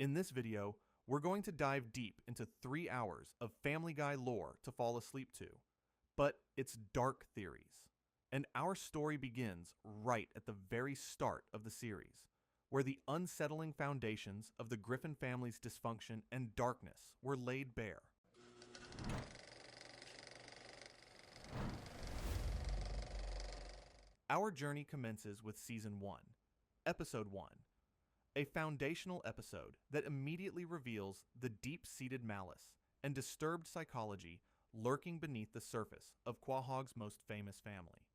In this video, we're going to dive deep into 3 hours of Family Guy lore to fall asleep to, but it's dark theories. And our story begins right at the very start of the series, where the unsettling foundations of the Griffin family's dysfunction and darkness were laid bare. Our journey commences with Season 1, Episode 1, a foundational episode that immediately reveals the deep-seated malice and disturbed psychology lurking beneath the surface of Quahog's most famous family.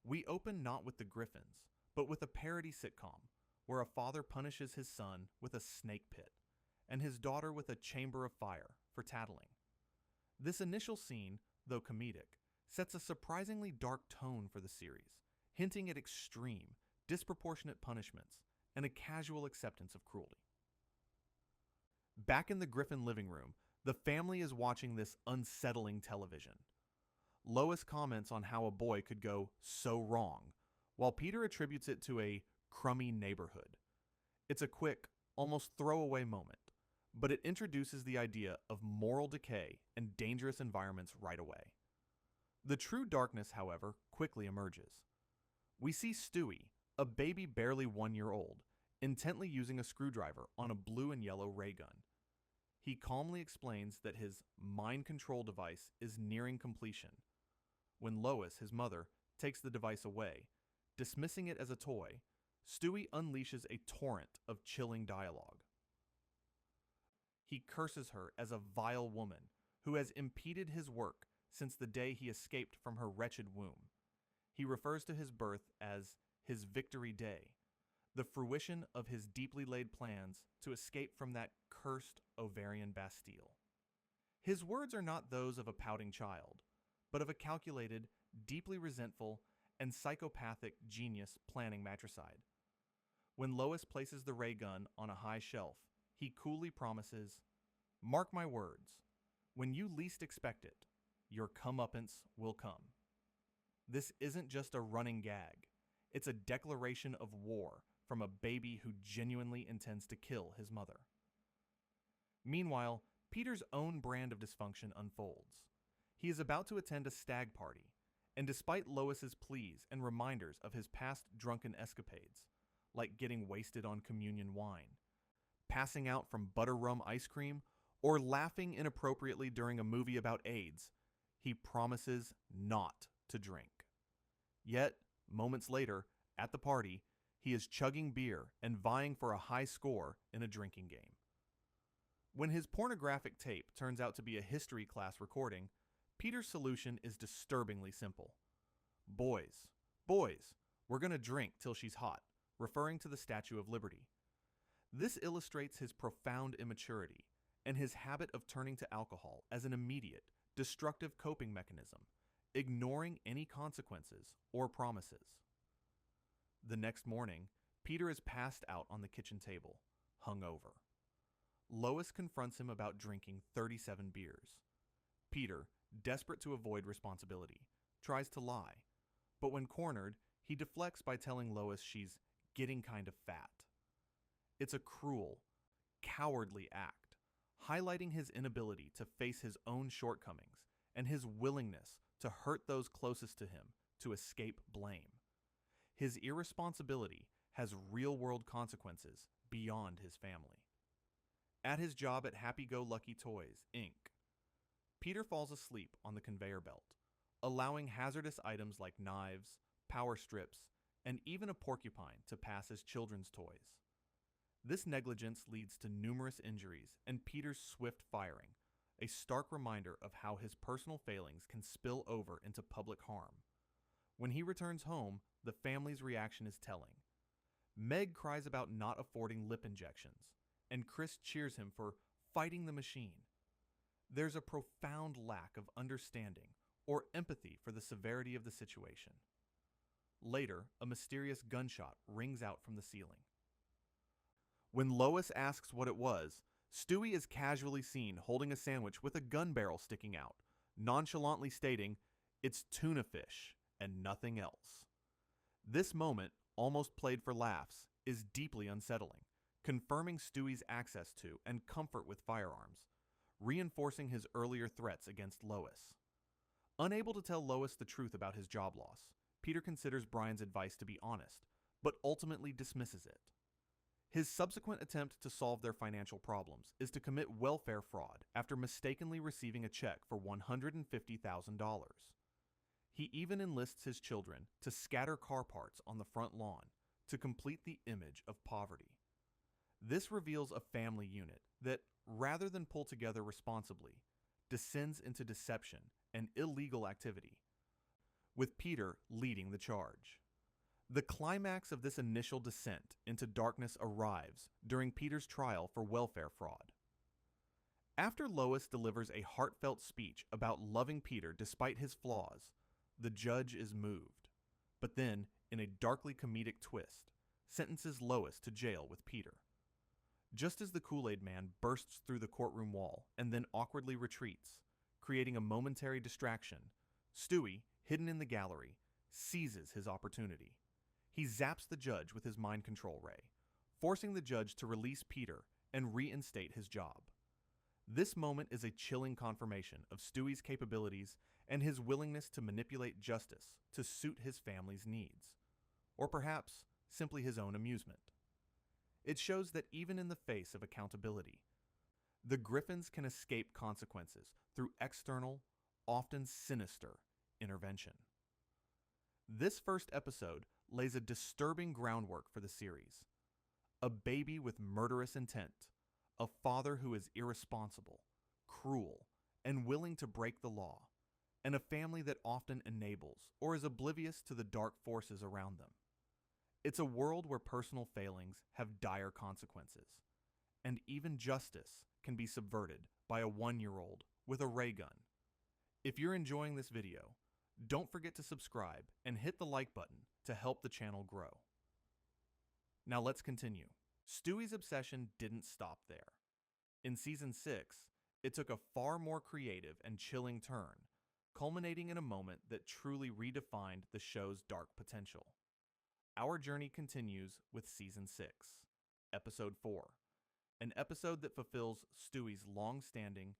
We open not with the Griffins, but with a parody sitcom where a father punishes his son with a snake pit and his daughter with a chamber of fire for tattling. This initial scene, though comedic, sets a surprisingly dark tone for the series, hinting at extreme, disproportionate punishments and a casual acceptance of cruelty. Back in the Griffin living room, the family is watching this unsettling television. Lois comments on how a boy could go so wrong, while Peter attributes it to a crummy neighborhood. It's a quick, almost throwaway moment, but it introduces the idea of moral decay and dangerous environments right away. The true darkness, however, quickly emerges. We see Stewie, a baby barely 1 year old, intently using a screwdriver on a blue and yellow ray gun. He calmly explains that his mind control device is nearing completion. When Lois, his mother, takes the device away, dismissing it as a toy, Stewie unleashes a torrent of chilling dialogue. He curses her as a vile woman who has impeded his work since the day he escaped from her wretched womb. He refers to his birth as his victory day, the fruition of his deeply laid plans to escape from that cursed ovarian Bastille. His words are not those of a pouting child, but of a calculated, deeply resentful, and psychopathic genius planning matricide. When Lois places the ray gun on a high shelf, he coolly promises, "Mark my words, when you least expect it, your comeuppance will come." This isn't just a running gag. It's a declaration of war from a baby who genuinely intends to kill his mother. Meanwhile, Peter's own brand of dysfunction unfolds. He is about to attend a stag party, and despite Lois's pleas and reminders of his past drunken escapades, like getting wasted on communion wine, passing out from butter rum ice cream, or laughing inappropriately during a movie about AIDS, he promises not to drink. Yet, moments later, at the party, he is chugging beer and vying for a high score in a drinking game. When his pornographic tape turns out to be a history class recording, Peter's solution is disturbingly simple. Boys, we're gonna drink till she's hot," referring to the Statue of Liberty. This illustrates his profound immaturity and his habit of turning to alcohol as an immediate, destructive coping mechanism, ignoring any consequences or promises. The next morning, Peter is passed out on the kitchen table, hungover. Lois confronts him about drinking 37 beers. Peter, desperate to avoid responsibility, tries to lie, but when cornered, he deflects by telling Lois she's getting kind of fat. It's a cruel, cowardly act, highlighting his inability to face his own shortcomings and his willingness to hurt those closest to him to escape blame. His irresponsibility has real-world consequences beyond his family. At his job at Happy-Go-Lucky Toys, Inc., Peter falls asleep on the conveyor belt, allowing hazardous items like knives, power strips, and even a porcupine to pass as children's toys. This negligence leads to numerous injuries and Peter's swift firing, a stark reminder of how his personal failings can spill over into public harm. When he returns home, the family's reaction is telling. Meg cries about not affording lip injections, and Chris cheers him for fighting the machine. There's a profound lack of understanding or empathy for the severity of the situation. Later, a mysterious gunshot rings out from the ceiling. When Lois asks what it was, Stewie is casually seen holding a sandwich with a gun barrel sticking out, nonchalantly stating, "It's tuna fish and nothing else." This moment, almost played for laughs, is deeply unsettling, confirming Stewie's access to and comfort with firearms, reinforcing his earlier threats against Lois. Unable to tell Lois the truth about his job loss, Peter considers Brian's advice to be honest, but ultimately dismisses it. His subsequent attempt to solve their financial problems is to commit welfare fraud after mistakenly receiving a check for $150,000. He even enlists his children to scatter car parts on the front lawn to complete the image of poverty. This reveals a family unit that, rather than pull together responsibly, descends into deception and illegal activity, with Peter leading the charge. The climax of this initial descent into darkness arrives during Peter's trial for welfare fraud. After Lois delivers a heartfelt speech about loving Peter despite his flaws, the judge is moved, but then, in a darkly comedic twist, sentences Lois to jail with Peter. Just as the Kool-Aid Man bursts through the courtroom wall and then awkwardly retreats, creating a momentary distraction, Stewie, hidden in the gallery, seizes his opportunity. He zaps the judge with his mind control ray, forcing the judge to release Peter and reinstate his job. This moment is a chilling confirmation of Stewie's capabilities and his willingness to manipulate justice to suit his family's needs, or perhaps simply his own amusement. It shows that even in the face of accountability, the Griffins can escape consequences through external, often sinister, intervention. This first episode lays a disturbing groundwork for the series. A baby with murderous intent, a father who is irresponsible, cruel, and willing to break the law, and a family that often enables or is oblivious to the dark forces around them. It's a world where personal failings have dire consequences, and even justice can be subverted by a 1-year-old with a ray gun. If you're enjoying this video, don't forget to subscribe and hit the like button to help the channel grow. Now let's continue. Stewie's obsession didn't stop there. In Season 6, it took a far more creative and chilling turn, culminating in a moment that truly redefined the show's dark potential. Our journey continues with Season 6, Episode 4, an episode that fulfills Stewie's long-standing,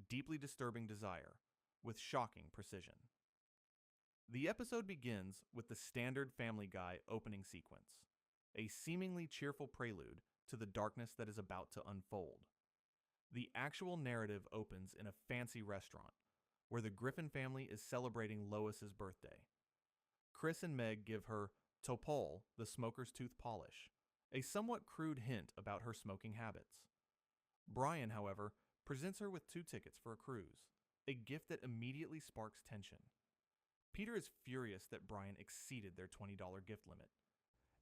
deeply disturbing desire with shocking precision. The episode begins with the standard Family Guy opening sequence, a seemingly cheerful prelude to the darkness that is about to unfold. The actual narrative opens in a fancy restaurant, where the Griffin family is celebrating Lois's birthday. Chris and Meg give her Topol, the smoker's tooth polish, a somewhat crude hint about her smoking habits. Brian, however, presents her with 2 tickets for a cruise, a gift that immediately sparks tension. Peter is furious that Brian exceeded their $20 gift limit,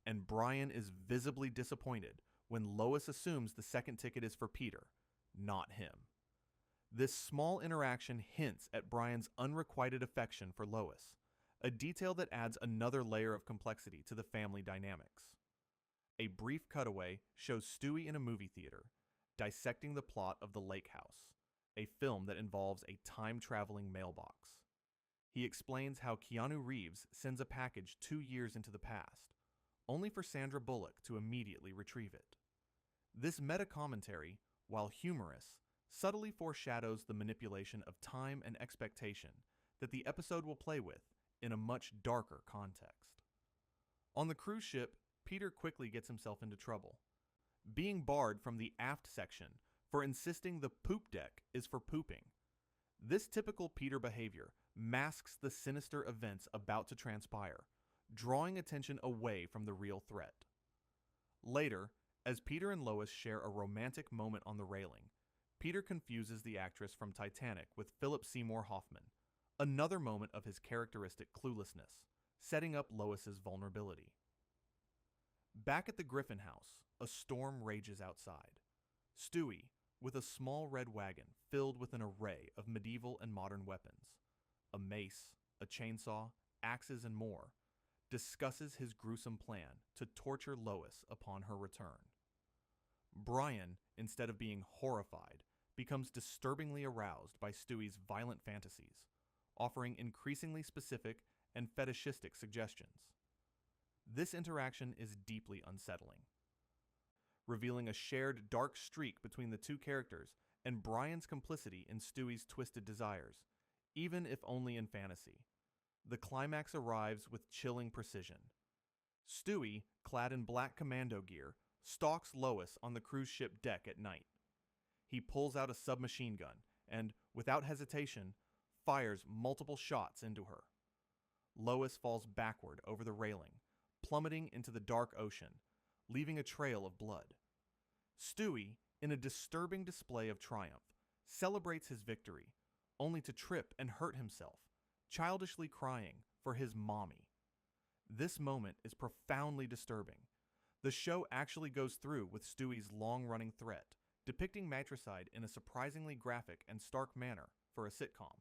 and Brian is visibly disappointed when Lois assumes the second ticket is for Peter, not him. This small interaction hints at Brian's unrequited affection for Lois, a detail that adds another layer of complexity to the family dynamics. A brief cutaway shows Stewie in a movie theater, dissecting the plot of The Lake House, a film that involves a time-traveling mailbox. He explains how Keanu Reeves sends a package 2 years into the past, only for Sandra Bullock to immediately retrieve it. This meta-commentary, while humorous, subtly foreshadows the manipulation of time and expectation that the episode will play with in a much darker context. On the cruise ship, Peter quickly gets himself into trouble, being barred from the aft section for insisting the poop deck is for pooping. This typical Peter behavior masks the sinister events about to transpire, drawing attention away from the real threat. Later, as Peter and Lois share a romantic moment on the railing, Peter confuses the actress from Titanic with Philip Seymour Hoffman, another moment of his characteristic cluelessness, setting up Lois's vulnerability. Back at the Griffin house, a storm rages outside. Stewie, with a small red wagon filled with an array of medieval and modern weapons, a mace, a chainsaw, axes, and more, discusses his gruesome plan to torture Lois upon her return. Brian, instead of being horrified, becomes disturbingly aroused by Stewie's violent fantasies, offering increasingly specific and fetishistic suggestions. This interaction is deeply unsettling. revealing a shared dark streak between the two characters and Brian's complicity in Stewie's twisted desires, even if only in fantasy. The climax arrives with chilling precision. Stewie, clad in black commando gear, stalks Lois on the cruise ship deck at night. He pulls out a submachine gun and, without hesitation, fires multiple shots into her. Lois falls backward over the railing, plummeting into the dark ocean, leaving a trail of blood. Stewie, in a disturbing display of triumph, celebrates his victory, only to trip and hurt himself, childishly crying for his mommy. This moment is profoundly disturbing. The show actually goes through with Stewie's long-running threat, depicting matricide in a surprisingly graphic and stark manner for a sitcom.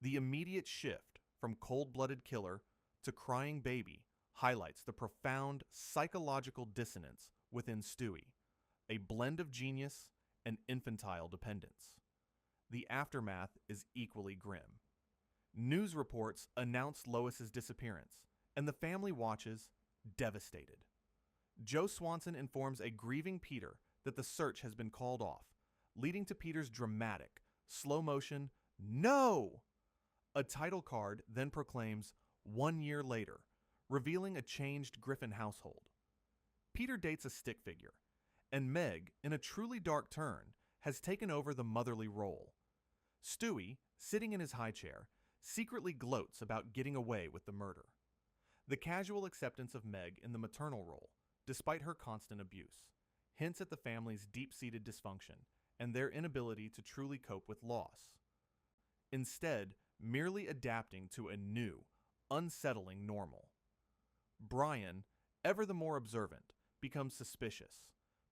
The immediate shift from cold-blooded killer to crying baby highlights the profound psychological dissonance within Stewie, a blend of genius and infantile dependence. The aftermath is equally grim. News reports announce Lois's disappearance, and the family watches, devastated. Joe Swanson informs a grieving Peter that the search has been called off, leading to Peter's dramatic, slow-motion "No!" A title card then proclaims 1 year later, revealing a changed Griffin household. Peter dates a stick figure, and Meg, in a truly dark turn, has taken over the motherly role. Stewie, sitting in his high chair, secretly gloats about getting away with the murder. The casual acceptance of Meg in the maternal role, despite her constant abuse, hints at the family's deep-seated dysfunction and their inability to truly cope with loss. Instead, merely adapting to a new, unsettling normal. Brian, ever the more observant, becomes suspicious,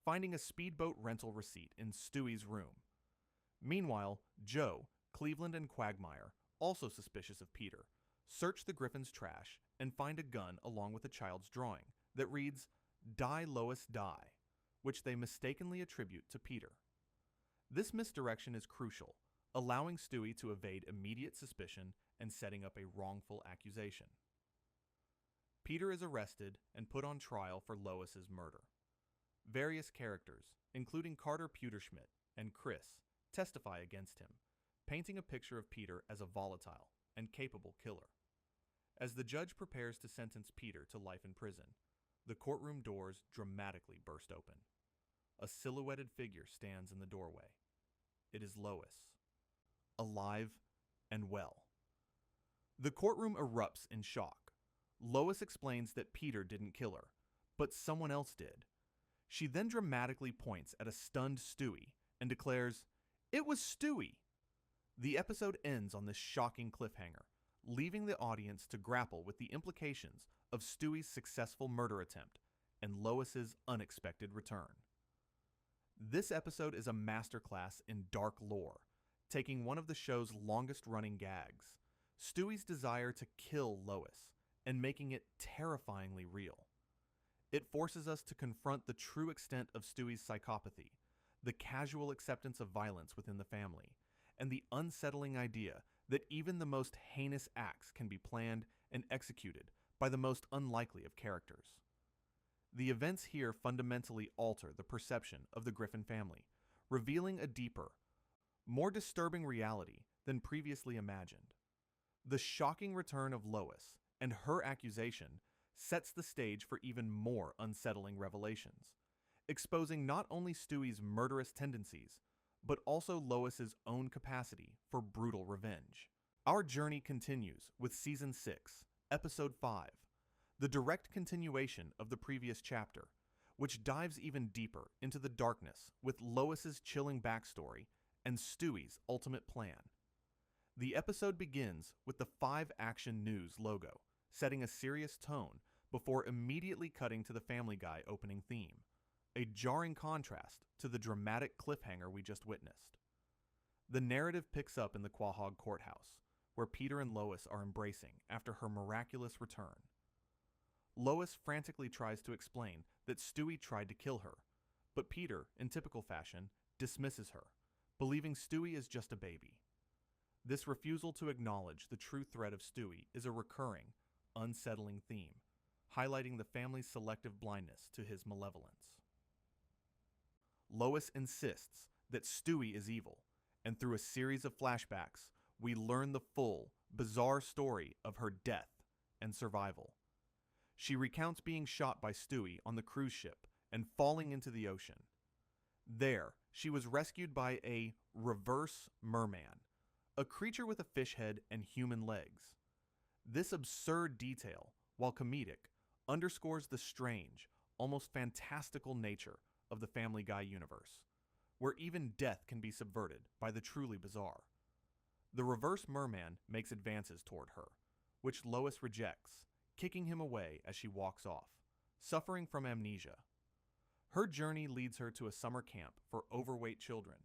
finding a speedboat rental receipt in Stewie's room. Meanwhile, Joe, Cleveland, and Quagmire, also suspicious of Peter, search the Griffin's trash and find a gun along with a child's drawing that reads, "Die Lois Die," which they mistakenly attribute to Peter. This misdirection is crucial, allowing Stewie to evade immediate suspicion and setting up a wrongful accusation. Peter is arrested and put on trial for Lois's murder. Various characters, including Carter Pewterschmidt and Chris, testify against him, painting a picture of Peter as a volatile and capable killer. As the judge prepares to sentence Peter to life in prison, the courtroom doors dramatically burst open. A silhouetted figure stands in the doorway. It is Lois, alive and well. The courtroom erupts in shock. Lois explains that Peter didn't kill her, but someone else did. She then dramatically points at a stunned Stewie and declares, "It was Stewie!" The episode ends on this shocking cliffhanger, leaving the audience to grapple with the implications of Stewie's successful murder attempt and Lois's unexpected return. This episode is a masterclass in dark lore, taking one of the show's longest-running gags, Stewie's desire to kill Lois, and making it terrifyingly real. It forces us to confront the true extent of Stewie's psychopathy, the casual acceptance of violence within the family, and the unsettling idea that even the most heinous acts can be planned and executed by the most unlikely of characters. The events here fundamentally alter the perception of the Griffin family, revealing a deeper, more disturbing reality than previously imagined. The shocking return of Lois and her accusation sets the stage for even more unsettling revelations, exposing not only Stewie's murderous tendencies, but also Lois's own capacity for brutal revenge. Our journey continues with Season 6, Episode 5, the direct continuation of the previous chapter, which dives even deeper into the darkness with Lois's chilling backstory and Stewie's ultimate plan. The episode begins with the 5 Action News logo, setting a serious tone before immediately cutting to the Family Guy opening theme, a jarring contrast to the dramatic cliffhanger we just witnessed. The narrative picks up in the Quahog courthouse, where Peter and Lois are embracing after her miraculous return. Lois frantically tries to explain that Stewie tried to kill her, but Peter, in typical fashion, dismisses her, believing Stewie is just a baby. This refusal to acknowledge the true threat of Stewie is a recurring, unsettling theme, highlighting the family's selective blindness to his malevolence. Lois insists that Stewie is evil, and through a series of flashbacks, we learn the full, bizarre story of her death and survival. She recounts being shot by Stewie on the cruise ship and falling into the ocean. There, she was rescued by a reverse merman, a creature with a fish head and human legs. This absurd detail, while comedic, underscores the strange, almost fantastical nature of the Family Guy universe, where even death can be subverted by the truly bizarre. The reverse merman makes advances toward her, which Lois rejects, kicking him away as she walks off, suffering from amnesia. Her journey leads her to a summer camp for overweight children,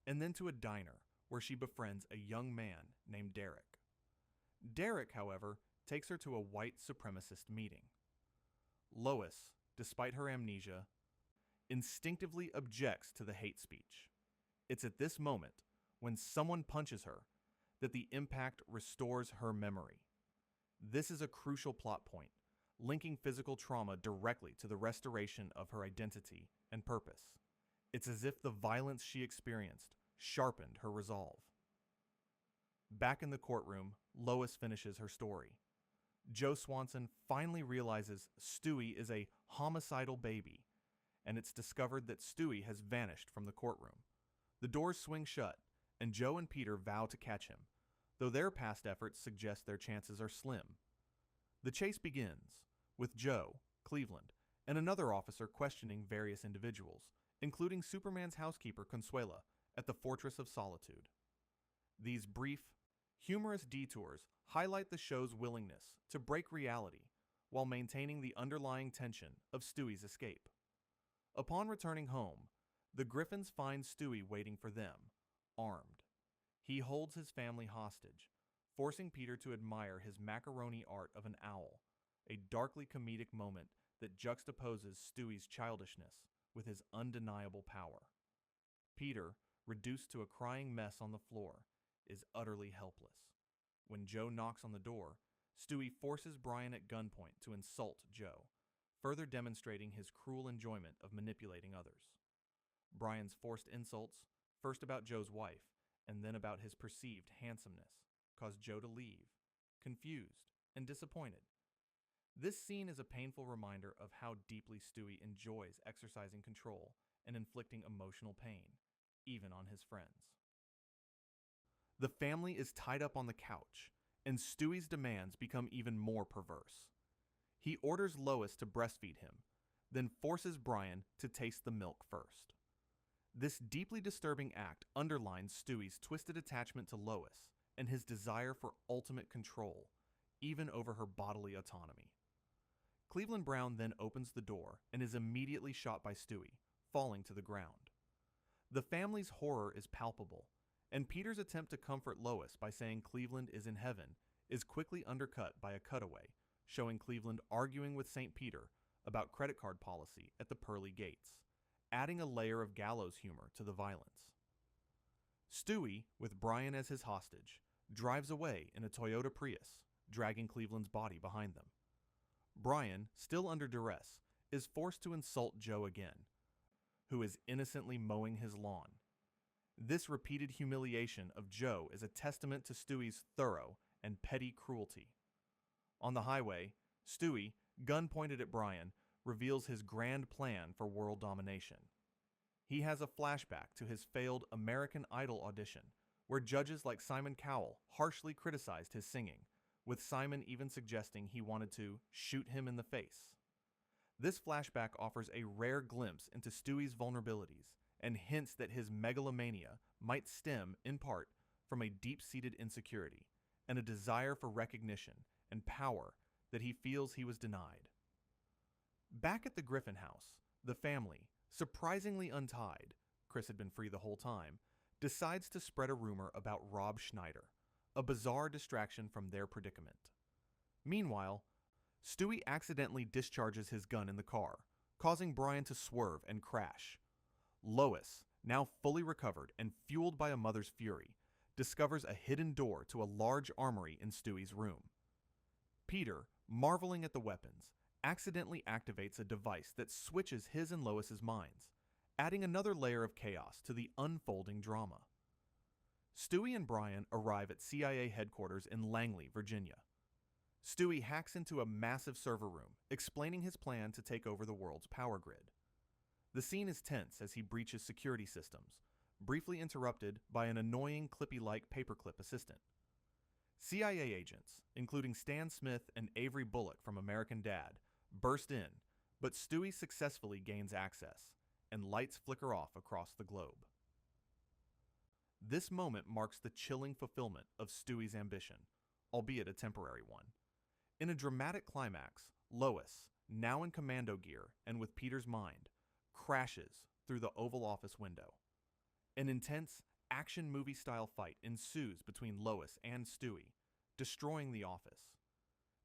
and then to a diner where she befriends a young man named Derek. Derek, however, takes her to a white supremacist meeting. Lois, despite her amnesia, instinctively objects to the hate speech. It's at this moment, when someone punches her, that the impact restores her memory. This is a crucial plot point, linking physical trauma directly to the restoration of her identity and purpose. It's as if the violence she experienced sharpened her resolve. Back in the courtroom, Lois finishes her story. Joe Swanson finally realizes Stewie is a homicidal baby, and it's discovered that Stewie has vanished from the courtroom. The doors swing shut, and Joe and Peter vow to catch him, though their past efforts suggest their chances are slim. The chase begins, with Joe, Cleveland, and another officer questioning various individuals, including Superman's housekeeper Consuela at the Fortress of Solitude. These brief, humorous detours highlight the show's willingness to break reality while maintaining the underlying tension of Stewie's escape. Upon returning home, the Griffins find Stewie waiting for them, armed. He holds his family hostage, forcing Peter to admire his macaroni art of an owl, a darkly comedic moment that juxtaposes Stewie's childishness with his undeniable power. Peter, reduced to a crying mess on the floor, is utterly helpless. When Joe knocks on the door, Stewie forces Brian at gunpoint to insult Joe, further demonstrating his cruel enjoyment of manipulating others. Brian's forced insults, first about Joe's wife, and then about his perceived handsomeness, cause Joe to leave, confused and disappointed. This scene is a painful reminder of how deeply Stewie enjoys exercising control and inflicting emotional pain, even on his friends. The family is tied up on the couch, and Stewie's demands become even more perverse. He orders Lois to breastfeed him, then forces Brian to taste the milk first. This deeply disturbing act underlines Stewie's twisted attachment to Lois and his desire for ultimate control, even over her bodily autonomy. Cleveland Brown then opens the door and is immediately shot by Stewie, falling to the ground. The family's horror is palpable, and Peter's attempt to comfort Lois by saying Cleveland is in heaven is quickly undercut by a cutaway, showing Cleveland arguing with St. Peter about credit card policy at the pearly gates, adding a layer of gallows humor to the violence. Stewie, with Brian as his hostage, drives away in a Toyota Prius, dragging Cleveland's body behind them. Brian, still under duress, is forced to insult Joe again, who is innocently mowing his lawn. This repeated humiliation of Joe is a testament to Stewie's thorough and petty cruelty. On the highway, Stewie, gun pointed at Brian, reveals his grand plan for world domination. He has a flashback to his failed American Idol audition, where judges like Simon Cowell harshly criticized his singing, with Simon even suggesting he wanted to shoot him in the face. This flashback offers a rare glimpse into Stewie's vulnerabilities and hints that his megalomania might stem, in part, from a deep-seated insecurity and a desire for recognition and power that he feels he was denied. Back at the Griffin house, the family, surprisingly untied, Chris had been free the whole time, decides to spread a rumor about Rob Schneider, a bizarre distraction from their predicament. Meanwhile, Stewie accidentally discharges his gun in the car, causing Brian to swerve and crash. Lois, now fully recovered and fueled by a mother's fury, discovers a hidden door to a large armory in Stewie's room. Peter, marveling at the weapons, accidentally activates a device that switches his and Lois's minds, adding another layer of chaos to the unfolding drama. Stewie and Brian arrive at CIA headquarters in Langley, Virginia. Stewie hacks into a massive server room, explaining his plan to take over the world's power grid. The scene is tense as he breaches security systems, briefly interrupted by an annoying Clippy-like paperclip assistant. CIA agents, including Stan Smith and Avery Bullock from American Dad, burst in, but Stewie successfully gains access, and lights flicker off across the globe. This moment marks the chilling fulfillment of Stewie's ambition, albeit a temporary one. In a dramatic climax, Lois, now in commando gear and with Peter's mind, crashes through the Oval Office window. An intense, action movie-style fight ensues between Lois and Stewie, destroying the office.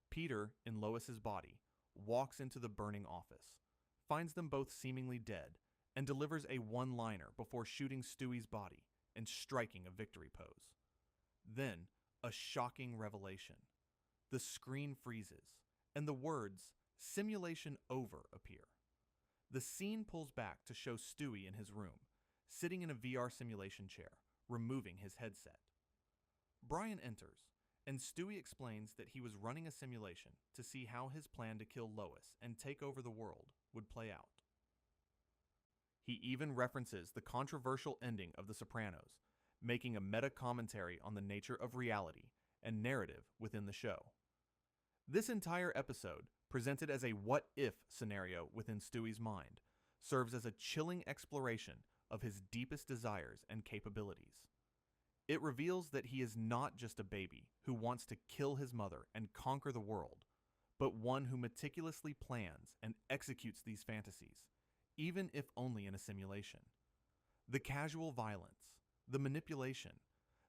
Peter, in Lois's body, walks into the burning office, finds them both seemingly dead, and delivers a one-liner before shooting Stewie's body and striking a victory pose. Then, a shocking revelation. The screen freezes, and the words, "Simulation over," appear. The scene pulls back to show Stewie in his room, sitting in a VR simulation chair, removing his headset. Brian enters, and Stewie explains that he was running a simulation to see how his plan to kill Lois and take over the world would play out. He even references the controversial ending of The Sopranos, making a meta-commentary on the nature of reality and narrative within the show. This entire episode, presented as a what-if scenario within Stewie's mind, serves as a chilling exploration of his deepest desires and capabilities. It reveals that he is not just a baby who wants to kill his mother and conquer the world, but one who meticulously plans and executes these fantasies, even if only in a simulation. The casual violence, the manipulation,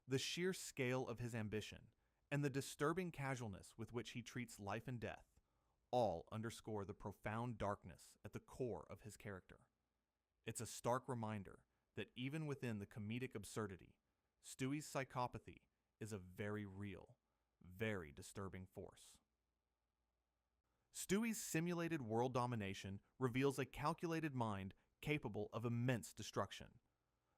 the sheer scale of his ambition, and the disturbing casualness with which he treats life and death all underscore the profound darkness at the core of his character. It's a stark reminder that even within the comedic absurdity, Stewie's psychopathy is a very real, very disturbing force. Stewie's simulated world domination reveals a calculated mind capable of immense destruction.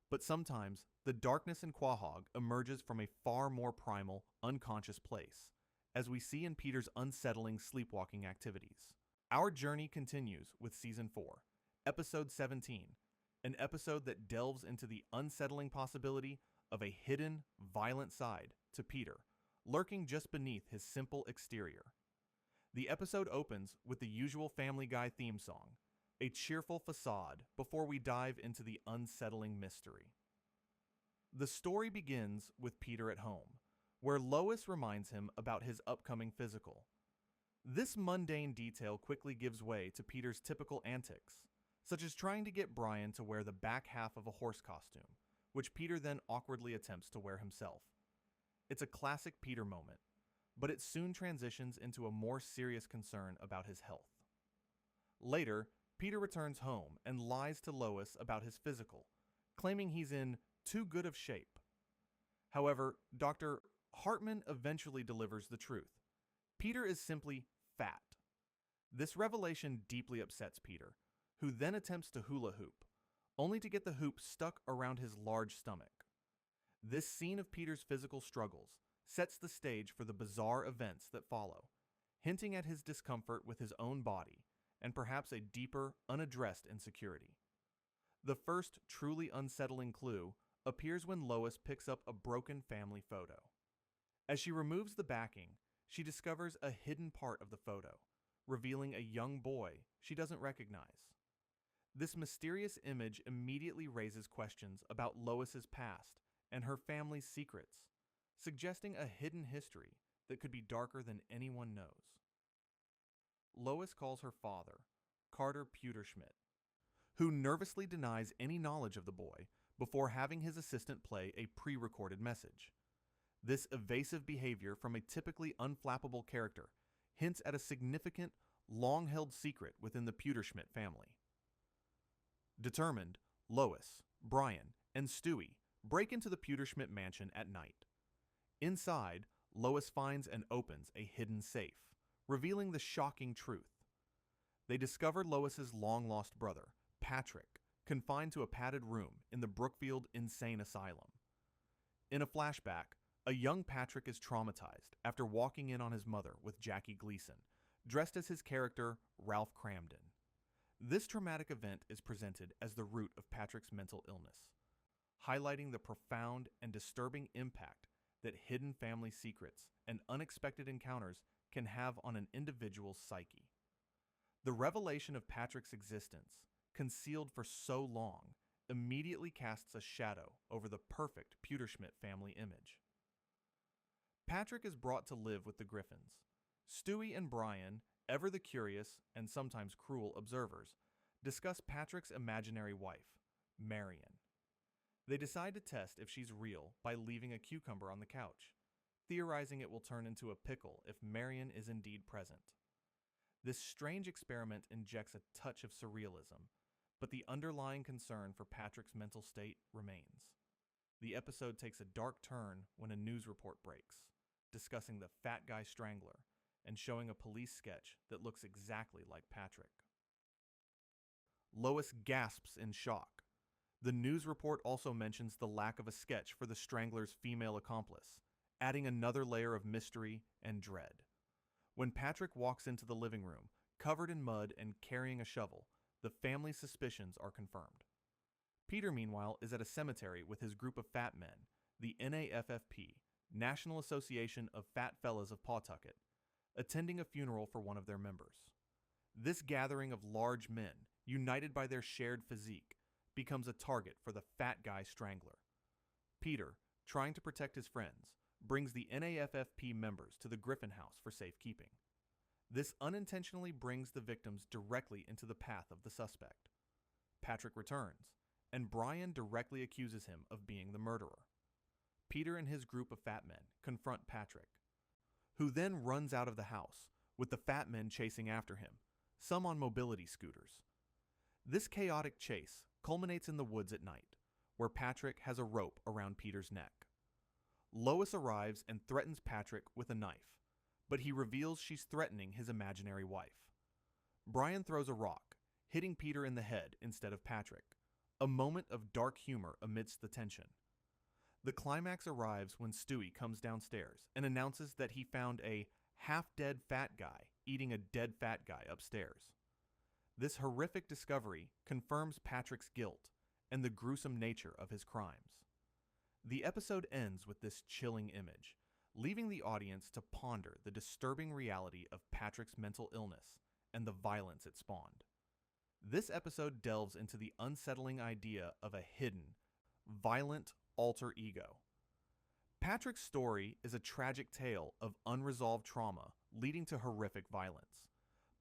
But sometimes, the darkness in Quahog emerges from a far more primal, unconscious place, as we see in Peter's unsettling sleepwalking activities. Our journey continues with Season 4, Episode 17, an episode that delves into the unsettling possibility of a hidden, violent side to Peter, lurking just beneath his simple exterior. The episode opens with the usual Family Guy theme song, a cheerful facade before we dive into the unsettling mystery. The story begins with Peter at home, where Lois reminds him about his upcoming physical. This mundane detail quickly gives way to Peter's typical antics, such as trying to get Brian to wear the back half of a horse costume, which Peter then awkwardly attempts to wear himself. It's a classic Peter moment, but it soon transitions into a more serious concern about his health. Later, Peter returns home and lies to Lois about his physical, claiming he's in too good of shape. However, Dr. Hartman eventually delivers the truth. Peter is simply fat. This revelation deeply upsets Peter, who then attempts to hula hoop, only to get the hoop stuck around his large stomach. This scene of Peter's physical struggles sets the stage for the bizarre events that follow, hinting at his discomfort with his own body and perhaps a deeper, unaddressed insecurity. The first truly unsettling clue appears when Lois picks up a broken family photo. As she removes the backing, she discovers a hidden part of the photo, revealing a young boy she doesn't recognize. This mysterious image immediately raises questions about Lois's past and her family's secrets, suggesting a hidden history that could be darker than anyone knows. Lois calls her father, Carter Pewterschmidt, who nervously denies any knowledge of the boy before having his assistant play a pre-recorded message. This evasive behavior from a typically unflappable character hints at a significant, long-held secret within the Pewterschmidt family. Determined, Lois, Brian, and Stewie break into the Pewterschmidt mansion at night. Inside, Lois finds and opens a hidden safe, revealing the shocking truth. They discover Lois's long-lost brother, Patrick, confined to a padded room in the Brookfield Insane Asylum. In a flashback, a young Patrick is traumatized after walking in on his mother with Jackie Gleason, dressed as his character, Ralph Cramden. This traumatic event is presented as the root of Patrick's mental illness, highlighting the profound and disturbing impact that hidden family secrets and unexpected encounters can have on an individual's psyche. The revelation of Patrick's existence, concealed for so long, immediately casts a shadow over the perfect Pewterschmidt family image. Patrick is brought to live with the Griffins. Stewie and Brian, ever the curious and sometimes cruel observers, discuss Patrick's imaginary wife, Marion. They decide to test if she's real by leaving a cucumber on the couch, theorizing it will turn into a pickle if Marion is indeed present. This strange experiment injects a touch of surrealism, but the underlying concern for Patrick's mental state remains. The episode takes a dark turn when a news report breaks, discussing the fat guy strangler and showing a police sketch that looks exactly like Patrick. Lois gasps in shock. The news report also mentions the lack of a sketch for the strangler's female accomplice, adding another layer of mystery and dread. When Patrick walks into the living room, covered in mud and carrying a shovel, the family's suspicions are confirmed. Peter, meanwhile, is at a cemetery with his group of fat men, the NAFFP, National Association of Fat Fellas of Pawtucket, attending a funeral for one of their members. This gathering of large men, united by their shared physique, becomes a target for the fat guy strangler. Peter, trying to protect his friends, brings the NAFFP members to the Griffin house for safekeeping. This unintentionally brings the victims directly into the path of the suspect. Patrick returns, and Brian directly accuses him of being the murderer. Peter and his group of fat men confront Patrick, who then runs out of the house, with the fat men chasing after him, some on mobility scooters. This chaotic chase culminates in the woods at night, where Patrick has a rope around Peter's neck. Lois arrives and threatens Patrick with a knife, but he reveals she's threatening his imaginary wife. Brian throws a rock, hitting Peter in the head instead of Patrick, a moment of dark humor amidst the tension. The climax arrives when Stewie comes downstairs and announces that he found a half-dead fat guy eating a dead fat guy upstairs. This horrific discovery confirms Patrick's guilt and the gruesome nature of his crimes. The episode ends with this chilling image, leaving the audience to ponder the disturbing reality of Patrick's mental illness and the violence it spawned. This episode delves into the unsettling idea of a hidden, violent alter ego. Patrick's story is a tragic tale of unresolved trauma leading to horrific violence,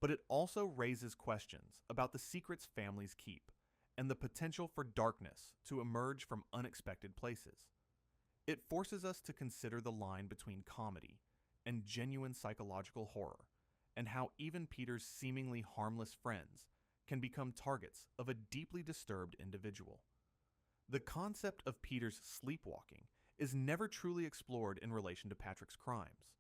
but it also raises questions about the secrets families keep and the potential for darkness to emerge from unexpected places. It forces us to consider the line between comedy and genuine psychological horror, and how even Peter's seemingly harmless friends can become targets of a deeply disturbed individual. The concept of Peter's sleepwalking is never truly explored in relation to Patrick's crimes,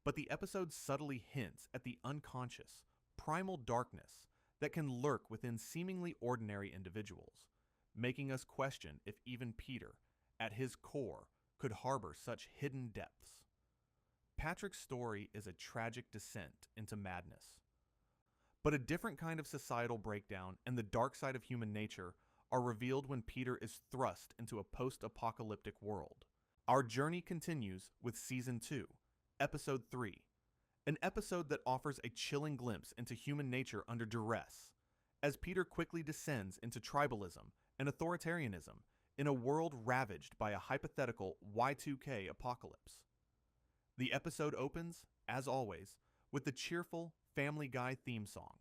but the episode subtly hints at the unconscious, primal darkness that can lurk within seemingly ordinary individuals, making us question if even Peter, at his core, could harbor such hidden depths. Patrick's story is a tragic descent into madness. But a different kind of societal breakdown and the dark side of human nature are revealed when Peter is thrust into a post-apocalyptic world. Our journey continues with Season 2, Episode 3, an episode that offers a chilling glimpse into human nature under duress, as Peter quickly descends into tribalism and authoritarianism in a world ravaged by a hypothetical Y2K apocalypse. The episode opens, as always, with the cheerful Family Guy theme song,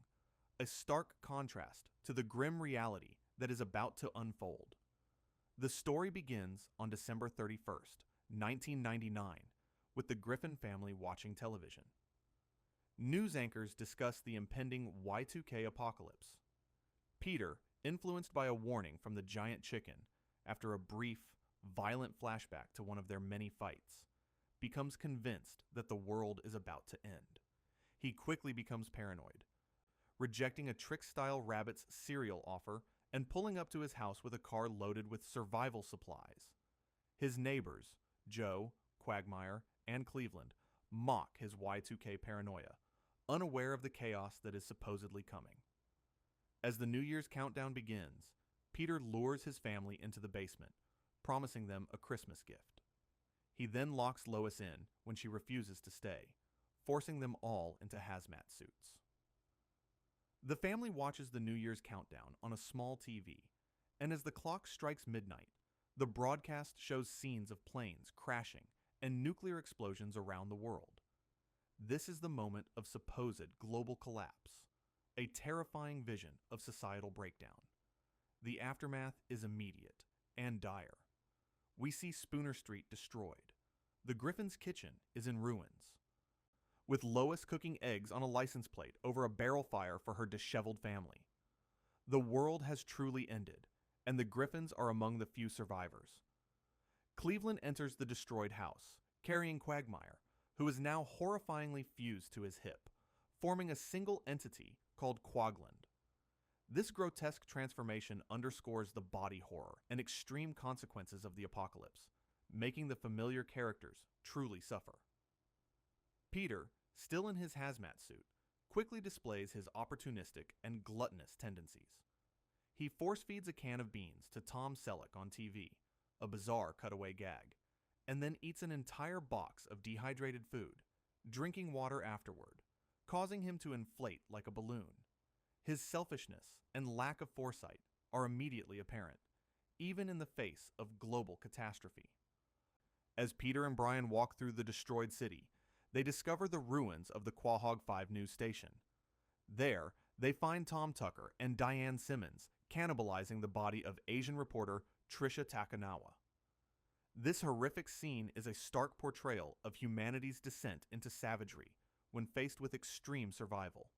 a stark contrast to the grim reality that is about to unfold. The story begins on December 31st, 1999, with the Griffin family watching television. News anchors discuss the impending Y2K apocalypse. Peter, influenced by a warning from the giant chicken after a brief, violent flashback to one of their many fights, becomes convinced that the world is about to end. He quickly becomes paranoid, rejecting a Trick-style rabbit's cereal offer and pulling up to his house with a car loaded with survival supplies. His neighbors, Joe, Quagmire, and Cleveland, mock his Y2K paranoia, unaware of the chaos that is supposedly coming. As the New Year's countdown begins, Peter lures his family into the basement, promising them a Christmas gift. He then locks Lois in when she refuses to stay, forcing them all into hazmat suits. The family watches the New Year's countdown on a small TV, and as the clock strikes midnight, the broadcast shows scenes of planes crashing and nuclear explosions around the world. This is the moment of supposed global collapse, a terrifying vision of societal breakdown. The aftermath is immediate and dire. We see Spooner Street destroyed. The Griffin's kitchen is in ruins, with Lois cooking eggs on a license plate over a barrel fire for her disheveled family. The world has truly ended, and the Griffins are among the few survivors. Cleveland enters the destroyed house, carrying Quagmire, who is now horrifyingly fused to his hip, forming a single entity called Quagland. This grotesque transformation underscores the body horror and extreme consequences of the apocalypse, making the familiar characters truly suffer. Peter, still in his hazmat suit, quickly displays his opportunistic and gluttonous tendencies. He force-feeds a can of beans to Tom Selleck on TV, a bizarre cutaway gag, and then eats an entire box of dehydrated food, drinking water afterward, causing him to inflate like a balloon. His selfishness and lack of foresight are immediately apparent, even in the face of global catastrophe. As Peter and Brian walk through the destroyed city, they discover the ruins of the Quahog 5 news station. There, they find Tom Tucker and Diane Simmons cannibalizing the body of Asian reporter Trisha Takanawa. This horrific scene is a stark portrayal of humanity's descent into savagery when faced with extreme survival.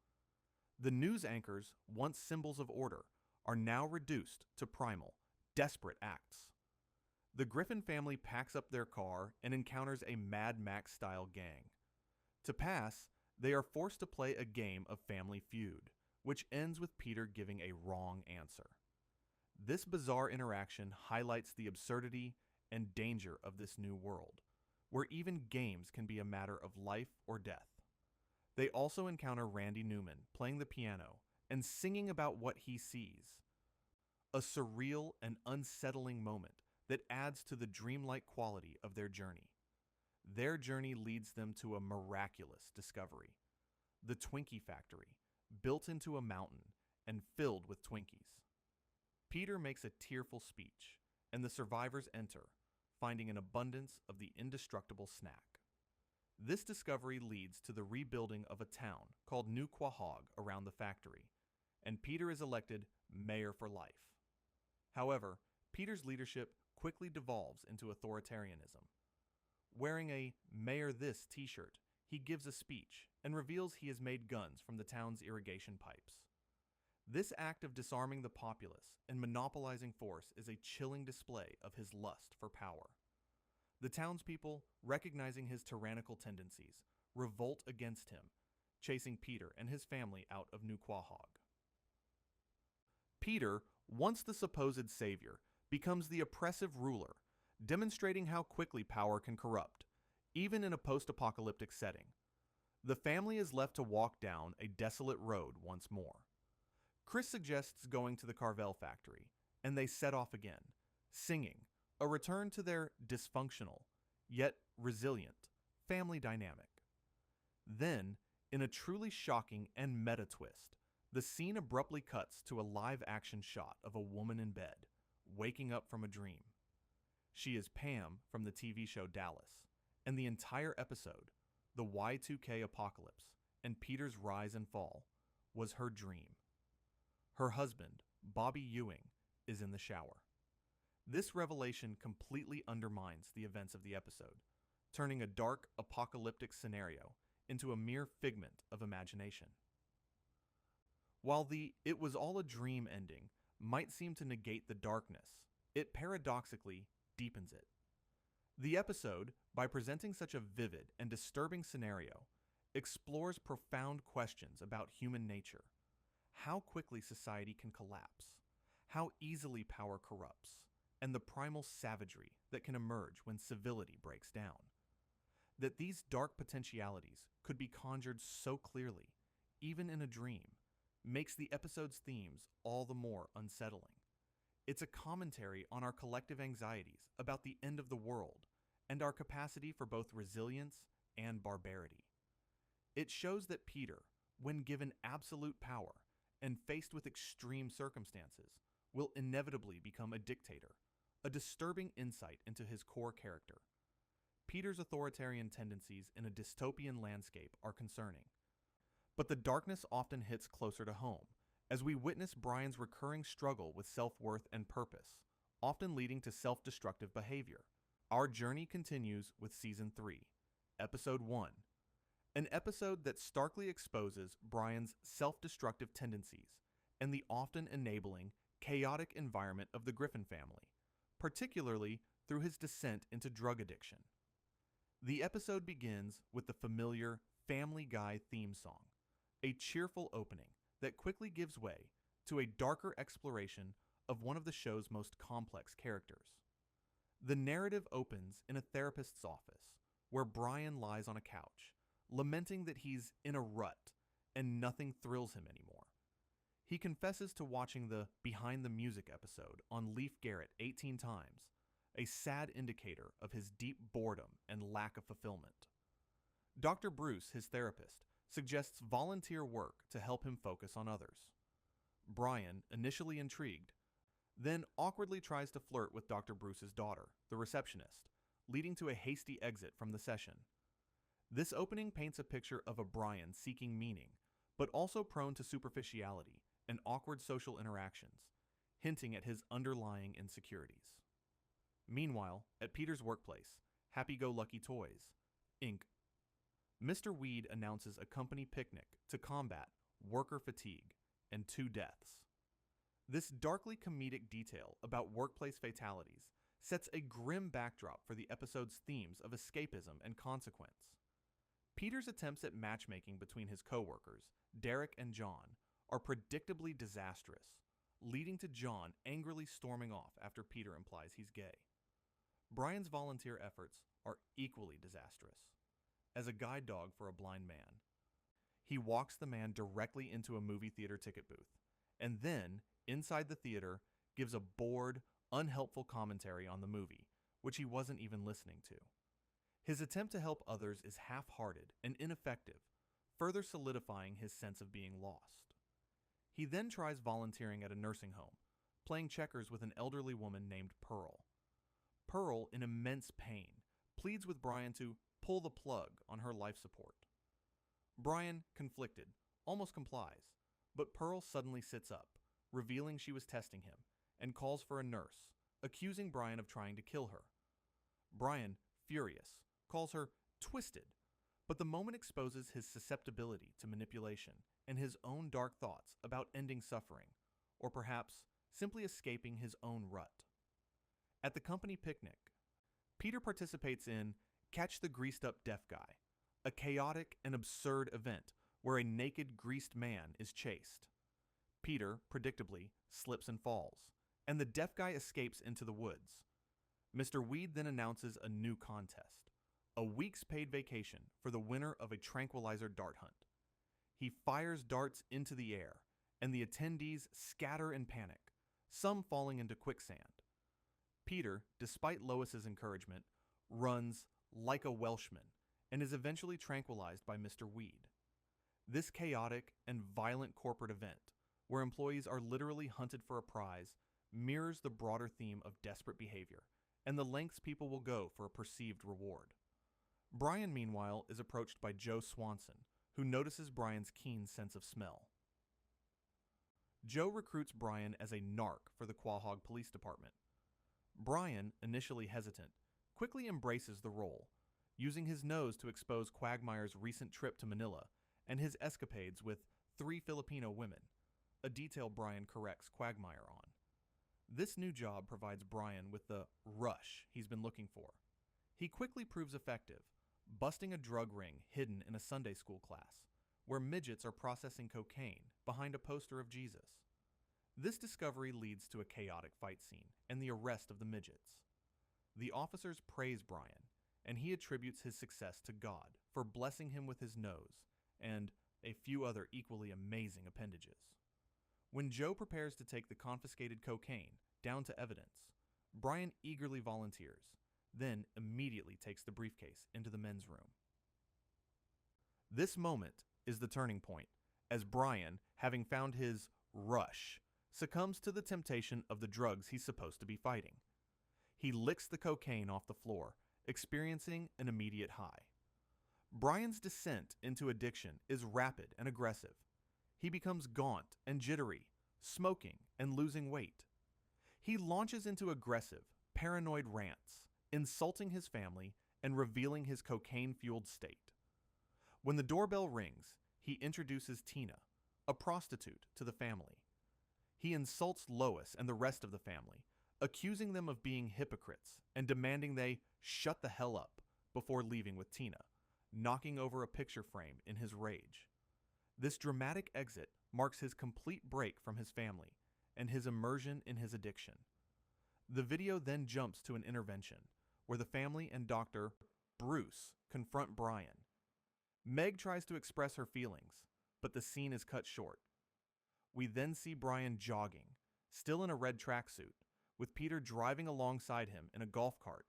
The news anchors, once symbols of order, are now reduced to primal, desperate acts. The Griffin family packs up their car and encounters a Mad Max-style gang. To pass, they are forced to play a game of Family Feud, which ends with Peter giving a wrong answer. This bizarre interaction highlights the absurdity and danger of this new world, where even games can be a matter of life or death. They also encounter Randy Newman playing the piano and singing about what he sees. A surreal and unsettling moment that adds to the dreamlike quality of their journey. Their journey leads them to a miraculous discovery: the Twinkie Factory, built into a mountain and filled with Twinkies. Peter makes a tearful speech, and the survivors enter, finding an abundance of the indestructible snack. This discovery leads to the rebuilding of a town called New Quahog around the factory, and Peter is elected mayor for life. However, Peter's leadership quickly devolves into authoritarianism. Wearing a "Mayor This" t-shirt, he gives a speech and reveals he has made guns from the town's irrigation pipes. This act of disarming the populace and monopolizing force is a chilling display of his lust for power. The townspeople, recognizing his tyrannical tendencies, revolt against him, chasing Peter and his family out of New Quahog. Peter, once the supposed savior, becomes the oppressive ruler, demonstrating how quickly power can corrupt, even in a post-apocalyptic setting. The family is left to walk down a desolate road once more. Chris suggests going to the Carvel factory, and they set off again, singing, a return to their dysfunctional, yet resilient, family dynamic. Then, in a truly shocking and meta twist, the scene abruptly cuts to a live-action shot of a woman in bed, waking up from a dream. She is Pam from the TV show Dallas, and the entire episode, the Y2K apocalypse and Peter's rise and fall, was her dream. Her husband, Bobby Ewing, is in the shower. This revelation completely undermines the events of the episode, turning a dark, apocalyptic scenario into a mere figment of imagination. While the "it was all a dream" ending might seem to negate the darkness, it paradoxically deepens it. The episode, by presenting such a vivid and disturbing scenario, explores profound questions about human nature. how quickly society can collapse, how easily power corrupts, and the primal savagery that can emerge when civility breaks down. That these dark potentialities could be conjured so clearly, even in a dream, makes the episode's themes all the more unsettling. It's a commentary on our collective anxieties about the end of the world and our capacity for both resilience and barbarity. It shows that Peter, when given absolute power and faced with extreme circumstances, will inevitably become a dictator, a disturbing insight into his core character. Peter's authoritarian tendencies in a dystopian landscape are concerning. But the darkness often hits closer to home, as we witness Brian's recurring struggle with self-worth and purpose, often leading to self-destructive behavior. Our journey continues with Season 3, Episode 1, an episode that starkly exposes Brian's self-destructive tendencies and the often enabling, chaotic environment of the Griffin family, particularly through his descent into drug addiction. The episode begins with the familiar Family Guy theme song, a cheerful opening that quickly gives way to a darker exploration of one of the show's most complex characters. The narrative opens in a therapist's office, where Brian lies on a couch, lamenting that he's in a rut and nothing thrills him anymore. He confesses to watching the Behind the Music episode on Leif Garrett 18 times, a sad indicator of his deep boredom and lack of fulfillment. Dr. Bruce, his therapist, suggests volunteer work to help him focus on others. Brian, initially intrigued, then awkwardly tries to flirt with Dr. Bruce's daughter, the receptionist, leading to a hasty exit from the session. This opening paints a picture of a Brian seeking meaning, but also prone to superficiality and awkward social interactions, hinting at his underlying insecurities. Meanwhile, at Peter's workplace, Happy-Go-Lucky Toys, Inc., Mr. Weed announces a company picnic to combat worker fatigue and 2 deaths. This darkly comedic detail about workplace fatalities sets a grim backdrop for the episode's themes of escapism and consequence. Peter's attempts at matchmaking between his co-workers, Derek and John, are predictably disastrous, leading to John angrily storming off after Peter implies he's gay. Brian's volunteer efforts are equally disastrous. As a guide dog for a blind man, he walks the man directly into a movie theater ticket booth, and then, inside the theater, gives a bored, unhelpful commentary on the movie, which he wasn't even listening to. His attempt to help others is half-hearted and ineffective, further solidifying his sense of being lost. He then tries volunteering at a nursing home, playing checkers with an elderly woman named Pearl. Pearl, in immense pain, pleads with Brian to pull the plug on her life support. Brian, conflicted, almost complies, but Pearl suddenly sits up, revealing she was testing him, and calls for a nurse, accusing Brian of trying to kill her. Brian, furious, calls her twisted, but the moment exposes his susceptibility to manipulation and his own dark thoughts about ending suffering, or perhaps simply escaping his own rut. At the company picnic, Peter participates in Catch the Greased Up Deaf Guy, a chaotic and absurd event where a naked greased man is chased. Peter, predictably, slips and falls, and the deaf guy escapes into the woods. Mr. Weed then announces a new contest, a week's paid vacation for the winner of a tranquilizer dart hunt. He fires darts into the air, and the attendees scatter in panic, some falling into quicksand. Peter, despite Lois's encouragement, runs like a Welshman and is eventually tranquilized by Mr. Weed. This chaotic and violent corporate event, where employees are literally hunted for a prize, mirrors the broader theme of desperate behavior and the lengths people will go for a perceived reward. Brian, meanwhile, is approached by Joe Swanson, who notices Brian's keen sense of smell. Joe recruits Brian as a narc for the Quahog Police Department. Brian, initially hesitant, quickly embraces the role, using his nose to expose Quagmire's recent trip to Manila and his escapades with 3 Filipino women, a detail Brian corrects Quagmire on. This new job provides Brian with the rush he's been looking for. He quickly proves effective, busting a drug ring hidden in a Sunday school class, where midgets are processing cocaine behind a poster of Jesus. This discovery leads to a chaotic fight scene and the arrest of the midgets. The officers praise Brian, and he attributes his success to God for blessing him with his nose and a few other equally amazing appendages. When Joe prepares to take the confiscated cocaine down to evidence, Brian eagerly volunteers, then immediately takes the briefcase into the men's room. This moment is the turning point, as Brian, having found his rush, succumbs to the temptation of the drugs he's supposed to be fighting. He licks the cocaine off the floor, experiencing an immediate high. Brian's descent into addiction is rapid and aggressive. He becomes gaunt and jittery, smoking and losing weight. He launches into aggressive, paranoid rants, insulting his family and revealing his cocaine-fueled state. When the doorbell rings, he introduces Tina, a prostitute, to the family. He insults Lois and the rest of the family, accusing them of being hypocrites and demanding they shut the hell up before leaving with Tina, knocking over a picture frame in his rage. This dramatic exit marks his complete break from his family and his immersion in his addiction. The video then jumps to an intervention where the family and Dr. Bruce confront Brian. Meg tries to express her feelings, but the scene is cut short. We then see Brian jogging, still in a red tracksuit, with Peter driving alongside him in a golf cart,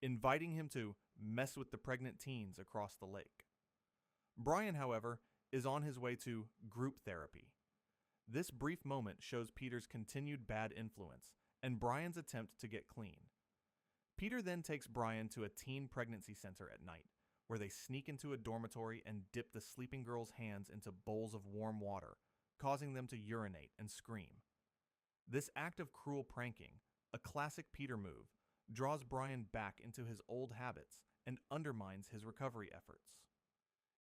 inviting him to mess with the pregnant teens across the lake. Brian, however, is on his way to group therapy. This brief moment shows Peter's continued bad influence and Brian's attempt to get clean. Peter then takes Brian to a teen pregnancy center at night, where they sneak into a dormitory and dip the sleeping girls' hands into bowls of warm water, causing them to urinate and scream. This act of cruel pranking, a classic Peter move, draws Brian back into his old habits and undermines his recovery efforts.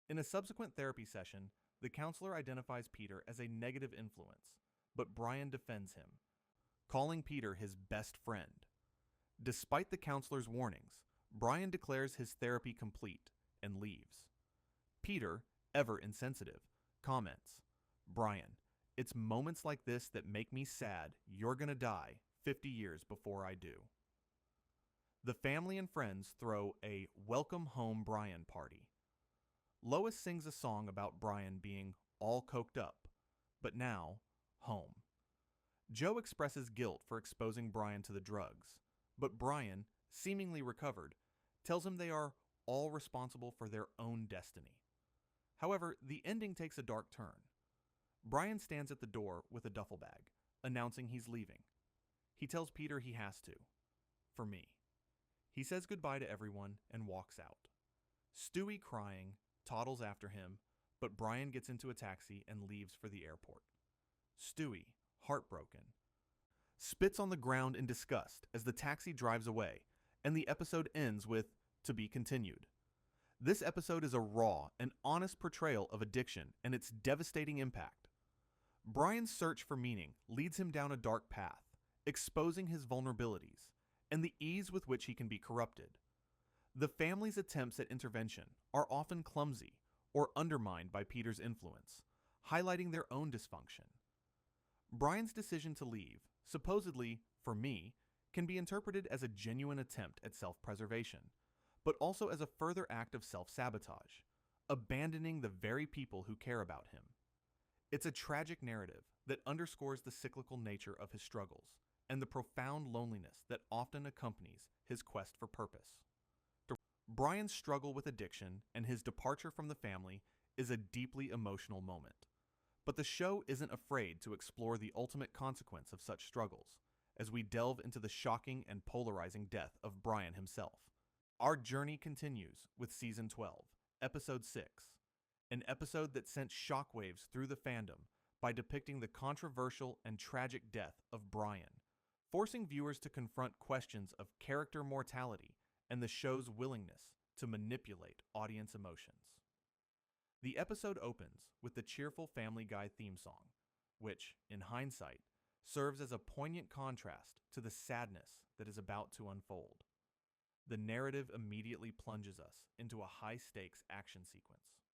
In a subsequent therapy session, the counselor identifies Peter as a negative influence, but Brian defends him, calling Peter his best friend. Despite the counselor's warnings, Brian declares his therapy complete and leaves. Peter, ever insensitive, comments, "Brian, it's moments like this that make me sad you're gonna die 50 years before I do." The family and friends throw a welcome home Brian party. Lois sings a song about Brian being all coked up, but now home. Joe expresses guilt for exposing Brian to the drugs, but Brian, seemingly recovered, tells him they are all responsible for their own destiny. However, the ending takes a dark turn. Brian stands at the door with a duffel bag, announcing he's leaving. He tells Peter he has to. For me. He says goodbye to everyone and walks out. Stewie, crying, toddles after him, but Brian gets into a taxi and leaves for the airport. Stewie, heartbroken, spits on the ground in disgust as the taxi drives away, and the episode ends with "to be continued." This episode is a raw and honest portrayal of addiction and its devastating impact. Brian's search for meaning leads him down a dark path, exposing his vulnerabilities and the ease with which he can be corrupted. The family's attempts at intervention are often clumsy or undermined by Peter's influence, highlighting their own dysfunction. Brian's decision to leave, supposedly for me, can be interpreted as a genuine attempt at self-preservation, but also as a further act of self-sabotage, abandoning the very people who care about him. It's a tragic narrative that underscores the cyclical nature of his struggles and the profound loneliness that often accompanies his quest for purpose. Brian's struggle with addiction and his departure from the family is a deeply emotional moment, but the show isn't afraid to explore the ultimate consequence of such struggles as we delve into the shocking and polarizing death of Brian himself. Our journey continues with Season 12, Episode 6, an episode that sent shockwaves through the fandom by depicting the controversial and tragic death of Brian, forcing viewers to confront questions of character mortality and the show's willingness to manipulate audience emotions. The episode opens with the cheerful Family Guy theme song, which, in hindsight, serves as a poignant contrast to the sadness that is about to unfold. The narrative immediately plunges us into a high-stakes action sequence.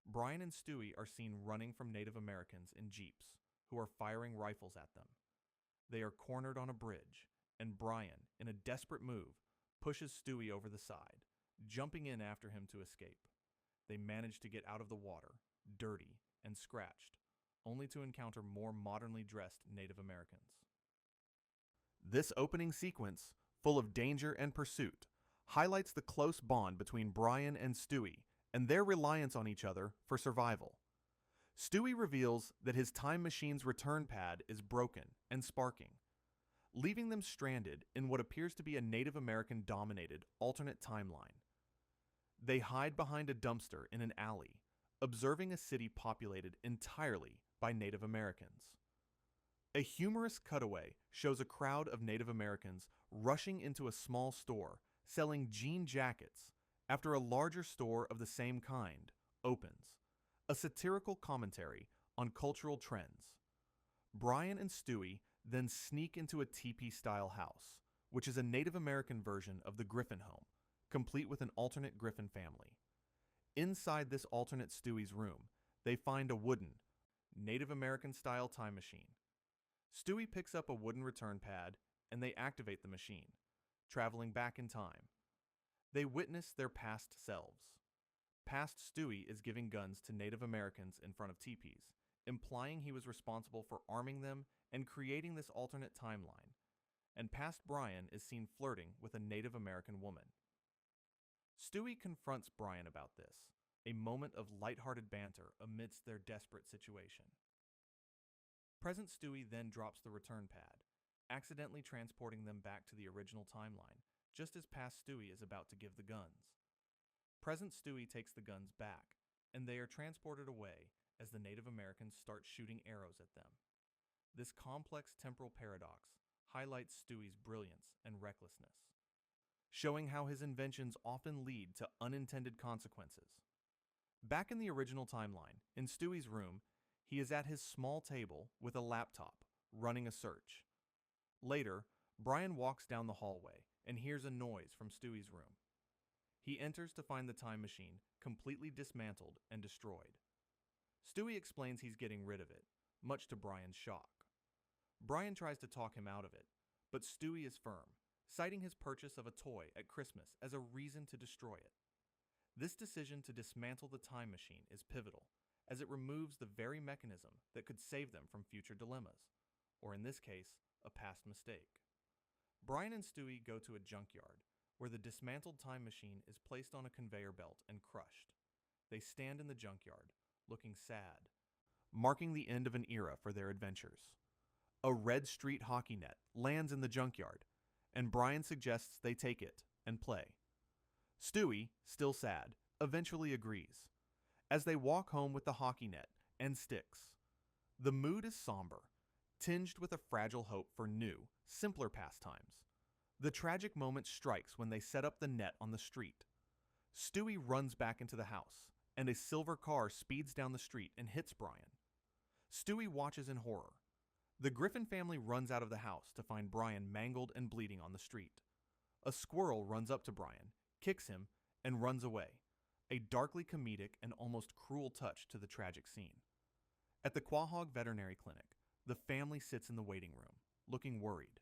Brian and Stewie are seen running from Native Americans in jeeps, who are firing rifles at them. They are cornered on a bridge, and Brian, in a desperate move, pushes Stewie over the side, jumping in after him to escape. They manage to get out of the water, dirty and scratched, only to encounter more modernly dressed Native Americans. This opening sequence, full of danger and pursuit, highlights the close bond between Brian and Stewie and their reliance on each other for survival. Stewie reveals that his time machine's return pad is broken and sparking, leaving them stranded in what appears to be a Native American-dominated alternate timeline. They hide behind a dumpster in an alley, observing a city populated entirely by Native Americans. A humorous cutaway shows a crowd of Native Americans rushing into a small store selling jean jackets after a larger store of the same kind opens, a satirical commentary on cultural trends. Brian and Stewie then sneak into a teepee-style house, which is a Native American version of the Griffin home, complete with an alternate Griffin family. Inside this alternate Stewie's room, they find a wooden, Native American-style time machine. Stewie picks up a wooden return pad, and they activate the machine, traveling back in time. They witness their past selves. Past Stewie is giving guns to Native Americans in front of teepees, implying he was responsible for arming them and creating this alternate timeline. And past Brian is seen flirting with a Native American woman. Stewie confronts Brian about this, a moment of lighthearted banter amidst their desperate situation. Present Stewie then drops the return pad, accidentally transporting them back to the original timeline, just as past Stewie is about to give the guns. Present Stewie takes the guns back, and they are transported away as the Native Americans start shooting arrows at them. This complex temporal paradox highlights Stewie's brilliance and recklessness, showing how his inventions often lead to unintended consequences. Back in the original timeline, in Stewie's room, he is at his small table with a laptop, running a search. Later, Brian walks down the hallway and hears a noise from Stewie's room. He enters to find the time machine completely dismantled and destroyed. Stewie explains he's getting rid of it, much to Brian's shock. Brian tries to talk him out of it, but Stewie is firm, citing his purchase of a toy at Christmas as a reason to destroy it. This decision to dismantle the time machine is pivotal, as it removes the very mechanism that could save them from future dilemmas, or in this case, a past mistake. Brian and Stewie go to a junkyard, where the dismantled time machine is placed on a conveyor belt and crushed. They stand in the junkyard, looking sad, marking the end of an era for their adventures. A red street hockey net lands in the junkyard, and Brian suggests they take it and play. Stewie, still sad, eventually agrees, as they walk home with the hockey net and sticks. The mood is somber, tinged with a fragile hope for new, simpler pastimes. The tragic moment strikes when they set up the net on the street. Stewie runs back into the house, and a silver car speeds down the street and hits Brian. Stewie watches in horror. The Griffin family runs out of the house to find Brian mangled and bleeding on the street. A squirrel runs up to Brian, kicks him, and runs away, a darkly comedic and almost cruel touch to the tragic scene. At the Quahog Veterinary Clinic, the family sits in the waiting room, looking worried.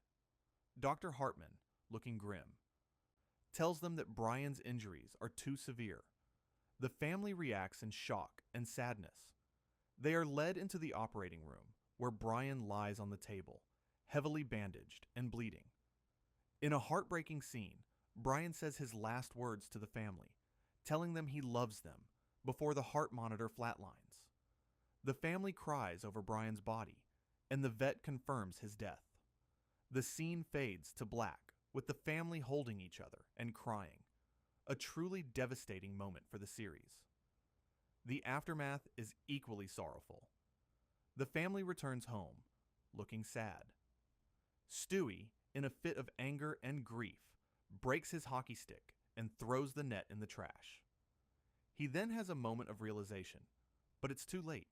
Dr. Hartman, looking grim, tells them that Brian's injuries are too severe. The family reacts in shock and sadness. They are led into the operating room, where Brian lies on the table, heavily bandaged and bleeding. In a heartbreaking scene, Brian says his last words to the family, telling them he loves them, before the heart monitor flatlines. The family cries over Brian's body, and the vet confirms his death. The scene fades to black, with the family holding each other and crying, a truly devastating moment for the series. The aftermath is equally sorrowful. The family returns home, looking sad. Stewie, in a fit of anger and grief, breaks his hockey stick and throws the net in the trash. He then has a moment of realization, but it's too late.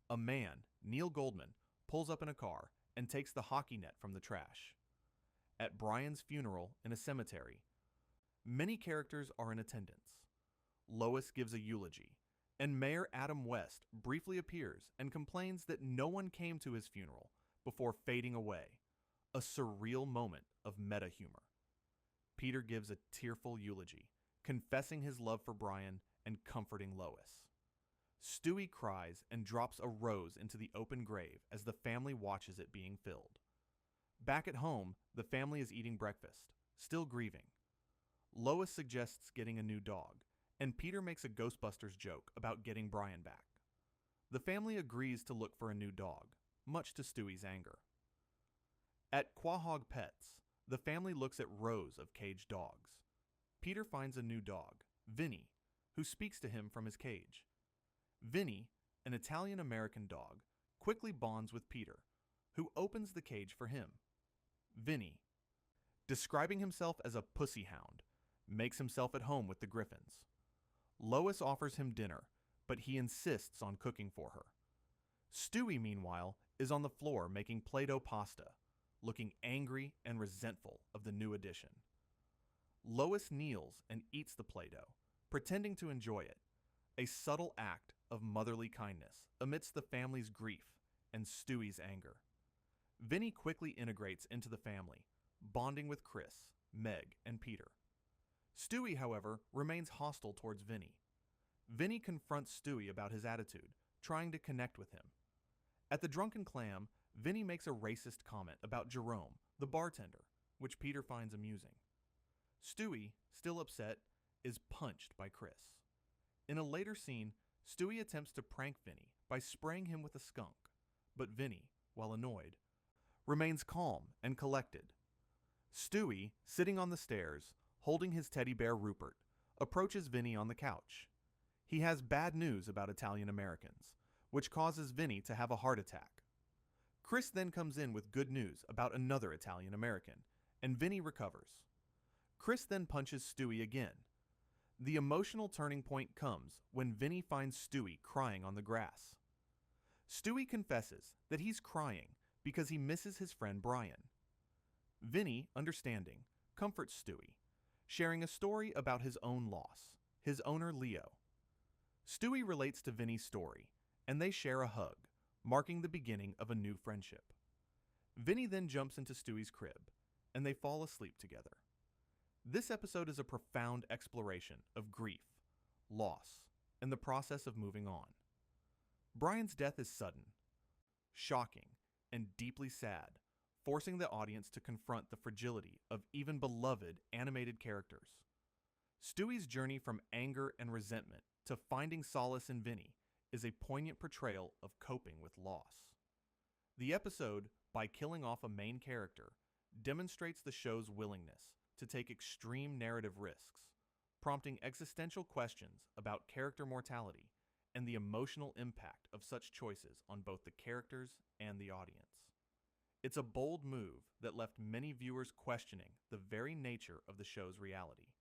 A man, Neil Goldman, pulls up in a car and takes the hockey net from the trash. At Brian's funeral in a cemetery, many characters are in attendance. Lois gives a eulogy, and Mayor Adam West briefly appears and complains that no one came to his funeral before fading away, a surreal moment of meta-humor. Peter gives a tearful eulogy, confessing his love for Brian and comforting Lois. Stewie cries and drops a rose into the open grave as the family watches it being filled. Back at home, the family is eating breakfast, still grieving. Lois suggests getting a new dog, and Peter makes a Ghostbusters joke about getting Brian back. The family agrees to look for a new dog, much to Stewie's anger. At Quahog Pets, the family looks at rows of caged dogs. Peter finds a new dog, Vinny, who speaks to him from his cage. Vinny, an Italian-American dog, quickly bonds with Peter, who opens the cage for him. Vinny, describing himself as a pussy hound, makes himself at home with the Griffins. Lois offers him dinner, but he insists on cooking for her. Stewie, meanwhile, is on the floor making Play-Doh pasta, looking angry and resentful of the new addition. Lois kneels and eats the Play-Doh, pretending to enjoy it, a subtle act of motherly kindness amidst the family's grief and Stewie's anger. Vinny quickly integrates into the family, bonding with Chris, Meg, and Peter. Stewie, however, remains hostile towards Vinny. Vinny confronts Stewie about his attitude, trying to connect with him. At the Drunken Clam, Vinny makes a racist comment about Jerome, the bartender, which Peter finds amusing. Stewie, still upset, is punched by Chris. In a later scene, Stewie attempts to prank Vinny by spraying him with a skunk, but Vinny, while annoyed, remains calm and collected. Stewie, sitting on the stairs, holding his teddy bear Rupert, approaches Vinny on the couch. He has bad news about Italian Americans, which causes Vinny to have a heart attack. Chris then comes in with good news about another Italian American, and Vinny recovers. Chris then punches Stewie again. The emotional turning point comes when Vinny finds Stewie crying on the grass. Stewie confesses that he's crying because he misses his friend Brian. Vinny, understanding, comforts Stewie, sharing a story about his own loss, his owner Leo. Stewie relates to Vinny's story, and they share a hug, marking the beginning of a new friendship. Vinny then jumps into Stewie's crib, and they fall asleep together. This episode is a profound exploration of grief, loss, and the process of moving on. Brian's death is sudden, shocking, and deeply sad, forcing the audience to confront the fragility of even beloved animated characters. Stewie's journey from anger and resentment to finding solace in Vinny is a poignant portrayal of coping with loss. The episode, by killing off a main character, demonstrates the show's willingness to take extreme narrative risks, prompting existential questions about character mortality and the emotional impact of such choices on both the characters and the audience. It's a bold move that left many viewers questioning the very nature of the show's reality.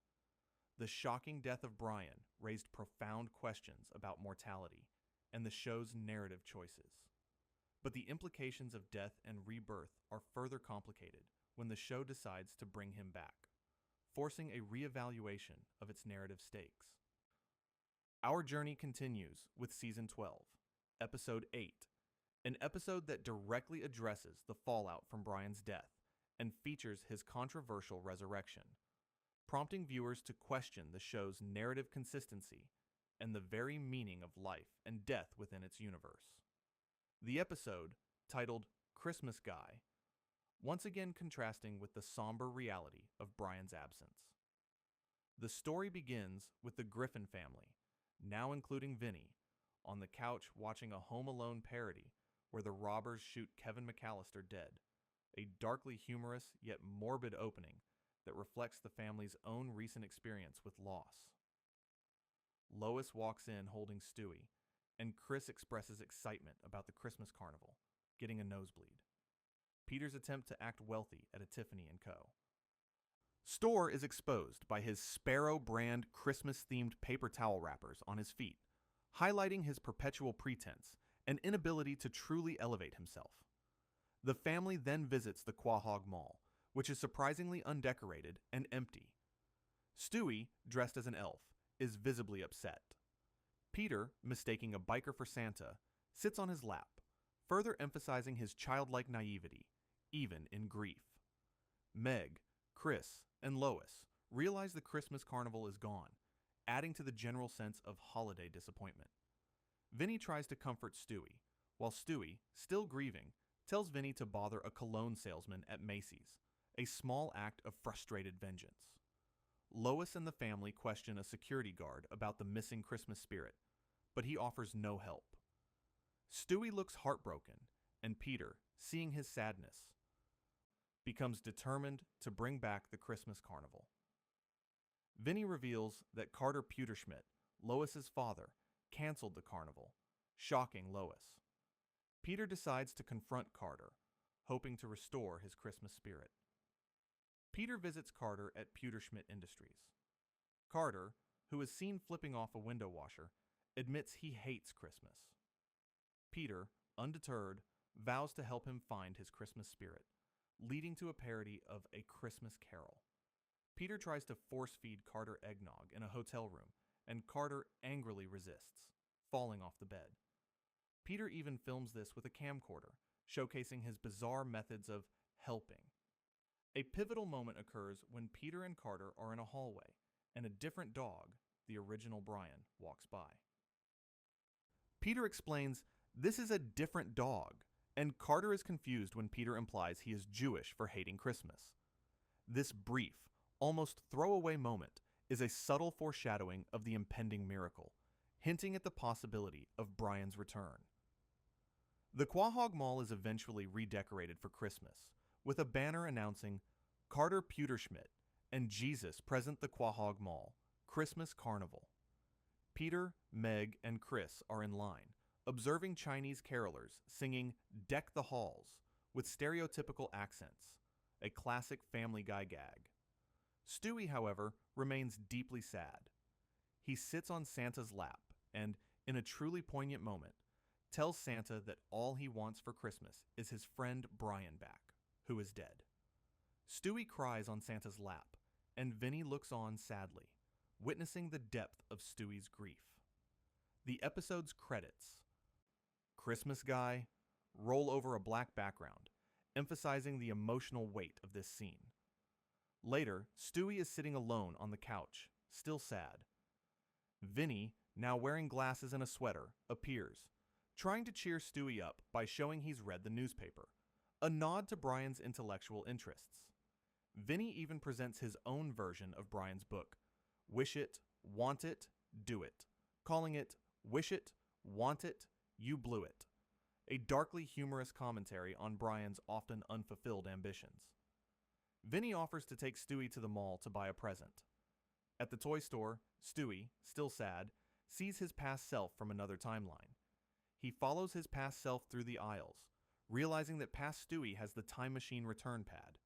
The shocking death of Brian raised profound questions about mortality and the show's narrative choices. But the implications of death and rebirth are further complicated when the show decides to bring him back, forcing a reevaluation of its narrative stakes. Our journey continues with Season 12, Episode 8, an episode that directly addresses the fallout from Brian's death and features his controversial resurrection, prompting viewers to question the show's narrative consistency and the very meaning of life and death within its universe. The episode, titled Christmas Guy, once again contrasting with the somber reality of Brian's absence. The story begins with the Griffin family, now including Vinny, on the couch watching a Home Alone parody where the robbers shoot Kevin McAllister dead, a darkly humorous yet morbid opening that reflects the family's own recent experience with loss. Lois walks in holding Stewie, and Chris expresses excitement about the Christmas carnival, getting a nosebleed. Peter's attempt to act wealthy at a Tiffany & Co. Store is exposed by his Sparrow brand Christmas-themed paper towel wrappers on his feet, highlighting his perpetual pretense and inability to truly elevate himself. The family then visits the Quahog Mall, which is surprisingly undecorated and empty. Stewie, dressed as an elf, is visibly upset. Peter, mistaking a biker for Santa, sits on his lap, further emphasizing his childlike naivety, even in grief. Meg, Chris, and Lois realize the Christmas carnival is gone, adding to the general sense of holiday disappointment. Vinny tries to comfort Stewie, while Stewie, still grieving, tells Vinny to bother a cologne salesman at Macy's, a small act of frustrated vengeance. Lois and the family question a security guard about the missing Christmas spirit, but he offers no help. Stewie looks heartbroken, and Peter, seeing his sadness, becomes determined to bring back the Christmas carnival. Vinny reveals that Carter Pewterschmidt, Lois's father, canceled the carnival, shocking Lois. Peter decides to confront Carter, hoping to restore his Christmas spirit. Peter visits Carter at Pewterschmidt Industries. Carter, who is seen flipping off a window washer, admits he hates Christmas. Peter, undeterred, vows to help him find his Christmas spirit, leading to a parody of A Christmas Carol. Peter tries to force-feed Carter eggnog in a hotel room, and Carter angrily resists, falling off the bed. Peter even films this with a camcorder, showcasing his bizarre methods of helping. A pivotal moment occurs when Peter and Carter are in a hallway, and a different dog, the original Brian, walks by. Peter explains this is a different dog, and Carter is confused when Peter implies he is Jewish for hating Christmas. This brief, almost throwaway moment is a subtle foreshadowing of the impending miracle, hinting at the possibility of Brian's return. The Quahog Mall is eventually redecorated for Christmas, with a banner announcing Carter Pewterschmidt and Jesus present the Quahog Mall, Christmas Carnival. Peter, Meg, and Chris are in line, observing Chinese carolers singing Deck the Halls with stereotypical accents, a classic Family Guy gag. Stewie, however, remains deeply sad. He sits on Santa's lap and, in a truly poignant moment, tells Santa that all he wants for Christmas is his friend Brian back, who is dead. Stewie cries on Santa's lap, and Vinny looks on sadly, witnessing the depth of Stewie's grief. The episode's credits, Christmas Guy, roll over a black background, emphasizing the emotional weight of this scene. Later, Stewie is sitting alone on the couch, still sad. Vinny, now wearing glasses and a sweater, appears, trying to cheer Stewie up by showing he's read the newspaper, a nod to Brian's intellectual interests. Vinny even presents his own version of Brian's book, Wish It, Want It, Do It, calling it Wish It, Want It, You Blew It, a darkly humorous commentary on Brian's often unfulfilled ambitions. Vinny offers to take Stewie to the mall to buy a present. At the toy store, Stewie, still sad, sees his past self from another timeline. He follows his past self through the aisles, realizing that past Stewie has the time machine return pad.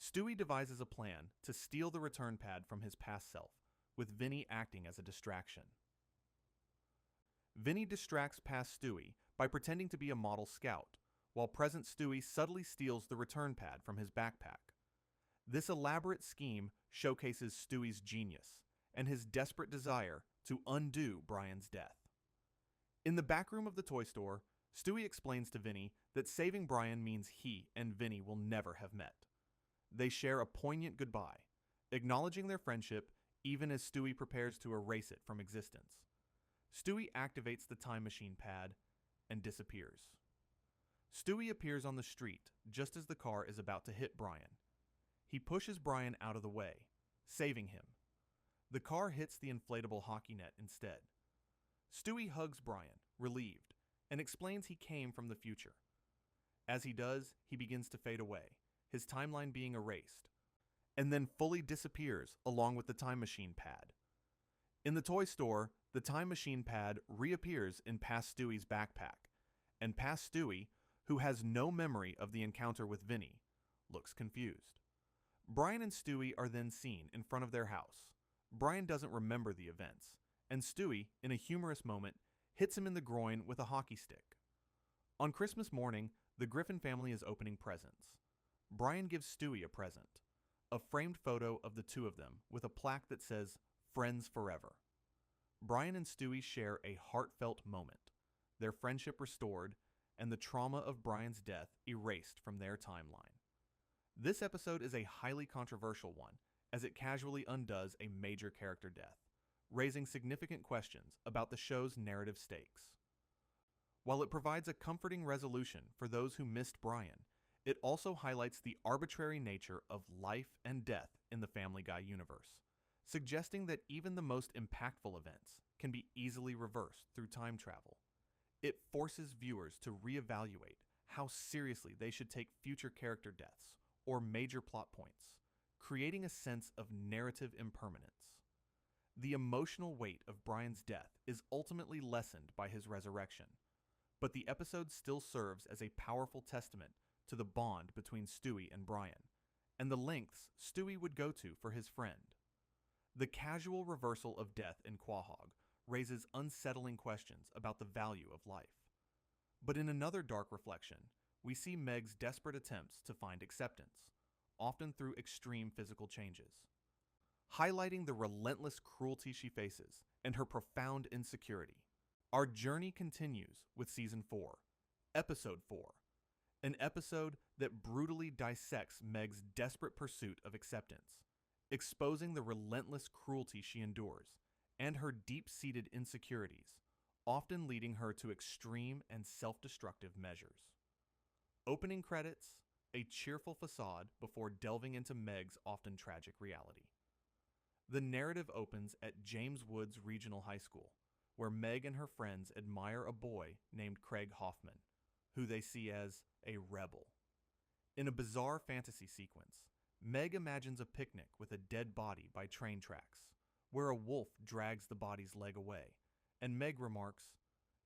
Stewie devises a plan to steal the return pad from his past self, with Vinny acting as a distraction. Vinny distracts past Stewie by pretending to be a model scout, while present Stewie subtly steals the return pad from his backpack. This elaborate scheme showcases Stewie's genius and his desperate desire to undo Brian's death. In the back room of the toy store, Stewie explains to Vinny that saving Brian means he and Vinny will never have met. They share a poignant goodbye, acknowledging their friendship even as Stewie prepares to erase it from existence. Stewie activates the time machine pad and disappears. Stewie appears on the street just as the car is about to hit Brian. He pushes Brian out of the way, saving him. The car hits the inflatable hockey net instead. Stewie hugs Brian, relieved, and explains he came from the future. As he does, he begins to fade away, his timeline being erased, and then fully disappears along with the time machine pad. In the toy store, the time machine pad reappears in past Stewie's backpack, and past Stewie, who has no memory of the encounter with Vinny, looks confused. Brian and Stewie are then seen in front of their house. Brian doesn't remember the events, and Stewie, in a humorous moment, hits him in the groin with a hockey stick. On Christmas morning, the Griffin family is opening presents. Brian gives Stewie a present, a framed photo of the two of them with a plaque that says, Friends Forever. Brian and Stewie share a heartfelt moment, their friendship restored, and the trauma of Brian's death erased from their timeline. This episode is a highly controversial one, as it casually undoes a major character death, raising significant questions about the show's narrative stakes. While it provides a comforting resolution for those who missed Brian, it also highlights the arbitrary nature of life and death in the Family Guy universe, suggesting that even the most impactful events can be easily reversed through time travel. It forces viewers to reevaluate how seriously they should take future character deaths or major plot points, creating a sense of narrative impermanence. The emotional weight of Brian's death is ultimately lessened by his resurrection, but the episode still serves as a powerful testament to the bond between Stewie and Brian, and the lengths Stewie would go to for his friend. The casual reversal of death in Quahog raises unsettling questions about the value of life. But in another dark reflection, we see Meg's desperate attempts to find acceptance, often through extreme physical changes, highlighting the relentless cruelty she faces and her profound insecurity. Our journey continues with Season 4, Episode 4, an episode that brutally dissects Meg's desperate pursuit of acceptance, exposing the relentless cruelty she endures and her deep-seated insecurities, often leading her to extreme and self-destructive measures. Opening credits, a cheerful facade before delving into Meg's often tragic reality. The narrative opens at James Woods Regional High School, where Meg and her friends admire a boy named Craig Hoffman, who they see as a rebel. In a bizarre fantasy sequence, Meg imagines a picnic with a dead body by train tracks, where a wolf drags the body's leg away, and Meg remarks,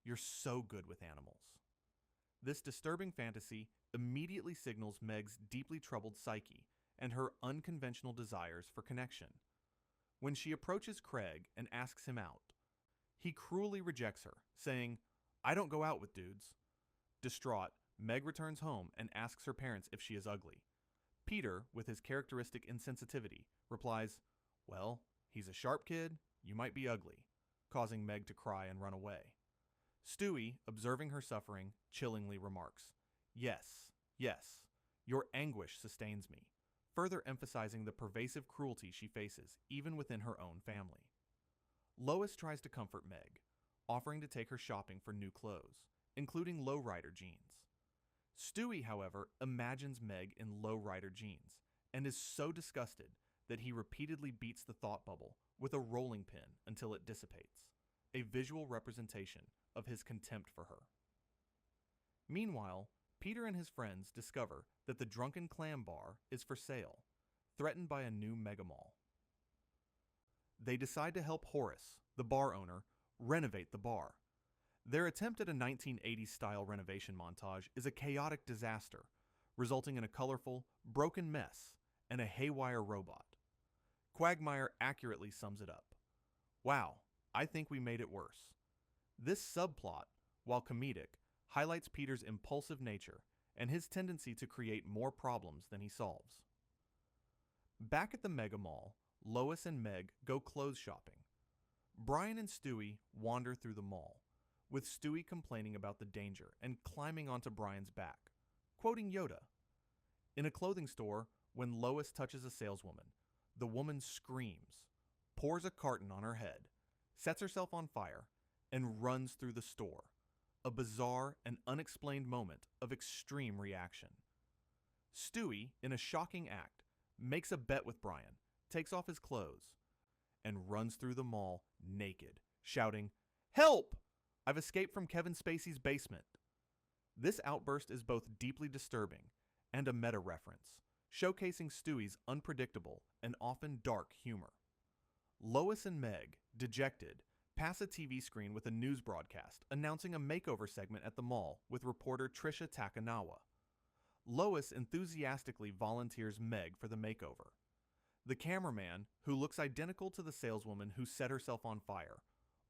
"You're so good with animals." This disturbing fantasy immediately signals Meg's deeply troubled psyche and her unconventional desires for connection. When she approaches Craig and asks him out, he cruelly rejects her, saying, "I don't go out with dudes." Distraught, Meg returns home and asks her parents if she is ugly. Peter, with his characteristic insensitivity, replies, "Well, he's a sharp kid, you might be ugly," causing Meg to cry and run away. Stewie, observing her suffering, chillingly remarks, "Yes, yes, your anguish sustains me," further emphasizing the pervasive cruelty she faces even within her own family. Lois tries to comfort Meg, offering to take her shopping for new clothes, including lowrider jeans. Stewie, however, imagines Meg in lowrider jeans and is so disgusted that he repeatedly beats the thought bubble with a rolling pin until it dissipates, a visual representation of his contempt for her. Meanwhile, Peter and his friends discover that the Drunken Clam Bar is for sale, threatened by a new megamall. They decide to help Horace, the bar owner, renovate the bar. Their attempt at a 1980s-style renovation montage is a chaotic disaster, resulting in a colorful, broken mess and a haywire robot. Quagmire accurately sums it up. "Wow, I think we made it worse." This subplot, while comedic, highlights Peter's impulsive nature and his tendency to create more problems than he solves. Back at the Mega Mall, Lois and Meg go clothes shopping. Brian and Stewie wander through the mall, with Stewie complaining about the danger and climbing onto Brian's back, quoting Yoda. In a clothing store, when Lois touches a saleswoman, the woman screams, pours a carton on her head, sets herself on fire, and runs through the store, a bizarre and unexplained moment of extreme reaction. Stewie, in a shocking act, makes a bet with Brian, takes off his clothes, and runs through the mall naked, shouting, "Help! I've escaped from Kevin Spacey's basement." This outburst is both deeply disturbing and a meta-reference, showcasing Stewie's unpredictable and often dark humor. Lois and Meg, dejected, pass a TV screen with a news broadcast announcing a makeover segment at the mall with reporter Trisha Takanawa. Lois enthusiastically volunteers Meg for the makeover. The cameraman, who looks identical to the saleswoman who set herself on fire,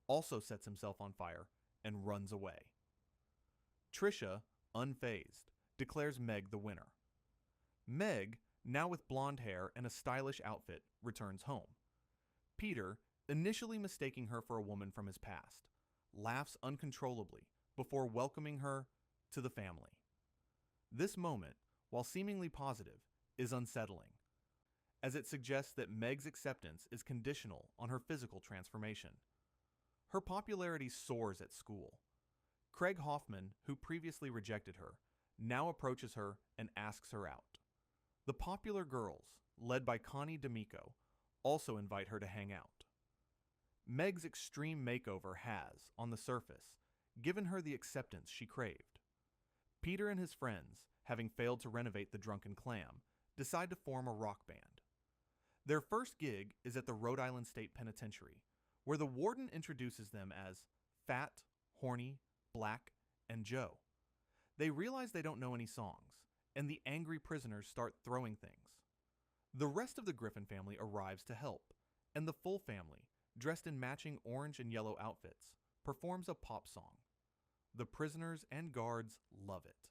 also sets himself on fire and runs away. Trisha, unfazed, declares Meg the winner. Meg, now with blonde hair and a stylish outfit, returns home. Peter, initially mistaking her for a woman from his past, laughs uncontrollably before welcoming her to the family. This moment, while seemingly positive, is unsettling, as it suggests that Meg's acceptance is conditional on her physical transformation. Her popularity soars at school. Craig Hoffman, who previously rejected her, now approaches her and asks her out. The popular girls, led by Connie D'Amico, also invite her to hang out. Meg's extreme makeover has, on the surface, given her the acceptance she craved. Peter and his friends, having failed to renovate the Drunken Clam, decide to form a rock band. Their first gig is at the Rhode Island State Penitentiary, where the warden introduces them as Fat, Horny, Black, and Joe. They realize they don't know any songs, and the angry prisoners start throwing things. The rest of the Griffin family arrives to help, and the full family, dressed in matching orange and yellow outfits, performs a pop song. The prisoners and guards love it.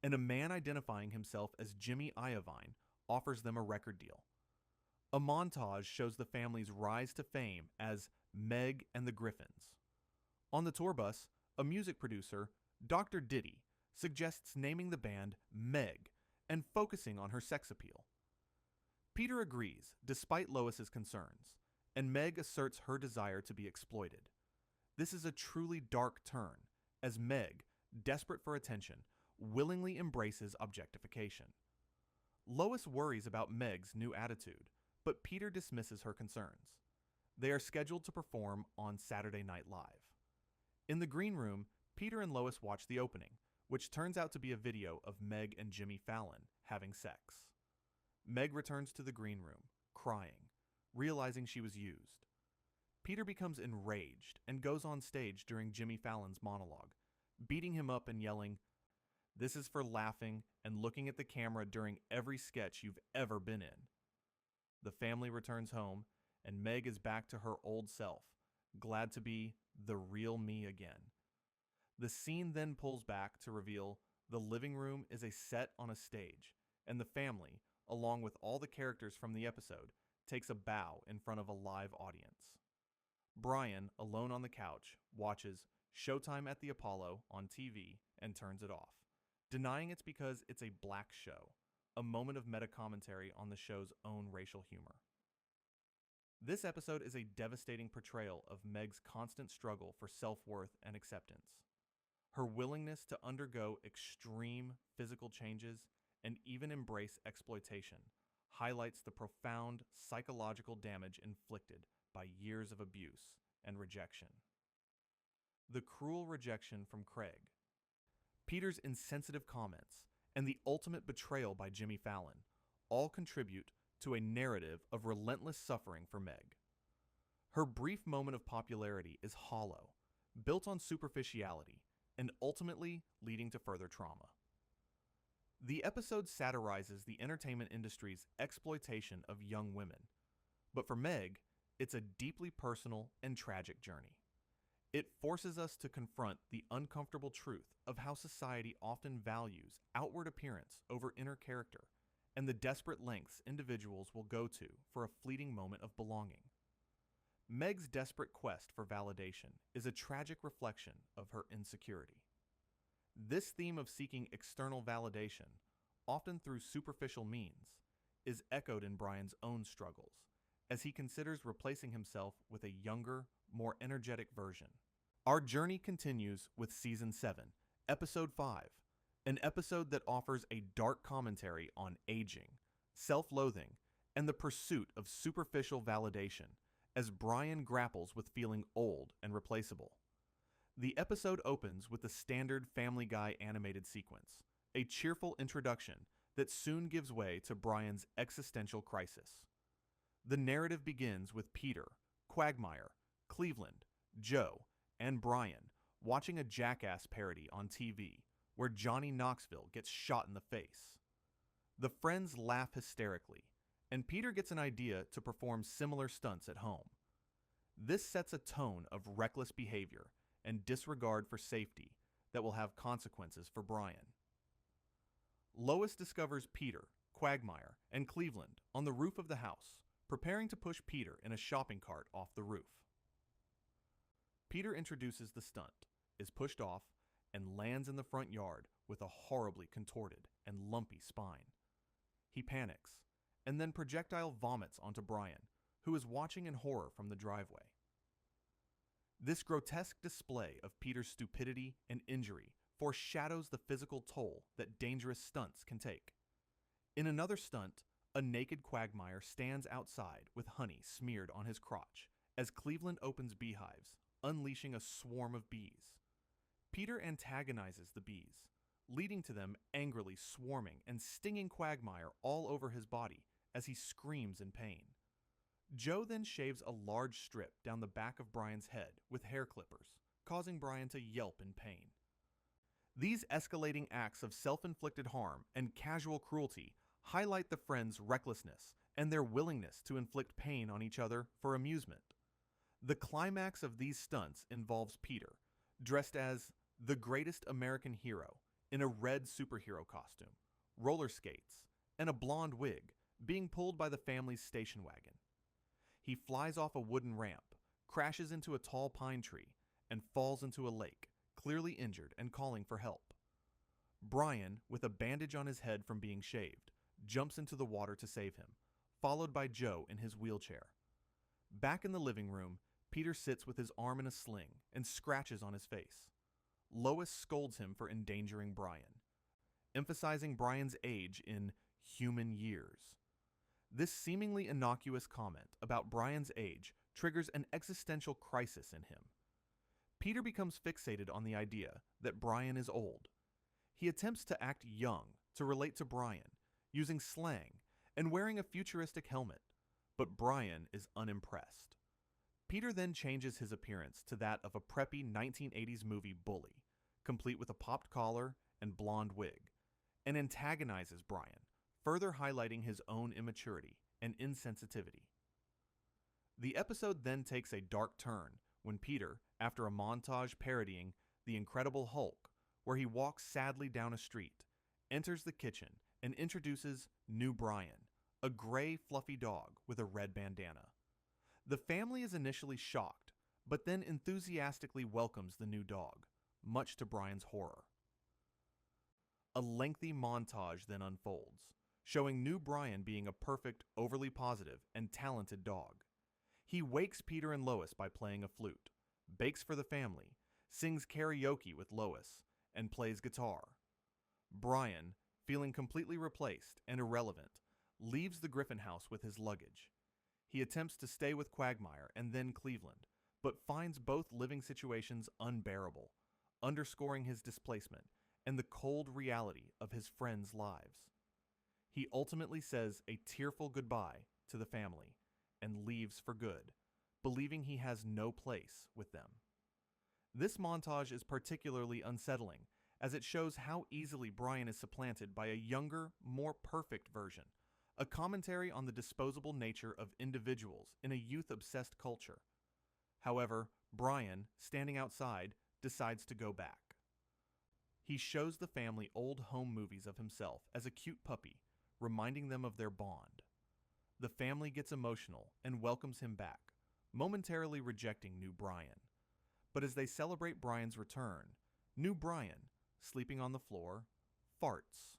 And a man identifying himself as Jimmy Iovine offers them a record deal. A montage shows the family's rise to fame as Meg and the Griffins. On the tour bus, a music producer, Dr. Diddy, suggests naming the band Meg and focusing on her sex appeal. Peter agrees, despite Lois's concerns, and Meg asserts her desire to be exploited. This is a truly dark turn, as Meg, desperate for attention, willingly embraces objectification. Lois worries about Meg's new attitude, but Peter dismisses her concerns. They are scheduled to perform on Saturday Night Live. In the green room, Peter and Lois watch the opening, which turns out to be a video of Meg and Jimmy Fallon having sex. Meg returns to the green room, crying, realizing she was used. Peter becomes enraged and goes on stage during Jimmy Fallon's monologue, beating him up and yelling, "This is for laughing and looking at the camera during every sketch you've ever been in." The family returns home, and Meg is back to her old self, glad to be the real me again. The scene then pulls back to reveal the living room is a set on a stage, and the family, along with all the characters from the episode, takes a bow in front of a live audience. Brian, alone on the couch, watches Showtime at the Apollo on TV and turns it off, denying it's because it's a black show, a moment of meta-commentary on the show's own racial humor. This episode is a devastating portrayal of Meg's constant struggle for self-worth and acceptance. Her willingness to undergo extreme physical changes and even embrace exploitation highlights the profound psychological damage inflicted by years of abuse and rejection. The cruel rejection from Craig, Peter's insensitive comments, and the ultimate betrayal by Jimmy Fallon all contribute to a narrative of relentless suffering for Meg. Her brief moment of popularity is hollow, built on superficiality, and ultimately leading to further trauma. The episode satirizes the entertainment industry's exploitation of young women, but for Meg, it's a deeply personal and tragic journey. It forces us to confront the uncomfortable truth of how society often values outward appearance over inner character and the desperate lengths individuals will go to for a fleeting moment of belonging. Meg's desperate quest for validation is a tragic reflection of her insecurity. This theme of seeking external validation, often through superficial means, is echoed in Brian's own struggles, as he considers replacing himself with a younger, more energetic version. Our journey continues with Season 7, Episode 5, an episode that offers a dark commentary on aging, self-loathing, and the pursuit of superficial validation, as Brian grapples with feeling old and replaceable. The episode opens with the standard Family Guy animated sequence, a cheerful introduction that soon gives way to Brian's existential crisis. The narrative begins with Peter, Quagmire, Cleveland, Joe, and Brian watching a Jackass parody on TV where Johnny Knoxville gets shot in the face. The friends laugh hysterically, and Peter gets an idea to perform similar stunts at home. This sets a tone of reckless behavior and disregard for safety that will have consequences for Brian. Lois discovers Peter, Quagmire, and Cleveland on the roof of the house, preparing to push Peter in a shopping cart off the roof. Peter introduces the stunt, is pushed off, and lands in the front yard with a horribly contorted and lumpy spine. He panics, and then projectile vomits onto Brian, who is watching in horror from the driveway. This grotesque display of Peter's stupidity and injury foreshadows the physical toll that dangerous stunts can take. In another stunt, a naked quagmire stands outside with honey smeared on his crotch as Cleveland opens beehives, unleashing a swarm of bees. Peter antagonizes the bees, leading to them angrily swarming and stinging quagmire all over his body as he screams in pain. Joe then shaves a large strip down the back of Brian's head with hair clippers, causing Brian to yelp in pain. These escalating acts of self-inflicted harm and casual cruelty highlight the friends' recklessness and their willingness to inflict pain on each other for amusement. The climax of these stunts involves Peter, dressed as the greatest American hero in a red superhero costume, roller skates, and a blonde wig, being pulled by the family's station wagon. He flies off a wooden ramp, crashes into a tall pine tree, and falls into a lake, clearly injured and calling for help. Brian, with a bandage on his head from being shaved, jumps into the water to save him, followed by Joe in his wheelchair. Back in the living room, Peter sits with his arm in a sling and scratches on his face. Lois scolds him for endangering Brian, emphasizing Brian's age in human years. This seemingly innocuous comment about Brian's age triggers an existential crisis in him. Peter becomes fixated on the idea that Brian is old. He attempts to act young to relate to Brian, using slang and wearing a futuristic helmet, but Brian is unimpressed. Peter then changes his appearance to that of a preppy 1980s movie bully, complete with a popped collar and blonde wig, and antagonizes Brian, further highlighting his own immaturity and insensitivity. The episode then takes a dark turn when Peter, after a montage parodying The Incredible Hulk, where he walks sadly down a street, enters the kitchen and introduces new Brian, a gray fluffy dog with a red bandana. The family is initially shocked, but then enthusiastically welcomes the new dog, much to Brian's horror. A lengthy montage then unfolds, showing new Brian being a perfect, overly positive, and talented dog. He wakes Peter and Lois by playing a flute, bakes for the family, sings karaoke with Lois, and plays guitar. Brian, feeling completely replaced and irrelevant, leaves the Griffin house with his luggage. He attempts to stay with Quagmire and then Cleveland, but finds both living situations unbearable, underscoring his displacement and the cold reality of his friends' lives. He ultimately says a tearful goodbye to the family and leaves for good, believing he has no place with them. This montage is particularly unsettling, as it shows how easily Brian is supplanted by a younger, more perfect version, a commentary on the disposable nature of individuals in a youth-obsessed culture. However, Brian, standing outside, decides to go back. He shows the family old home movies of himself as a cute puppy, reminding them of their bond. The family gets emotional and welcomes him back, momentarily rejecting new Brian. But as they celebrate Brian's return, new Brian, sleeping on the floor, farts.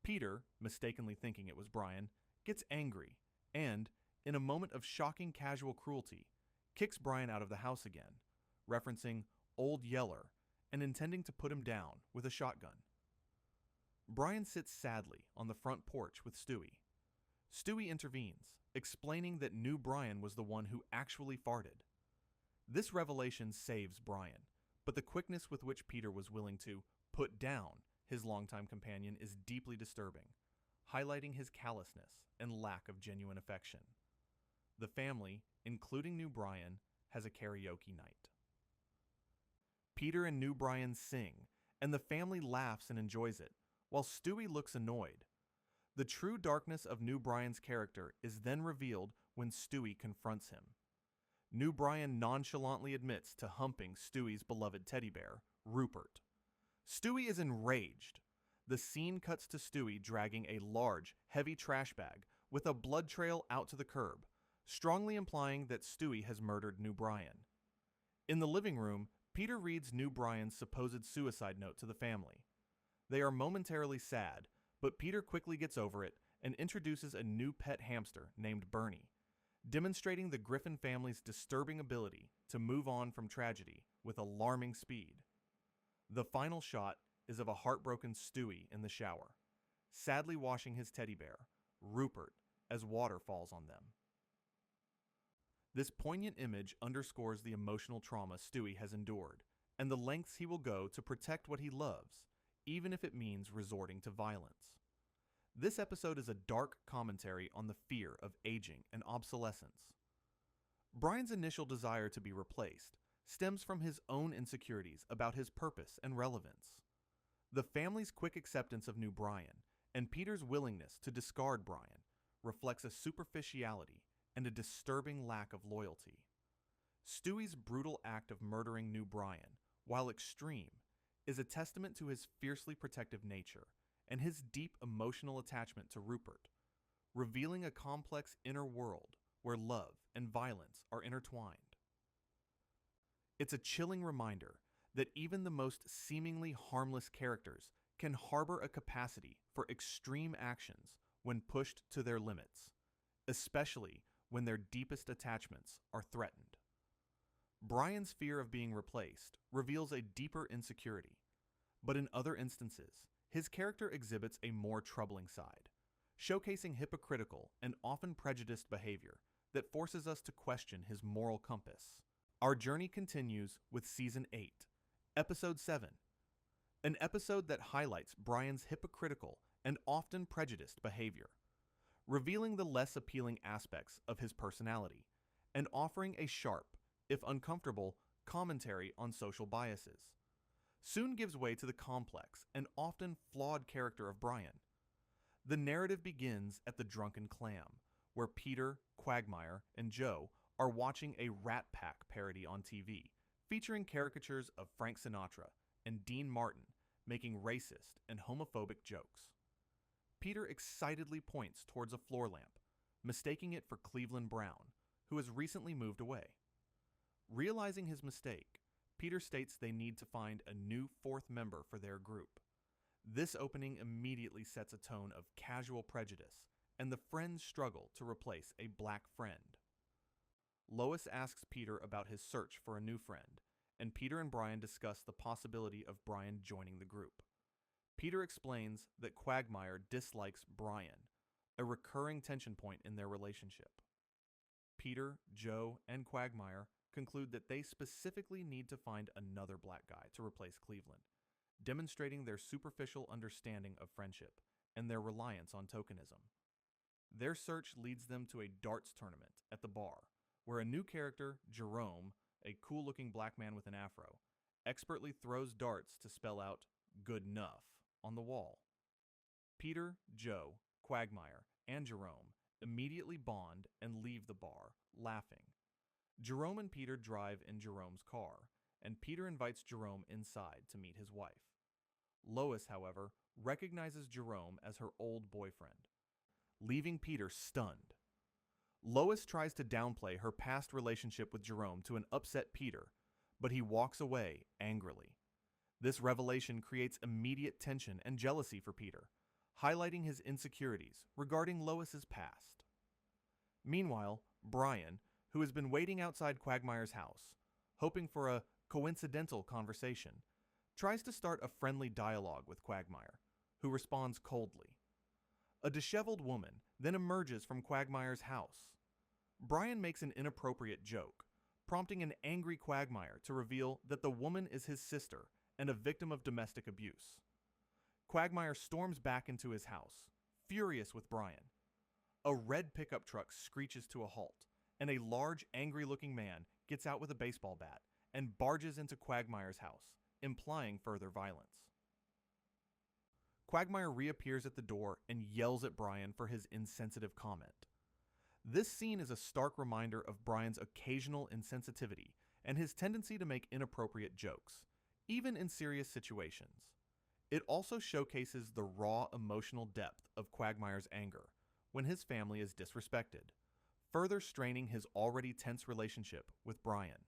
Peter, mistakenly thinking it was Brian, gets angry and, in a moment of shocking casual cruelty, kicks Brian out of the house again, referencing Old Yeller and intending to put him down with a shotgun. Brian sits sadly on the front porch with Stewie. Stewie intervenes, explaining that new Brian was the one who actually farted. This revelation saves Brian, but the quickness with which Peter was willing to put down his longtime companion is deeply disturbing, highlighting his callousness and lack of genuine affection. The family, including new Brian, has a karaoke night. Peter and new Brian sing, and the family laughs and enjoys it, while Stewie looks annoyed. The true darkness of new Brian's character is then revealed when Stewie confronts him. New Brian nonchalantly admits to humping Stewie's beloved teddy bear, Rupert. Stewie is enraged. The scene cuts to Stewie dragging a large, heavy trash bag with a blood trail out to the curb, strongly implying that Stewie has murdered new Brian. In the living room, Peter reads new Brian's supposed suicide note to the family. They are momentarily sad, but Peter quickly gets over it and introduces a new pet hamster named Bernie, demonstrating the Griffin family's disturbing ability to move on from tragedy with alarming speed. The final shot is of a heartbroken Stewie in the shower, sadly washing his teddy bear, Rupert, as water falls on them. This poignant image underscores the emotional trauma Stewie has endured and the lengths he will go to protect what he loves, even if it means resorting to violence. This episode is a dark commentary on the fear of aging and obsolescence. Brian's initial desire to be replaced stems from his own insecurities about his purpose and relevance. The family's quick acceptance of new Brian and Peter's willingness to discard Brian reflects a superficiality and a disturbing lack of loyalty. Stewie's brutal act of murdering new Brian, while extreme, is a testament to his fiercely protective nature and his deep emotional attachment to Rupert, revealing a complex inner world where love and violence are intertwined. It's a chilling reminder that even the most seemingly harmless characters can harbor a capacity for extreme actions when pushed to their limits, especially when their deepest attachments are threatened. Brian's fear of being replaced reveals a deeper insecurity, but in other instances, his character exhibits a more troubling side, showcasing hypocritical and often prejudiced behavior that forces us to question his moral compass. Our journey continues with Season 8, Episode 7, an episode that highlights Brian's hypocritical and often prejudiced behavior, revealing the less appealing aspects of his personality and offering a sharp, if uncomfortable, commentary on social biases. Soon gives way to the complex and often flawed character of Brian. The narrative begins at the Drunken Clam, where Peter, Quagmire, and Joe are watching a Rat Pack parody on TV, featuring caricatures of Frank Sinatra and Dean Martin making racist and homophobic jokes. Peter excitedly points towards a floor lamp, mistaking it for Cleveland Brown, who has recently moved away. Realizing his mistake, Peter states they need to find a new fourth member for their group. This opening immediately sets a tone of casual prejudice and the friends' struggle to replace a black friend. Lois asks Peter about his search for a new friend, and Peter and Brian discuss the possibility of Brian joining the group. Peter explains that Quagmire dislikes Brian, a recurring tension point in their relationship. Peter, Joe, and Quagmire conclude that they specifically need to find another black guy to replace Cleveland, demonstrating their superficial understanding of friendship and their reliance on tokenism. Their search leads them to a darts tournament at the bar, where a new character, Jerome, a cool-looking black man with an afro, expertly throws darts to spell out "good enough" on the wall. Peter, Joe, Quagmire, and Jerome immediately bond and leave the bar, laughing. Jerome and Peter drive in Jerome's car, and Peter invites Jerome inside to meet his wife. Lois, however, recognizes Jerome as her old boyfriend, leaving Peter stunned. Lois tries to downplay her past relationship with Jerome to an upset Peter, but he walks away angrily. This revelation creates immediate tension and jealousy for Peter, highlighting his insecurities regarding Lois's past. Meanwhile, Brian, who has been waiting outside Quagmire's house, hoping for a coincidental conversation, tries to start a friendly dialogue with Quagmire, who responds coldly. A disheveled woman then emerges from Quagmire's house. Brian makes an inappropriate joke, prompting an angry Quagmire to reveal that the woman is his sister and a victim of domestic abuse. Quagmire storms back into his house, furious with Brian. A red pickup truck screeches to a halt, and a large, angry-looking man gets out with a baseball bat and barges into Quagmire's house, implying further violence. Quagmire reappears at the door and yells at Brian for his insensitive comment. This scene is a stark reminder of Brian's occasional insensitivity and his tendency to make inappropriate jokes, even in serious situations. It also showcases the raw emotional depth of Quagmire's anger when his family is disrespected, further straining his already tense relationship with Brian.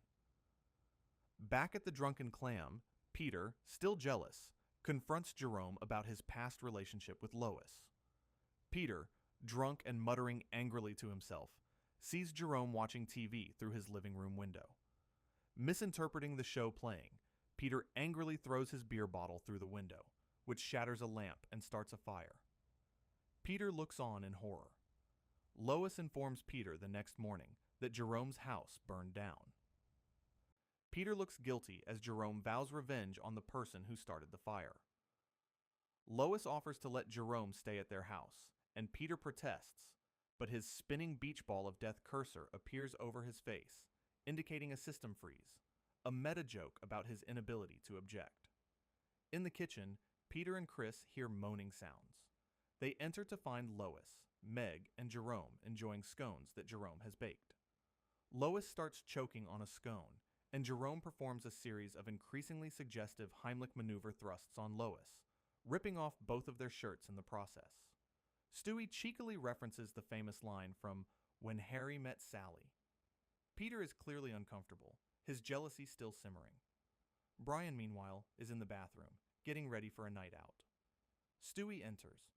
Back at the Drunken Clam, Peter, still jealous, confronts Jerome about his past relationship with Lois. Peter, drunk and muttering angrily to himself, sees Jerome watching TV through his living room window. Misinterpreting the show playing, Peter angrily throws his beer bottle through the window, which shatters a lamp and starts a fire. Peter looks on in horror. Lois informs Peter the next morning that Jerome's house burned down. Peter looks guilty as Jerome vows revenge on the person who started the fire. Lois offers to let Jerome stay at their house, and Peter protests, but his spinning beach ball of death cursor appears over his face, indicating a system freeze, a meta joke about his inability to object. In the kitchen, Peter and Chris hear moaning sounds. They enter to find Lois, Meg, and Jerome enjoying scones that Jerome has baked. Lois starts choking on a scone, and Jerome performs a series of increasingly suggestive Heimlich maneuver thrusts on Lois, ripping off both of their shirts in the process. Stewie cheekily references the famous line from When Harry Met Sally. Peter is clearly uncomfortable, his jealousy still simmering. Brian, meanwhile, is in the bathroom, getting ready for a night out. Stewie enters,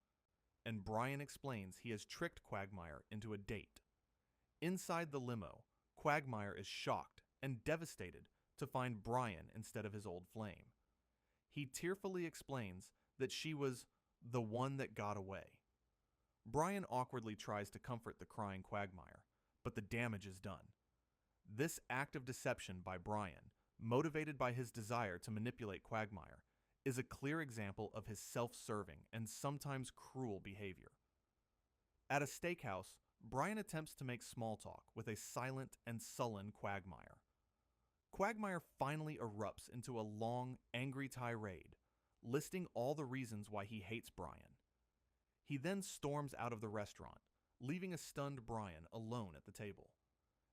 and Brian explains he has tricked Quagmire into a date. Inside the limo, Quagmire is shocked and devastated to find Brian instead of his old flame. He tearfully explains that she was the one that got away. Brian awkwardly tries to comfort the crying Quagmire, but the damage is done. This act of deception by Brian, motivated by his desire to manipulate Quagmire, is a clear example of his self-serving and sometimes cruel behavior. At a steakhouse, Brian attempts to make small talk with a silent and sullen Quagmire. Quagmire finally erupts into a long, angry tirade, listing all the reasons why he hates Brian. He then storms out of the restaurant, leaving a stunned Brian alone at the table.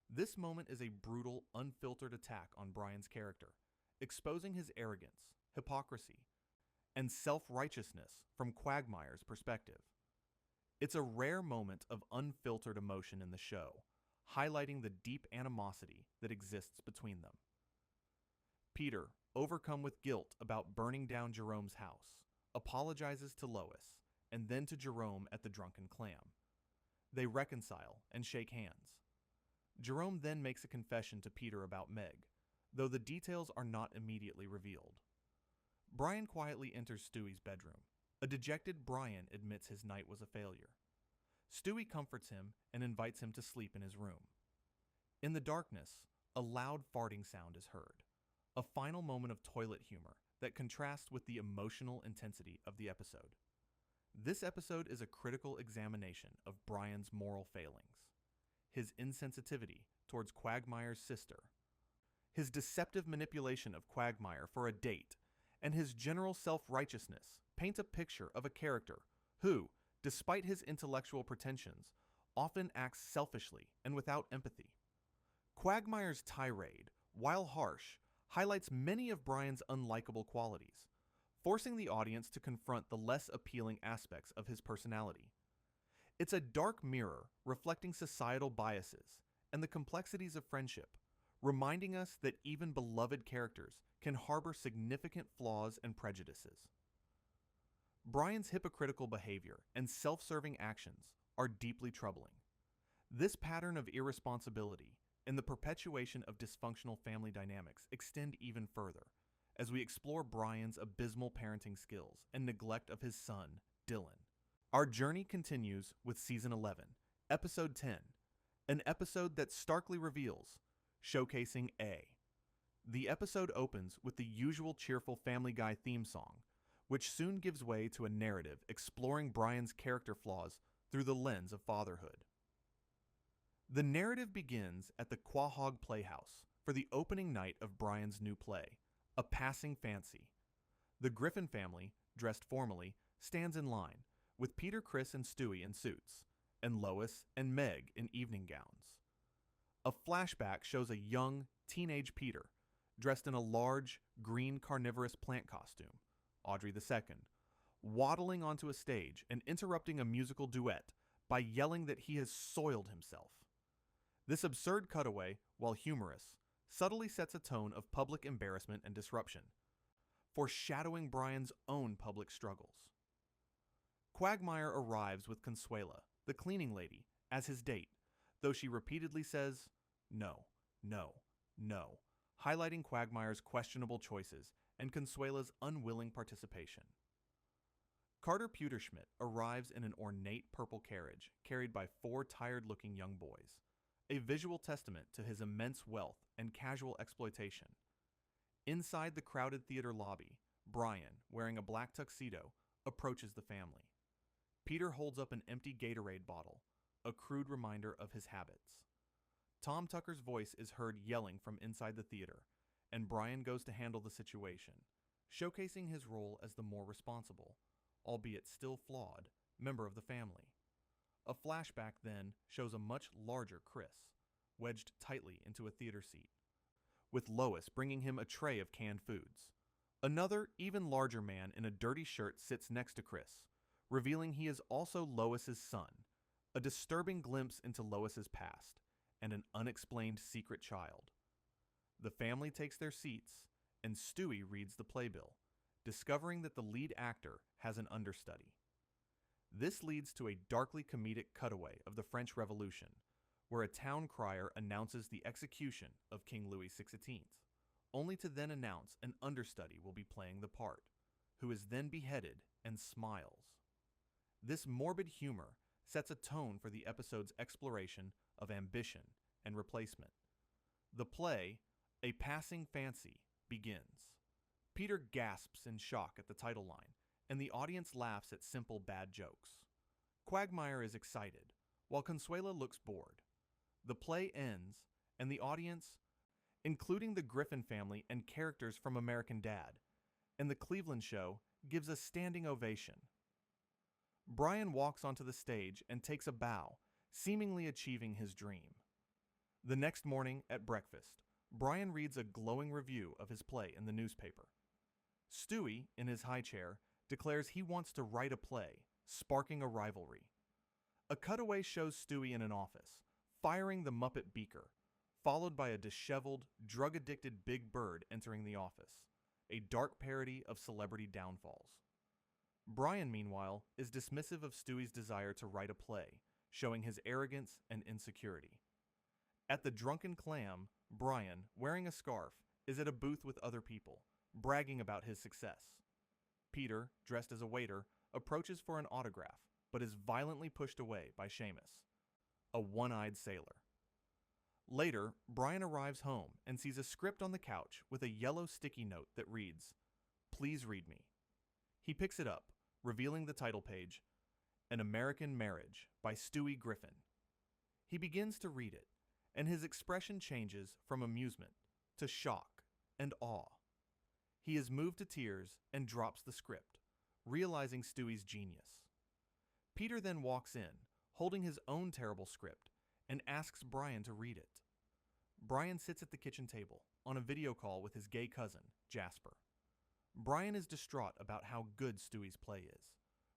This moment is a brutal, unfiltered attack on Brian's character, exposing his arrogance, hypocrisy, and self-righteousness from Quagmire's perspective. It's a rare moment of unfiltered emotion in the show, highlighting the deep animosity that exists between them. Peter, overcome with guilt about burning down Jerome's house, apologizes to Lois, and then to Jerome at the Drunken Clam. They reconcile and shake hands. Jerome then makes a confession to Peter about Meg, though the details are not immediately revealed. Brian quietly enters Stewie's bedroom. A dejected Brian admits his night was a failure. Stewie comforts him and invites him to sleep in his room. In the darkness, a loud farting sound is heard, a final moment of toilet humor that contrasts with the emotional intensity of the episode. This episode is a critical examination of Brian's moral failings, his insensitivity towards Quagmire's sister, his deceptive manipulation of Quagmire for a date, and his general self-righteousness paint a picture of a character who, despite his intellectual pretensions, often acts selfishly and without empathy. Quagmire's tirade, while harsh, highlights many of Brian's unlikable qualities, forcing the audience to confront the less appealing aspects of his personality. It's a dark mirror reflecting societal biases and the complexities of friendship, reminding us that even beloved characters can harbor significant flaws and prejudices. Brian's hypocritical behavior and self-serving actions are deeply troubling. This pattern of irresponsibility and the perpetuation of dysfunctional family dynamics extend even further, as we explore Brian's abysmal parenting skills and neglect of his son, Dylan. Our journey continues with Season 11, Episode 10, an episode that starkly reveals, showcasing A. The episode opens with the usual cheerful Family Guy theme song, which soon gives way to a narrative exploring Brian's character flaws through the lens of fatherhood. The narrative begins at the Quahog Playhouse for the opening night of Brian's new play, A Passing Fancy. The Griffin family, dressed formally, stands in line, with Peter, Chris, and Stewie in suits, and Lois and Meg in evening gowns. A flashback shows a young, teenage Peter, dressed in a large, green carnivorous plant costume, Audrey II, waddling onto a stage and interrupting a musical duet by yelling that he has soiled himself. This absurd cutaway, while humorous, subtly sets a tone of public embarrassment and disruption, foreshadowing Brian's own public struggles. Quagmire arrives with Consuela, the cleaning lady, as his date, though she repeatedly says, no, no, no, highlighting Quagmire's questionable choices and Consuela's unwilling participation. Carter Pewterschmidt arrives in an ornate purple carriage carried by 4 tired-looking young boys, a visual testament to his immense wealth and casual exploitation. Inside the crowded theater lobby, Brian, wearing a black tuxedo, approaches the family. Peter holds up an empty Gatorade bottle, a crude reminder of his habits. Tom Tucker's voice is heard yelling from inside the theater, and Brian goes to handle the situation, showcasing his role as the more responsible, albeit still flawed, member of the family. A flashback then shows a much larger Chris, wedged tightly into a theater seat, with Lois bringing him a tray of canned foods. Another, even larger man in a dirty shirt sits next to Chris, revealing he is also Lois's son, a disturbing glimpse into Lois's past, and an unexplained secret child. The family takes their seats, and Stewie reads the playbill, discovering that the lead actor has an understudy. This leads to a darkly comedic cutaway of the French Revolution, where a town crier announces the execution of King Louis XVI, only to then announce an understudy will be playing the part, who is then beheaded and smiles. This morbid humor sets a tone for the episode's exploration of ambition and replacement. The play, A Passing Fancy, begins. Peter gasps in shock at the title line, and the audience laughs at simple bad jokes. Quagmire is excited, while Consuela looks bored. The play ends, and the audience, including the Griffin family and characters from American Dad, and the Cleveland show, gives a standing ovation. Brian walks onto the stage and takes a bow, seemingly achieving his dream. The next morning at breakfast, Brian reads a glowing review of his play in the newspaper. Stewie, in his high chair, declares he wants to write a play, sparking a rivalry. A cutaway shows Stewie in an office, firing the Muppet Beaker, followed by a disheveled, drug-addicted Big Bird entering the office, a dark parody of celebrity downfalls. Brian, meanwhile, is dismissive of Stewie's desire to write a play, showing his arrogance and insecurity. At the Drunken Clam, Brian, wearing a scarf, is at a booth with other people, bragging about his success. Peter, dressed as a waiter, approaches for an autograph, but is violently pushed away by Seamus, a one-eyed sailor. Later, Brian arrives home and sees a script on the couch with a yellow sticky note that reads, "Please read me." He picks it up, revealing the title page, An American Marriage by Stewie Griffin. He begins to read it, and his expression changes from amusement to shock and awe. He is moved to tears and drops the script, realizing Stewie's genius. Peter then walks in, holding his own terrible script, and asks Brian to read it. Brian sits at the kitchen table, on a video call with his gay cousin, Jasper. Brian is distraught about how good Stewie's play is,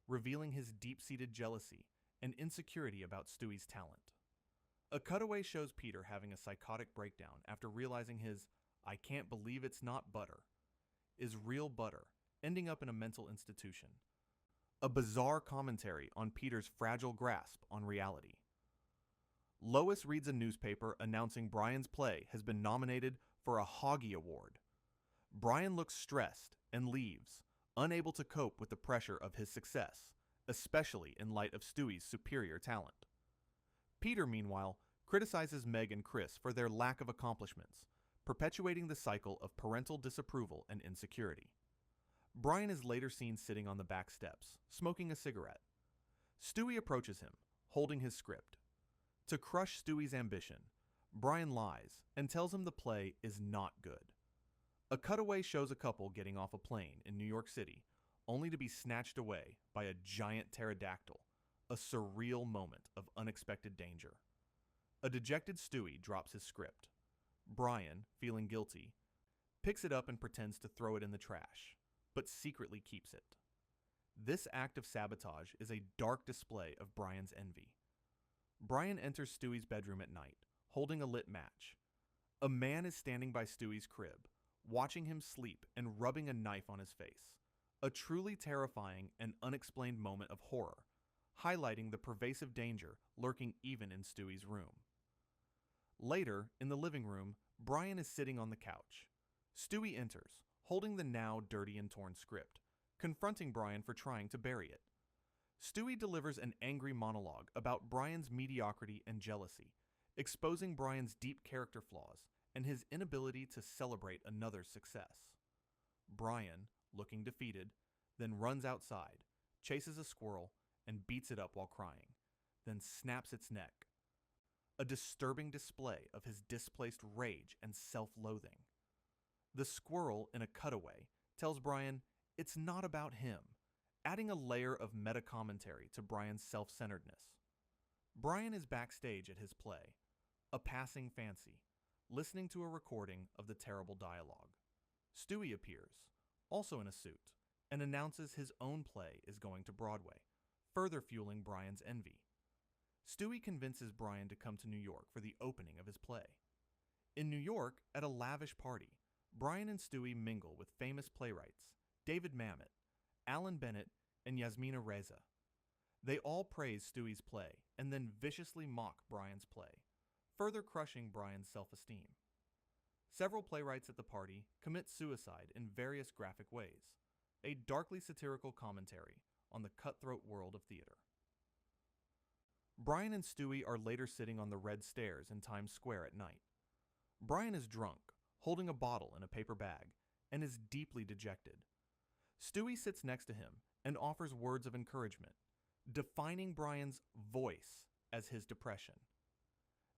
revealing his deep-seated jealousy and insecurity about Stewie's talent. A cutaway shows Peter having a psychotic breakdown after realizing his "I can't believe it's not butter" is real butter, ending up in a mental institution. A bizarre commentary on Peter's fragile grasp on reality. Lois reads a newspaper announcing Brian's play has been nominated for a Hoggy Award. Brian looks stressed and leaves, unable to cope with the pressure of his success, especially in light of Stewie's superior talent. Peter, meanwhile, criticizes Meg and Chris for their lack of accomplishments, perpetuating the cycle of parental disapproval and insecurity. Brian is later seen sitting on the back steps, smoking a cigarette. Stewie approaches him, holding his script. To crush Stewie's ambition, Brian lies and tells him the play is not good. A cutaway shows a couple getting off a plane in New York City, only to be snatched away by a giant pterodactyl, a surreal moment of unexpected danger. A dejected Stewie drops his script. Brian, feeling guilty, picks it up and pretends to throw it in the trash, but secretly keeps it. This act of sabotage is a dark display of Brian's envy. Brian enters Stewie's bedroom at night, holding a lit match. A man is standing by Stewie's crib, watching him sleep and rubbing a knife on his face. A truly terrifying and unexplained moment of horror, highlighting the pervasive danger lurking even in Stewie's room. Later, in the living room, Brian is sitting on the couch. Stewie enters, holding the now dirty and torn script, confronting Brian for trying to bury it. Stewie delivers an angry monologue about Brian's mediocrity and jealousy, exposing Brian's deep character flaws and his inability to celebrate another's success. Brian, looking defeated, then runs outside, chases a squirrel, and beats it up while crying, then snaps its neck. A disturbing display of his displaced rage and self-loathing. The squirrel, in a cutaway, tells Brian it's not about him, adding a layer of meta-commentary to Brian's self-centeredness. Brian is backstage at his play, a passing fancy, listening to a recording of the terrible dialogue. Stewie appears, also in a suit, and announces his own play is going to Broadway, further fueling Brian's envy. Stewie convinces Brian to come to New York for the opening of his play. In New York, at a lavish party, Brian and Stewie mingle with famous playwrights David Mamet, Alan Bennett, and Yasmina Reza. They all praise Stewie's play and then viciously mock Brian's play, further crushing Brian's self-esteem. Several playwrights at the party commit suicide in various graphic ways, a darkly satirical commentary on the cutthroat world of theater. Brian and Stewie are later sitting on the red stairs in Times Square at night. Brian is drunk, holding a bottle in a paper bag, and is deeply dejected. Stewie sits next to him and offers words of encouragement, defining Brian's voice as his depression.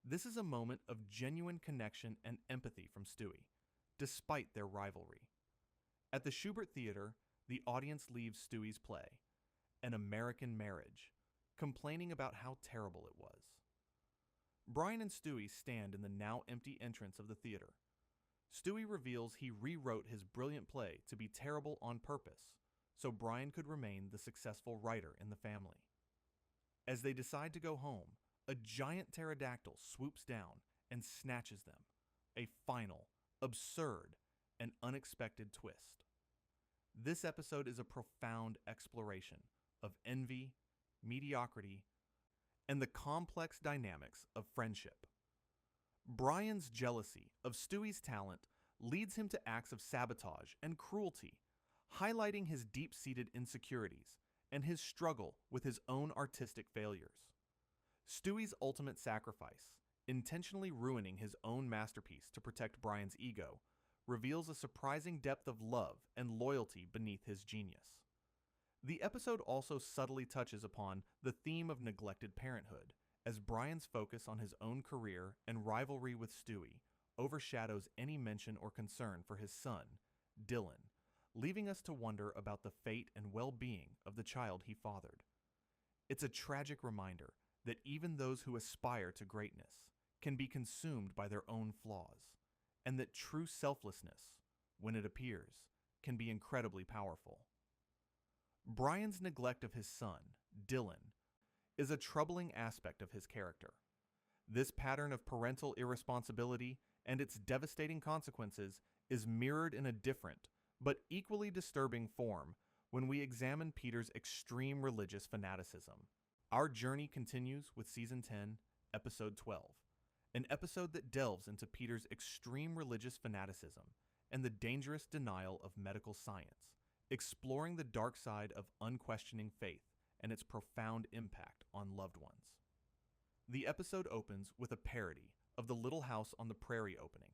This is a moment of genuine connection and empathy from Stewie, despite their rivalry. At the Schubert Theater, the audience leaves Stewie's play, An American Marriage, complaining about how terrible it was. Brian and Stewie stand in the now empty entrance of the theater. Stewie reveals he rewrote his brilliant play to be terrible on purpose, so Brian could remain the successful writer in the family. As they decide to go home, a giant pterodactyl swoops down and snatches them, a final, absurd, and unexpected twist. This episode is a profound exploration of envy, mediocrity, and the complex dynamics of friendship. Brian's jealousy of Stewie's talent leads him to acts of sabotage and cruelty, highlighting his deep-seated insecurities and his struggle with his own artistic failures. Stewie's ultimate sacrifice, intentionally ruining his own masterpiece to protect Brian's ego, reveals a surprising depth of love and loyalty beneath his genius. The episode also subtly touches upon the theme of neglected parenthood, as Brian's focus on his own career and rivalry with Stewie overshadows any mention or concern for his son, Dylan, leaving us to wonder about the fate and well-being of the child he fathered. It's a tragic reminder that even those who aspire to greatness can be consumed by their own flaws, and that true selflessness, when it appears, can be incredibly powerful. Brian's neglect of his son, Dylan, is a troubling aspect of his character. This pattern of parental irresponsibility and its devastating consequences is mirrored in a different, but equally disturbing form when we examine Peter's extreme religious fanaticism. Our journey continues with Season 10, Episode 12, an episode that delves into Peter's extreme religious fanaticism and the dangerous denial of medical science, exploring the dark side of unquestioning faith and its profound impact on loved ones. The episode opens with a parody of the Little House on the Prairie opening,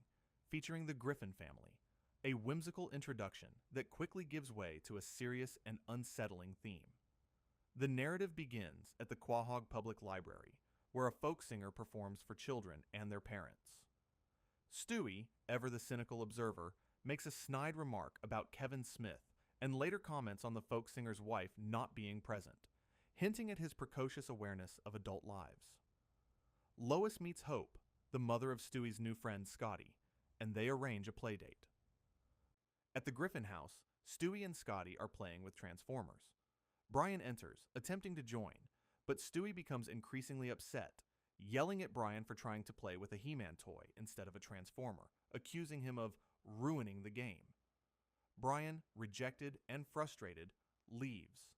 featuring the Griffin family, a whimsical introduction that quickly gives way to a serious and unsettling theme. The narrative begins at the Quahog Public Library, where a folk singer performs for children and their parents. Stewie, ever the cynical observer, makes a snide remark about Kevin Smith and later comments on the folk singer's wife not being present, hinting at his precocious awareness of adult lives. Lois meets Hope, the mother of Stewie's new friend Scotty, and they arrange a playdate. At the Griffin house, Stewie and Scotty are playing with Transformers. Brian enters, attempting to join, but Stewie becomes increasingly upset, yelling at Brian for trying to play with a He-Man toy instead of a Transformer, accusing him of ruining the game. Brian, rejected and frustrated, leaves.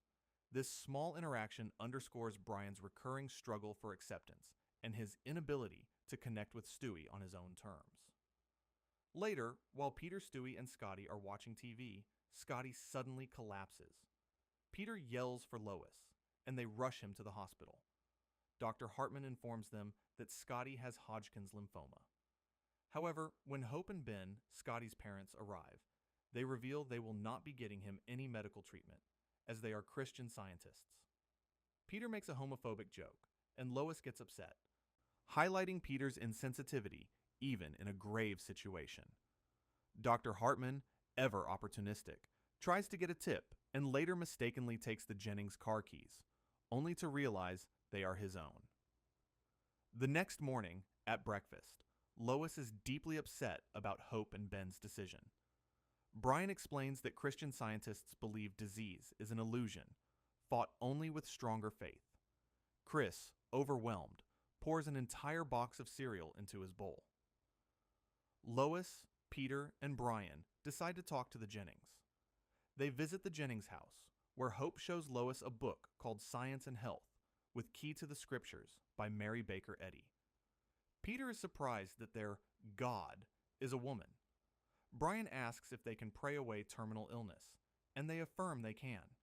This small interaction underscores Brian's recurring struggle for acceptance and his inability to connect with Stewie on his own terms. Later, while Peter, Stewie, and Scotty are watching TV, Scotty suddenly collapses. Peter yells for Lois, and they rush him to the hospital. Dr. Hartman informs them that Scotty has Hodgkin's lymphoma. However, when Hope and Ben, Scotty's parents, arrive, they reveal they will not be getting him any medical treatment, as they are Christian Scientists. Peter makes a homophobic joke, and Lois gets upset, highlighting Peter's insensitivity even in a grave situation. Dr. Hartman, ever opportunistic, tries to get a tip and later mistakenly takes the Jennings car keys, only to realize they are his own. The next morning, at breakfast, Lois is deeply upset about Hope and Ben's decision. Brian explains that Christian Scientists believe disease is an illusion, fought only with stronger faith. Chris, overwhelmed, pours an entire box of cereal into his bowl. Lois, Peter, and Brian decide to talk to the Jennings. They visit the Jennings house, where Hope shows Lois a book called Science and Health, with Key to the Scriptures by Mary Baker Eddy. Peter is surprised that their God is a woman. Brian asks if they can pray away terminal illness, and they affirm they can.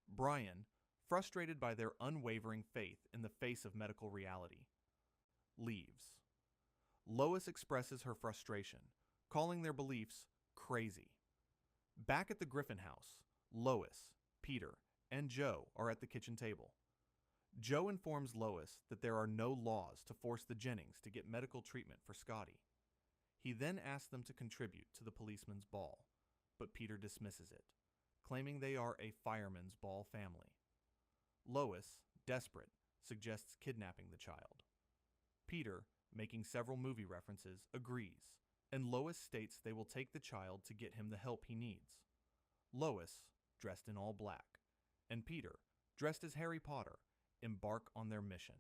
Brian, frustrated by their unwavering faith in the face of medical reality, leaves. Lois expresses her frustration, calling their beliefs crazy. Back at the Griffin house, Lois, Peter, and Joe are at the kitchen table. Joe informs Lois that there are no laws to force the Jennings to get medical treatment for Scotty. He then asks them to contribute to the policeman's ball, but Peter dismisses it, claiming they are a fireman's ball family. Lois, desperate, suggests kidnapping the child. Peter, making several movie references, agrees, and Lois states they will take the child to get him the help he needs. Lois, dressed in all black, and Peter, dressed as Harry Potter, embark on their mission.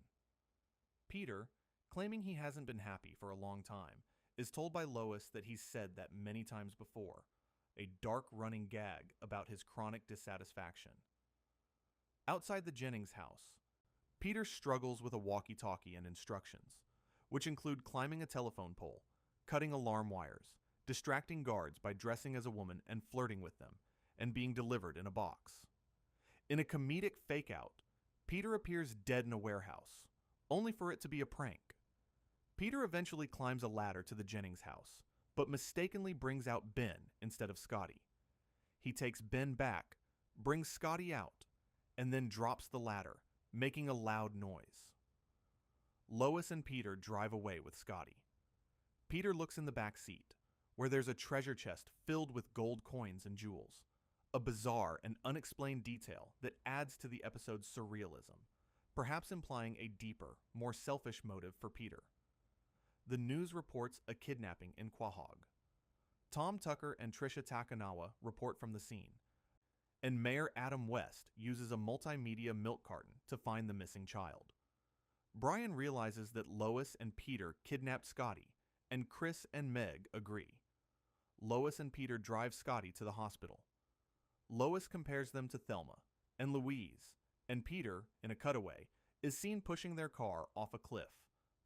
Peter, claiming he hasn't been happy for a long time, is told by Lois that he's said that many times before, a dark running gag about his chronic dissatisfaction. Outside the Jennings house, Peter struggles with a walkie-talkie and instructions, which include climbing a telephone pole, cutting alarm wires, distracting guards by dressing as a woman and flirting with them, and being delivered in a box. In a comedic fake-out, Peter appears dead in a warehouse, only for it to be a prank. Peter eventually climbs a ladder to the Jennings house, but mistakenly brings out Ben instead of Scotty. He takes Ben back, brings Scotty out, and then drops the ladder, making a loud noise. Lois and Peter drive away with Scotty. Peter looks in the back seat, where there's a treasure chest filled with gold coins and jewels, a bizarre and unexplained detail that adds to the episode's surrealism, perhaps implying a deeper, more selfish motive for Peter. The news reports a kidnapping in Quahog. Tom Tucker and Tricia Takanawa report from the scene, and Mayor Adam West uses a multimedia milk carton to find the missing child. Brian realizes that Lois and Peter kidnapped Scotty, and Chris and Meg agree. Lois and Peter drive Scotty to the hospital. Lois compares them to Thelma and Louise, and Peter, in a cutaway, is seen pushing their car off a cliff,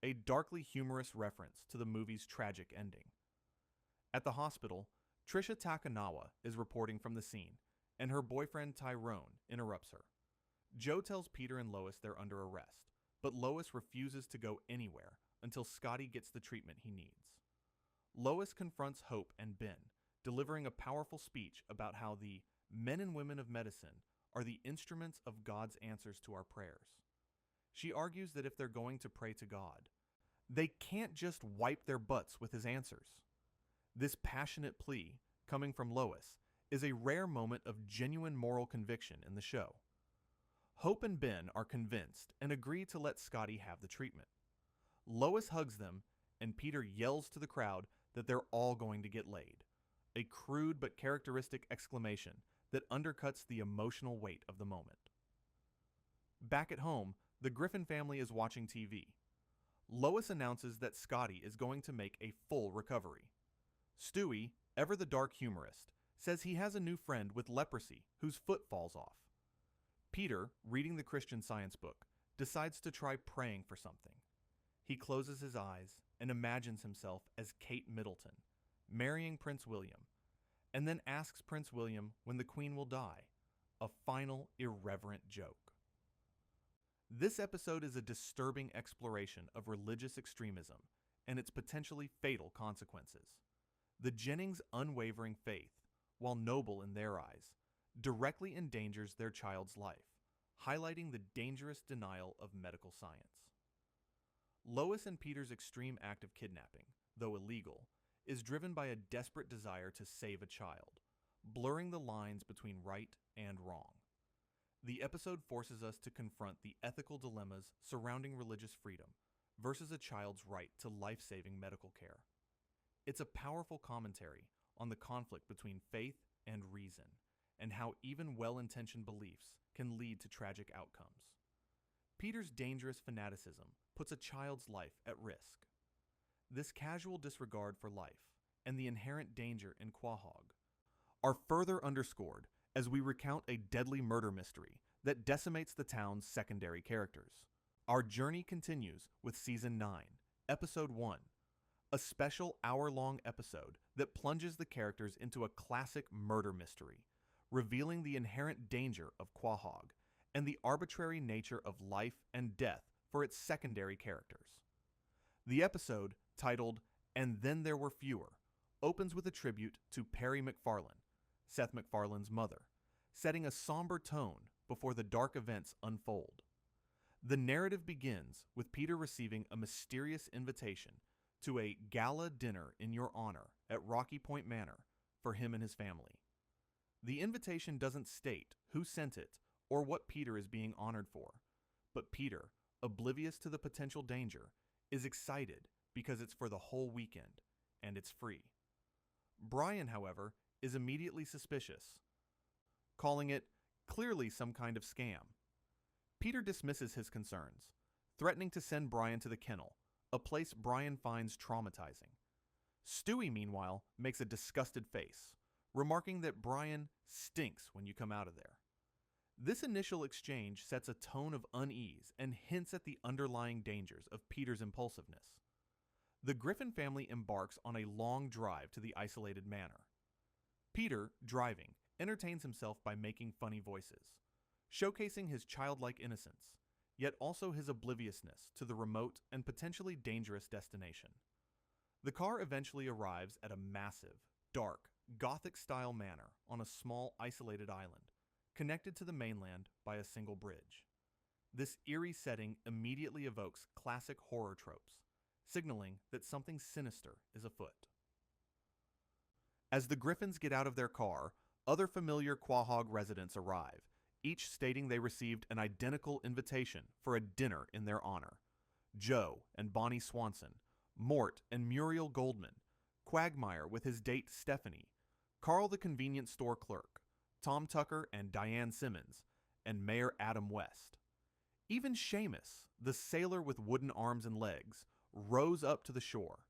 a darkly humorous reference to the movie's tragic ending. At the hospital, Tricia Takanawa is reporting from the scene, and her boyfriend Tyrone interrupts her. Joe tells Peter and Lois they're under arrest, but Lois refuses to go anywhere until Scotty gets the treatment he needs. Lois confronts Hope and Ben, delivering a powerful speech about how the men and women of medicine are the instruments of God's answers to our prayers. She argues that if they're going to pray to God, they can't just wipe their butts with his answers. This passionate plea, coming from Lois, is a rare moment of genuine moral conviction in the show. Hope and Ben are convinced and agree to let Scotty have the treatment. Lois hugs them, and Peter yells to the crowd that they're all going to get laid, a crude but characteristic exclamation that undercuts the emotional weight of the moment. Back at home, the Griffin family is watching TV. Lois announces that Scotty is going to make a full recovery. Stewie, ever the dark humorist, says he has a new friend with leprosy whose foot falls off. Peter, reading the Christian Science book, decides to try praying for something. He closes his eyes and imagines himself as Kate Middleton, marrying Prince William, and then asks Prince William when the Queen will die, a final irreverent joke. This episode is a disturbing exploration of religious extremism and its potentially fatal consequences. The Jennings' unwavering faith, while noble in their eyes, directly endangers their child's life, highlighting the dangerous denial of medical science. Lois and Peter's extreme act of kidnapping, though illegal, is driven by a desperate desire to save a child, blurring the lines between right and wrong. The episode forces us to confront the ethical dilemmas surrounding religious freedom versus a child's right to life-saving medical care. It's a powerful commentary on the conflict between faith and reason, and how even well-intentioned beliefs can lead to tragic outcomes. Peter's dangerous fanaticism puts a child's life at risk. This casual disregard for life and the inherent danger in Quahog are further underscored as we recount a deadly murder mystery that decimates the town's secondary characters. Our journey continues with Season 9, Episode 1, a special hour-long episode that plunges the characters into a classic murder mystery, revealing the inherent danger of Quahog and the arbitrary nature of life and death for its secondary characters. The episode, titled "And Then There Were Fewer," opens with a tribute to Perry MacFarlane, Seth MacFarlane's mother, setting a somber tone before the dark events unfold. The narrative begins with Peter receiving a mysterious invitation to a gala dinner in your honor at Rocky Point Manor for him and his family. The invitation doesn't state who sent it or what Peter is being honored for, but Peter, oblivious to the potential danger, is excited because it's for the whole weekend and it's free. Brian, however, is immediately suspicious, calling it clearly some kind of scam. Peter dismisses his concerns, threatening to send Brian to the kennel, a place Brian finds traumatizing. Stewie, meanwhile, makes a disgusted face, remarking that Brian stinks when you come out of there. This initial exchange sets a tone of unease and hints at the underlying dangers of Peter's impulsiveness. The Griffin family embarks on a long drive to the isolated manor. Peter, driving, entertains himself by making funny voices, showcasing his childlike innocence, yet also his obliviousness to the remote and potentially dangerous destination. The car eventually arrives at a massive, dark, Gothic-style manor on a small, isolated island, connected to the mainland by a single bridge. This eerie setting immediately evokes classic horror tropes, signaling that something sinister is afoot. As the Griffins get out of their car, other familiar Quahog residents arrive, each stating they received an identical invitation for a dinner in their honor. Joe and Bonnie Swanson, Mort and Muriel Goldman, Quagmire with his date Stephanie, Carl the convenience store clerk, Tom Tucker and Diane Simmons, and Mayor Adam West. Even Seamus, the sailor with wooden arms and legs, rows up to the shore.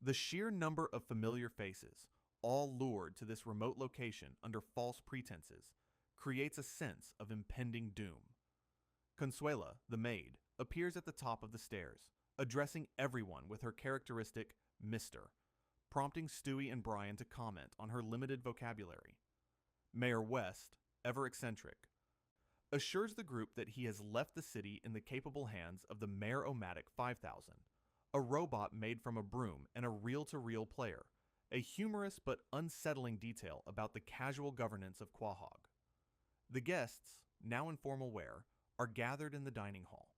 The sheer number of familiar faces, all lured to this remote location under false pretenses, creates a sense of impending doom. Consuela, the maid, appears at the top of the stairs, addressing everyone with her characteristic Mr., prompting Stewie and Brian to comment on her limited vocabulary. Mayor West, ever eccentric, assures the group that he has left the city in the capable hands of the Mayor-O-Matic 5000, a robot made from a broom and a reel-to-reel player, a humorous but unsettling detail about the casual governance of Quahog. The guests, now in formal wear, are gathered in the dining hall.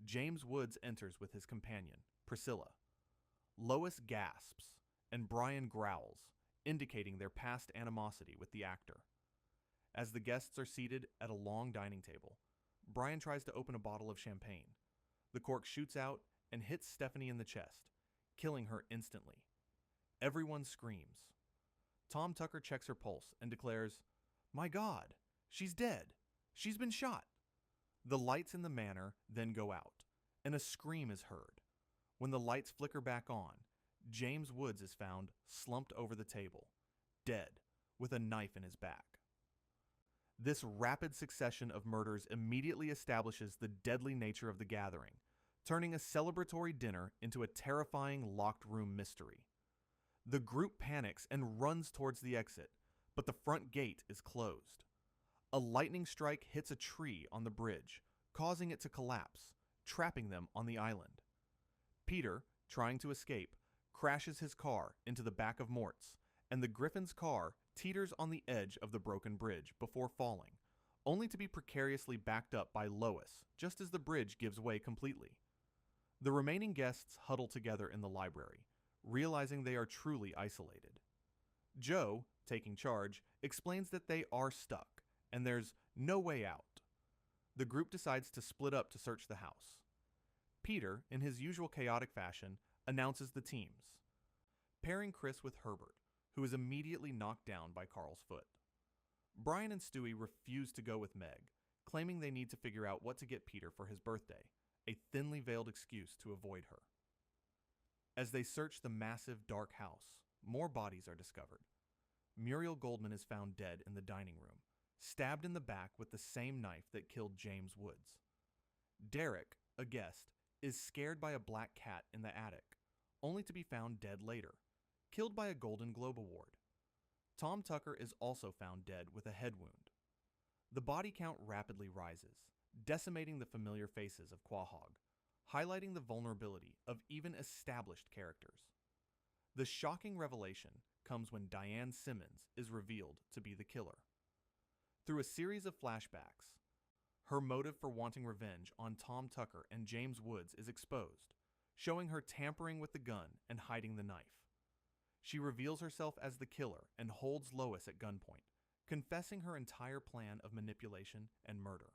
James Woods enters with his companion, Priscilla. Lois gasps, and Brian growls, indicating their past animosity with the actor. As the guests are seated at a long dining table, Brian tries to open a bottle of champagne. The cork shoots out and hits Stephanie in the chest, killing her instantly. Everyone screams. Tom Tucker checks her pulse and declares, "My God, she's dead. She's been shot." The lights in the manor then go out, and a scream is heard. When the lights flicker back on, James Woods is found slumped over the table, dead, with a knife in his back. This rapid succession of murders immediately establishes the deadly nature of the gathering, turning a celebratory dinner into a terrifying locked room mystery. The group panics and runs towards the exit, but the front gate is closed. A lightning strike hits a tree on the bridge, causing it to collapse, trapping them on the island. Peter, trying to escape, crashes his car into the back of Mort's, and the Griffin's car teeters on the edge of the broken bridge before falling, only to be precariously backed up by Lois just as the bridge gives way completely. The remaining guests huddle together in the library, realizing they are truly isolated. Joe, taking charge, explains that they are stuck, and there's no way out. The group decides to split up to search the house. Peter, in his usual chaotic fashion, announces the teams, pairing Chris with Herbert, who is immediately knocked down by Carl's foot. Brian and Stewie refuse to go with Meg, claiming they need to figure out what to get Peter for his birthday, a thinly veiled excuse to avoid her. As they search the massive, dark house, more bodies are discovered. Muriel Goldman is found dead in the dining room, stabbed in the back with the same knife that killed James Woods. Derek, a guest, is scared by a black cat in the attic, only to be found dead later, killed by a Golden Globe Award. Tom Tucker is also found dead with a head wound. The body count rapidly rises, decimating the familiar faces of Quahog, highlighting the vulnerability of even established characters. The shocking revelation comes when Diane Simmons is revealed to be the killer. Through a series of flashbacks, her motive for wanting revenge on Tom Tucker and James Woods is exposed, showing her tampering with the gun and hiding the knife. She reveals herself as the killer and holds Lois at gunpoint, confessing her entire plan of manipulation and murder.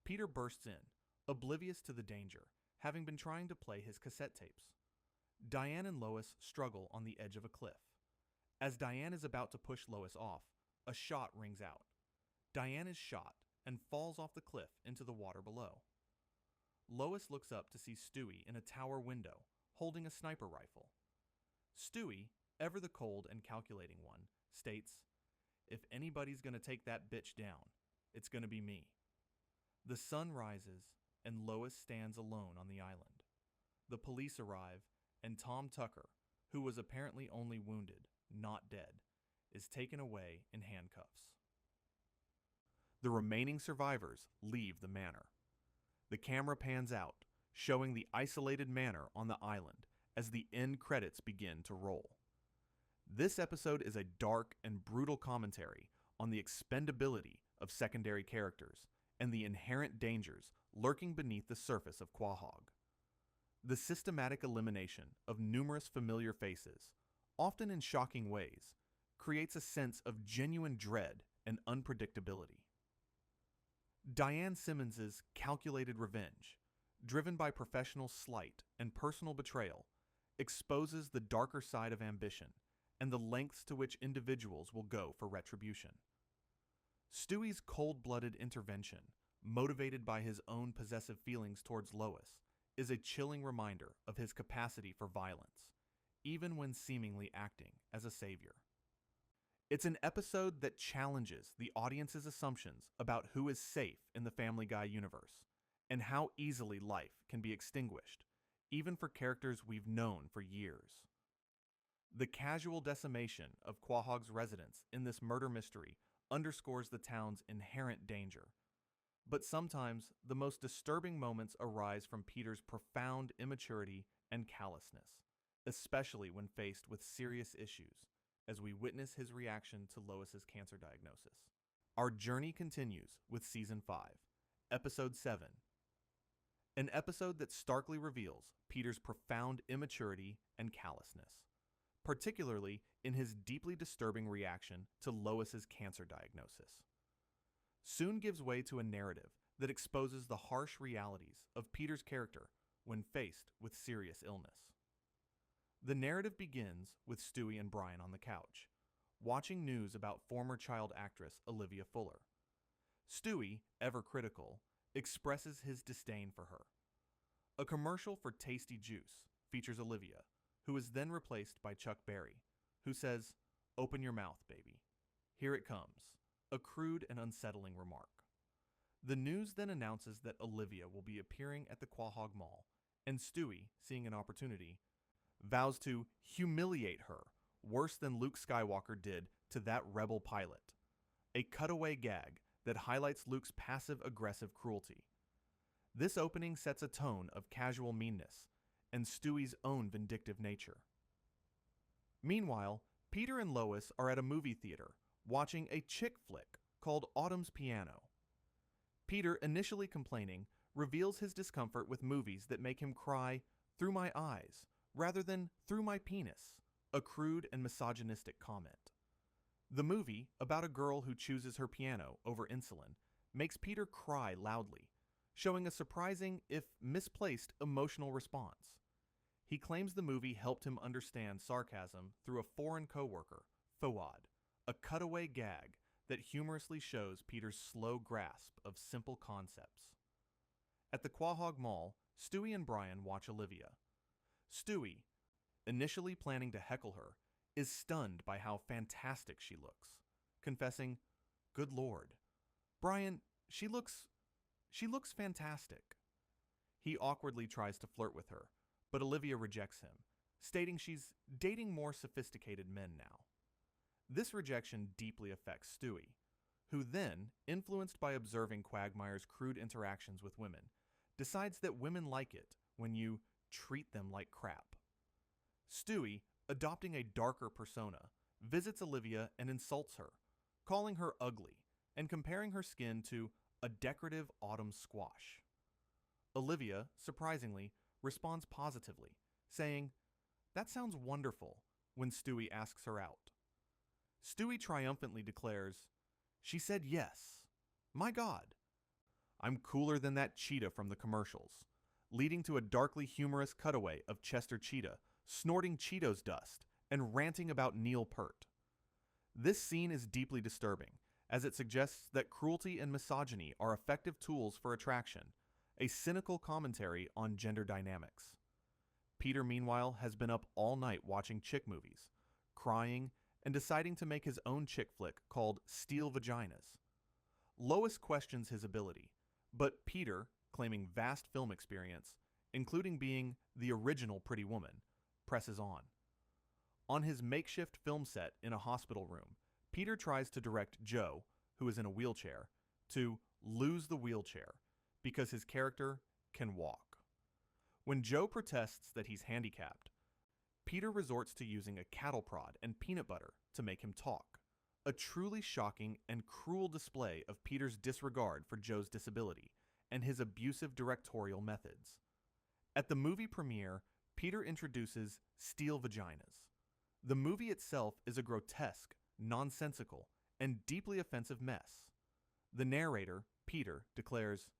Peter bursts in, oblivious to the danger, having been trying to play his cassette tapes. Diane and Lois struggle on the edge of a cliff. As Diane is about to push Lois off, a shot rings out. Diane is shot and falls off the cliff into the water below. Lois looks up to see Stewie in a tower window, holding a sniper rifle. Stewie, ever the cold and calculating one, states, "If anybody's gonna take that bitch down, it's gonna be me." The sun rises, and Lois stands alone on the island. The police arrive, and Tom Tucker, who was apparently only wounded, not dead, is taken away in handcuffs. The remaining survivors leave the manor. The camera pans out, showing the isolated manor on the island as the end credits begin to roll. This episode is a dark and brutal commentary on the expendability of secondary characters and the inherent dangers lurking beneath the surface of Quahog. The systematic elimination of numerous familiar faces, often in shocking ways, creates a sense of genuine dread and unpredictability. Diane Simmons's calculated revenge, driven by professional slight and personal betrayal, exposes the darker side of ambition and the lengths to which individuals will go for retribution. Stewie's cold-blooded intervention, motivated by his own possessive feelings towards Lois, is a chilling reminder of his capacity for violence, even when seemingly acting as a savior. It's an episode that challenges the audience's assumptions about who is safe in the Family Guy universe, and how easily life can be extinguished, even for characters we've known for years. The casual decimation of Quahog's residents in this murder mystery underscores the town's inherent danger. But sometimes, the most disturbing moments arise from Peter's profound immaturity and callousness, especially when faced with serious issues, as we witness his reaction to Lois's cancer diagnosis. Our journey continues with Season 5, Episode 7, an episode that starkly reveals Peter's profound immaturity and callousness, particularly in his deeply disturbing reaction to Lois's cancer diagnosis. Soon gives way to a narrative that exposes the harsh realities of Peter's character when faced with serious illness. The narrative begins with Stewie and Brian on the couch, watching news about former child actress Olivia Fuller. Stewie, ever critical, expresses his disdain for her. A commercial for Tasty Juice, features Olivia, who is then replaced by Chuck Berry, who says, "Open your mouth, baby. Here it comes," a crude and unsettling remark. The news then announces that Olivia will be appearing at the Quahog Mall, and Stewie, seeing an opportunity, vows to humiliate her worse than Luke Skywalker did to that rebel pilot. A cutaway gag that highlights Luke's passive-aggressive cruelty. This opening sets a tone of casual meanness and Stewie's own vindictive nature. Meanwhile, Peter and Lois are at a movie theater watching a chick flick called Autumn's Piano. Peter, initially complaining, reveals his discomfort with movies that make him cry through my eyes rather than through my penis, a crude and misogynistic comment. The movie, about a girl who chooses her piano over insulin, makes Peter cry loudly, showing a surprising, if misplaced, emotional response. He claims the movie helped him understand sarcasm through a foreign coworker, Fouad, a cutaway gag that humorously shows Peter's slow grasp of simple concepts. At the Quahog Mall, Stewie and Brian watch Olivia. Stewie, initially planning to heckle her, is stunned by how fantastic she looks, confessing, "Good Lord, Brian, she looks fantastic." He awkwardly tries to flirt with her, but Olivia rejects him, stating she's dating more sophisticated men now. This rejection deeply affects Stewie, who then, influenced by observing Quagmire's crude interactions with women, decides that women like it when you treat them like crap. Stewie, adopting a darker persona, visits Olivia and insults her, calling her ugly and comparing her skin to a decorative autumn squash. Olivia, surprisingly, responds positively, saying, "That sounds wonderful," when Stewie asks her out. Stewie triumphantly declares, "She said yes. My God. I'm cooler than that cheetah from the commercials," leading to a darkly humorous cutaway of Chester Cheetah snorting Cheetos dust and ranting about Neil Peart. This scene is deeply disturbing, as it suggests that cruelty and misogyny are effective tools for attraction, a cynical commentary on gender dynamics. Peter, meanwhile, has been up all night watching chick movies, crying, and deciding to make his own chick flick called Steel Vaginas. Lois questions his ability, but Peter, claiming vast film experience, including being the original Pretty Woman, presses on. On his makeshift film set in a hospital room, Peter tries to direct Joe, who is in a wheelchair, to lose the wheelchair because his character can walk. When Joe protests that he's handicapped, Peter resorts to using a cattle prod and peanut butter to make him talk, a truly shocking and cruel display of Peter's disregard for Joe's disability and his abusive directorial methods. At the movie premiere, Peter introduces Steel Vaginas. The movie itself is a grotesque, nonsensical, and deeply offensive mess. The narrator, Peter, declares,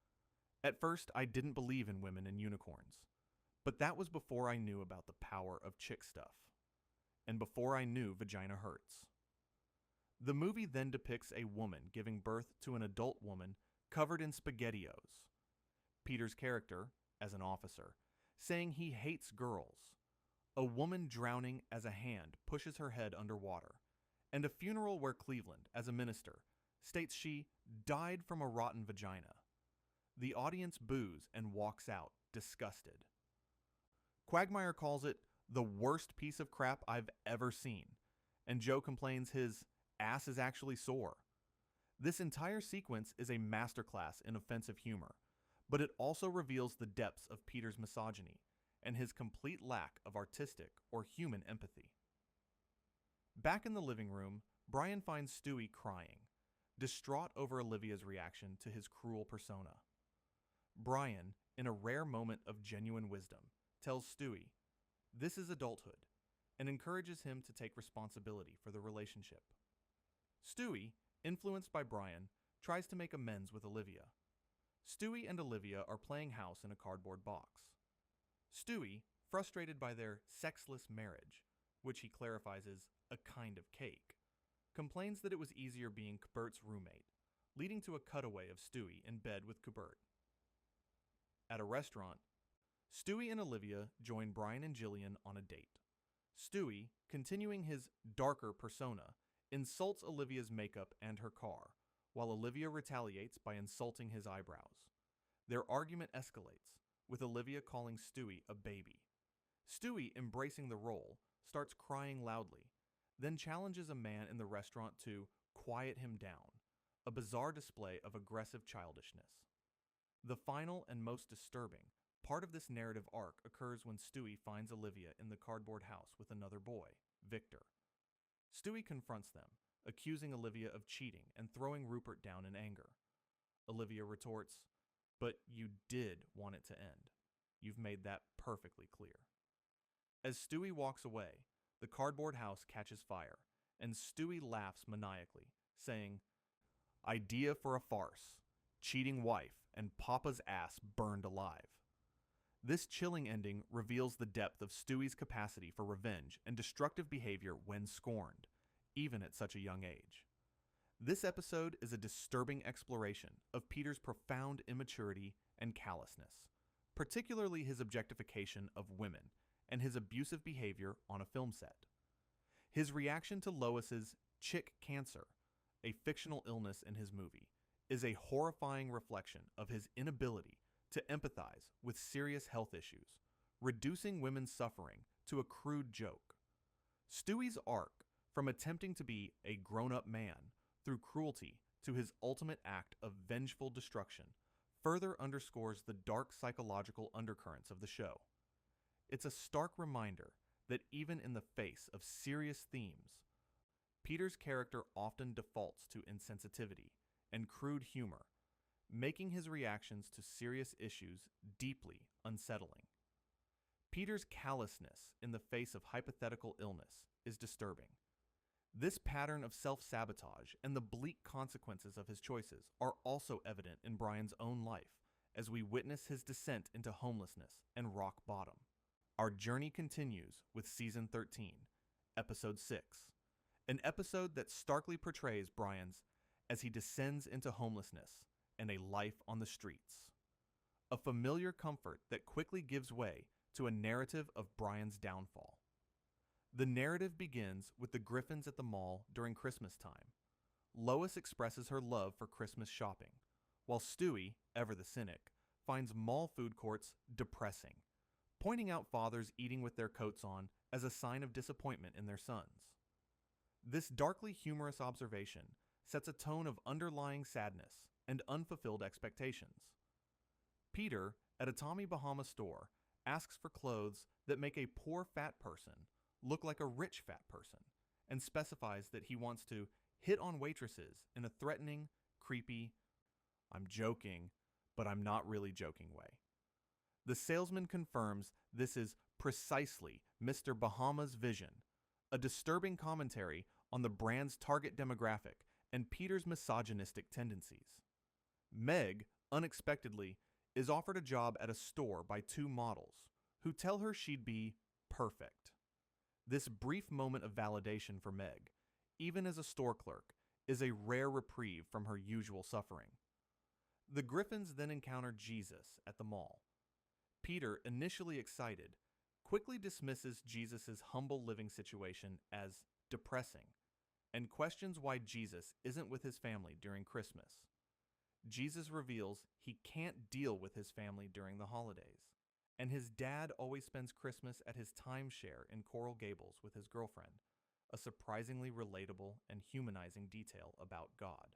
"At first I didn't believe in women and unicorns, but that was before I knew about the power of chick stuff, and before I knew vagina hurts." The movie then depicts a woman giving birth to an adult woman covered in SpaghettiOs. Peter's character, as an officer, saying he hates girls, a woman drowning as a hand pushes her head underwater, and a funeral where Cleveland, as a minister, states she died from a rotten vagina. The audience boos and walks out, disgusted. Quagmire calls it the worst piece of crap I've ever seen, and Joe complains his ass is actually sore. This entire sequence is a masterclass in offensive humor, but it also reveals the depths of Peter's misogyny and his complete lack of artistic or human empathy. Back in the living room, Brian finds Stewie crying, distraught over Olivia's reaction to his cruel persona. Brian, in a rare moment of genuine wisdom, tells Stewie, "This is adulthood," and encourages him to take responsibility for the relationship. Stewie, influenced by Brian, tries to make amends with Olivia. Stewie and Olivia are playing house in a cardboard box. Stewie, frustrated by their sexless marriage, which he clarifies is a kind of cake, complains that it was easier being Kubert's roommate, leading to a cutaway of Stewie in bed with Kubert. At a restaurant, Stewie and Olivia join Brian and Jillian on a date. Stewie, continuing his darker persona, insults Olivia's makeup and her car, while Olivia retaliates by insulting his eyebrows. Their argument escalates, with Olivia calling Stewie a baby. Stewie, embracing the role, starts crying loudly, then challenges a man in the restaurant to quiet him down, a bizarre display of aggressive childishness. The final and most disturbing part of this narrative arc occurs when Stewie finds Olivia in the cardboard house with another boy, Victor. Stewie confronts them, accusing Olivia of cheating and throwing Rupert down in anger. Olivia retorts, "But you did want it to end. You've made that perfectly clear." As Stewie walks away, the cardboard house catches fire, and Stewie laughs maniacally, saying, "Idea for a farce. Cheating wife and Papa's ass burned alive." This chilling ending reveals the depth of Stewie's capacity for revenge and destructive behavior when scorned, even at such a young age. This episode is a disturbing exploration of Peter's profound immaturity and callousness, particularly his objectification of women and his abusive behavior on a film set. His reaction to Lois's chick cancer, a fictional illness in his movie, is a horrifying reflection of his inability to empathize with serious health issues, reducing women's suffering to a crude joke. Stewie's arc, from attempting to be a grown-up man through cruelty to his ultimate act of vengeful destruction, further underscores the dark psychological undercurrents of the show. It's a stark reminder that even in the face of serious themes, Peter's character often defaults to insensitivity and crude humor, making his reactions to serious issues deeply unsettling. Peter's callousness in the face of hypothetical illness is disturbing. This pattern of self-sabotage and the bleak consequences of his choices are also evident in Brian's own life as we witness his descent into homelessness and rock bottom. Our journey continues with Season 13, Episode 6, an episode that starkly portrays Brian's as he descends into homelessness and a life on the streets. A familiar comfort that quickly gives way to a narrative of Brian's downfall. The narrative begins with the Griffins at the mall during Christmas time. Lois expresses her love for Christmas shopping, while Stewie, ever the cynic, finds mall food courts depressing, pointing out fathers eating with their coats on as a sign of disappointment in their sons. This darkly humorous observation sets a tone of underlying sadness and unfulfilled expectations. Peter, at a Tommy Bahama store, asks for clothes that make a poor fat person look like a rich fat person, and specifies that he wants to hit on waitresses in a threatening, creepy, "I'm joking, but I'm not really joking" way. The salesman confirms this is precisely Mr. Bahama's vision, a disturbing commentary on the brand's target demographic and Peter's misogynistic tendencies. Meg, unexpectedly, is offered a job at a store by two models, who tell her she'd be perfect. This brief moment of validation for Meg, even as a store clerk, is a rare reprieve from her usual suffering. The Griffins then encounter Jesus at the mall. Peter, initially excited, quickly dismisses Jesus' humble living situation as depressing, and questions why Jesus isn't with his family during Christmas. Jesus reveals he can't deal with his family during the holidays, and his dad always spends Christmas at his timeshare in Coral Gables with his girlfriend, a surprisingly relatable and humanizing detail about God.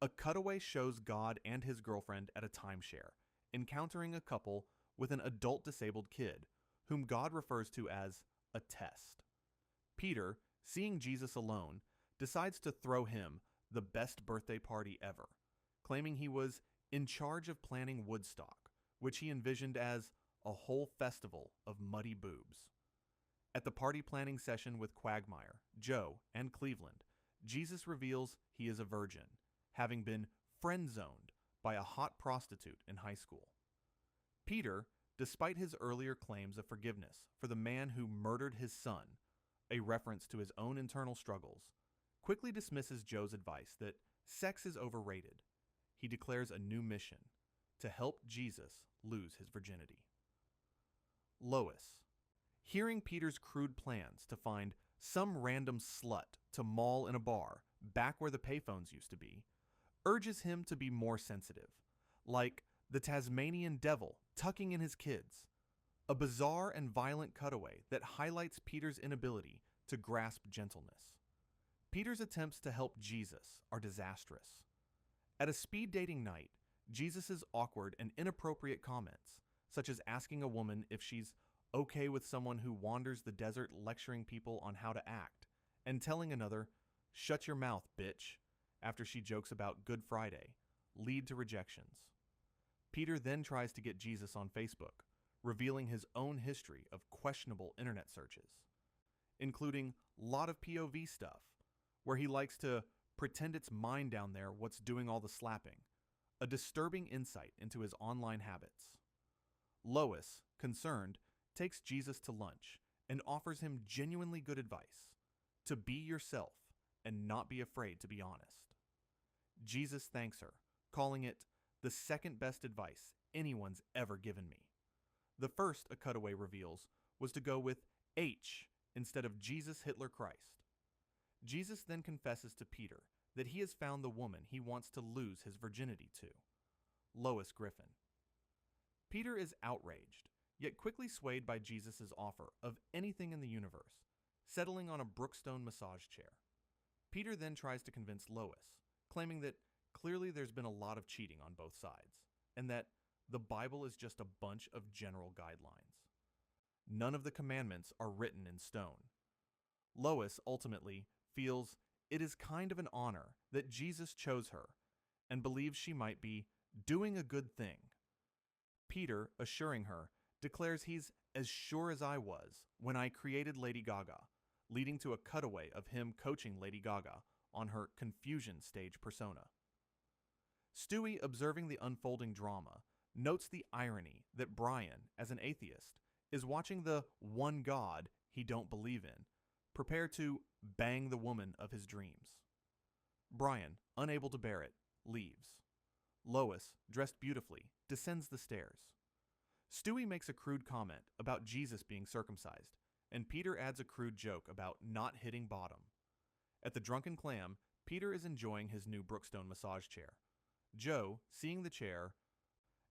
A cutaway shows God and his girlfriend at a timeshare, encountering a couple with an adult disabled kid, whom God refers to as a test. Peter, seeing Jesus alone, decides to throw him the best birthday party ever, claiming he was in charge of planning Woodstock, which he envisioned as a whole festival of muddy boobs. At the party planning session with Quagmire, Joe, and Cleveland, Jesus reveals he is a virgin, having been friend-zoned by a hot prostitute in high school. Peter, despite his earlier claims of forgiveness for the man who murdered his son, a reference to his own internal struggles, quickly dismisses Joe's advice that sex is overrated. He declares a new mission: to help Jesus lose his virginity. Lois, hearing Peter's crude plans to find some random slut to maul in a bar back where the payphones used to be, urges him to be more sensitive, like the Tasmanian devil tucking in his kids, a bizarre and violent cutaway that highlights Peter's inability to grasp gentleness. Peter's attempts to help Jesus are disastrous. At a speed dating night, Jesus' awkward and inappropriate comments, such as asking a woman if she's okay with someone who wanders the desert lecturing people on how to act, and telling another, "Shut your mouth, bitch," after she jokes about Good Friday, lead to rejections. Peter then tries to get Jesus on Facebook, revealing his own history of questionable internet searches, including a lot of POV stuff, where he likes to pretend it's mine down there what's doing all the slapping, a disturbing insight into his online habits. Lois, concerned, takes Jesus to lunch and offers him genuinely good advice, to be yourself and not be afraid to be honest. Jesus thanks her, calling it the second best advice anyone's ever given me. The first, a cutaway reveals, was to go with H instead of Jesus Hitler Christ. Jesus then confesses to Peter that he has found the woman he wants to lose his virginity to, Lois Griffin. Peter is outraged, yet quickly swayed by Jesus' offer of anything in the universe, settling on a Brookstone massage chair. Peter then tries to convince Lois, claiming that clearly there's been a lot of cheating on both sides, and that the Bible is just a bunch of general guidelines. None of the commandments are written in stone. Lois ultimately feels it is kind of an honor that Jesus chose her, and believes she might be doing a good thing. Peter, assuring her, declares he's as sure as I was when I created Lady Gaga, leading to a cutaway of him coaching Lady Gaga on her confusion stage persona. Stewie, observing the unfolding drama, notes the irony that Brian, as an atheist, is watching the one God he don't believe in prepare to bang the woman of his dreams. Brian, unable to bear it, leaves. Lois, dressed beautifully, descends the stairs. Stewie makes a crude comment about Jesus being circumcised, and Peter adds a crude joke about not hitting bottom. At the Drunken Clam, Peter is enjoying his new Brookstone massage chair. Joe, seeing the chair,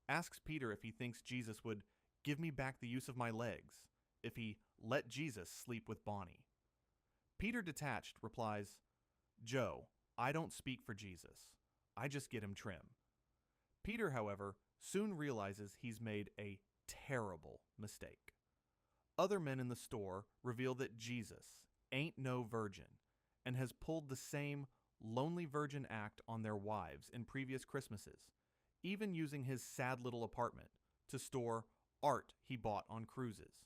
asks Peter if he thinks Jesus would give me back the use of my legs if he let Jesus sleep with Bonnie. Peter, detached, replies, "Joe, I don't speak for Jesus. I just get him trim." Peter, however, soon realizes he's made a terrible mistake. Other men in the store reveal that Jesus ain't no virgin and has pulled the same lonely virgin act on their wives in previous Christmases, even using his sad little apartment to store art he bought on cruises.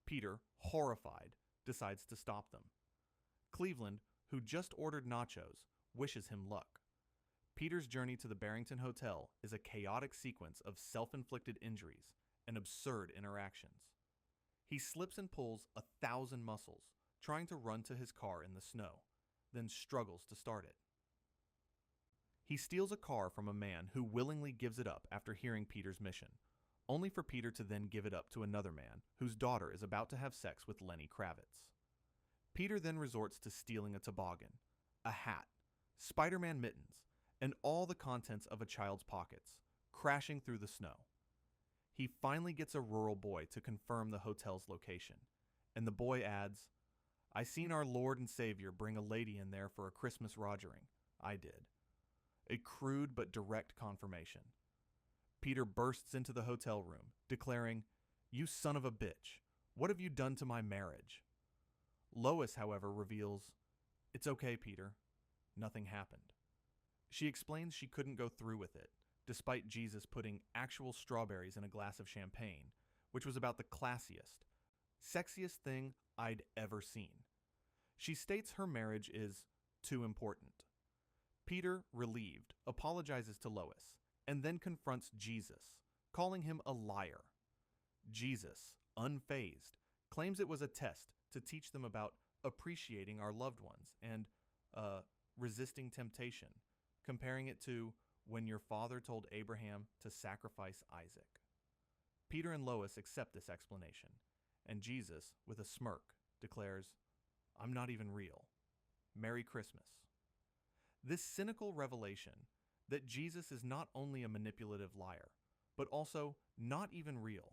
Peter, horrified, decides to stop them. Cleveland, who just ordered nachos, wishes him luck. Peter's journey to the Barrington Hotel is a chaotic sequence of self-inflicted injuries and absurd interactions. He slips and pulls 1,000 muscles, trying to run to his car in the snow, then struggles to start it. He steals a car from a man who willingly gives it up after hearing Peter's mission, only for Peter to then give it up to another man whose daughter is about to have sex with Lenny Kravitz. Peter then resorts to stealing a toboggan, a hat, Spider-Man mittens, and all the contents of a child's pockets, crashing through the snow. He finally gets a rural boy to confirm the hotel's location, and the boy adds, "I seen our Lord and Savior bring a lady in there for a Christmas rogering. I did." A crude but direct confirmation. Peter bursts into the hotel room, declaring, "You son of a bitch, what have you done to my marriage?" Lois, however, reveals, "It's okay, Peter. Nothing happened." She explains she couldn't go through with it, despite Jesus putting actual strawberries in a glass of champagne, which was about the classiest, sexiest thing I'd ever seen. She states her marriage is too important. Peter, relieved, apologizes to Lois, and then confronts Jesus, calling him a liar. Jesus, unfazed, claims it was a test to teach them about appreciating our loved ones and resisting temptation, comparing it to when your father told Abraham to sacrifice Isaac. Peter and Lois accept this explanation, and Jesus, with a smirk, declares, I'm not even real. Merry Christmas. This cynical revelation that Jesus is not only a manipulative liar, but also not even real,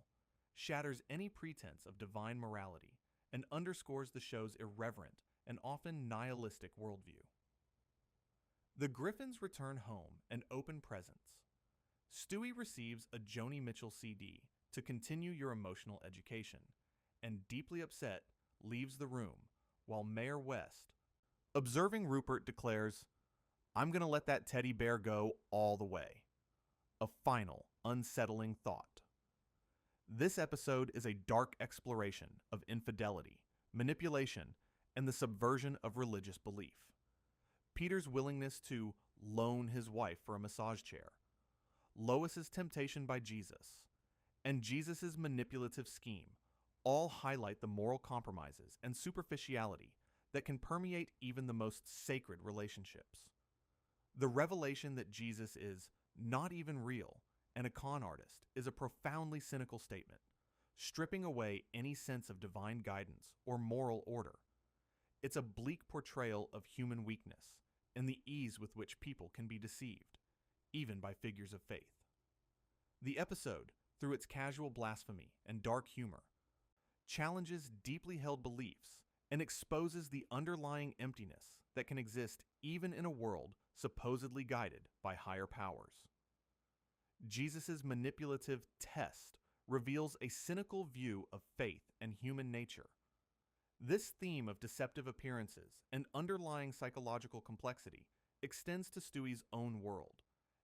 shatters any pretense of divine morality and underscores the show's irreverent and often nihilistic worldview. The Griffins return home and open presents. Stewie receives a Joni Mitchell CD to continue your emotional education, and deeply upset, leaves the room, while Mayor West, observing Rupert, declares, I'm going to let that teddy bear go all the way. A final, unsettling thought. This episode is a dark exploration of infidelity, manipulation, and the subversion of religious belief. Peter's willingness to loan his wife for a massage chair, Lois's temptation by Jesus, and Jesus' manipulative scheme all highlight the moral compromises and superficiality that can permeate even the most sacred relationships. The revelation that Jesus is not even real and a con artist is a profoundly cynical statement, stripping away any sense of divine guidance or moral order. It's a bleak portrayal of human weakness and the ease with which people can be deceived, even by figures of faith. The episode, through its casual blasphemy and dark humor, challenges deeply held beliefs and exposes the underlying emptiness that can exist even in a world supposedly guided by higher powers. Jesus' manipulative test reveals a cynical view of faith and human nature. This theme of deceptive appearances and underlying psychological complexity extends to Stewie's own world,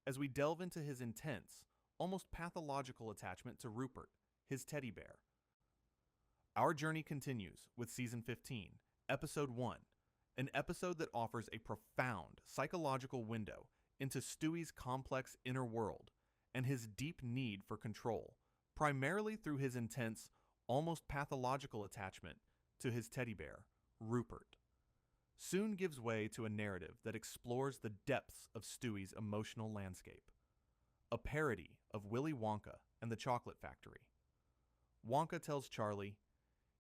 as we delve into his intense, almost pathological attachment to Rupert, his teddy bear. Our journey continues with Season 15, Episode 1, an episode that offers a profound psychological window into Stewie's complex inner world and his deep need for control, primarily through his intense, almost pathological attachment to his teddy bear, Rupert. Soon gives way to a narrative that explores the depths of Stewie's emotional landscape. A parody of Willy Wonka and the Chocolate Factory. Wonka tells Charlie,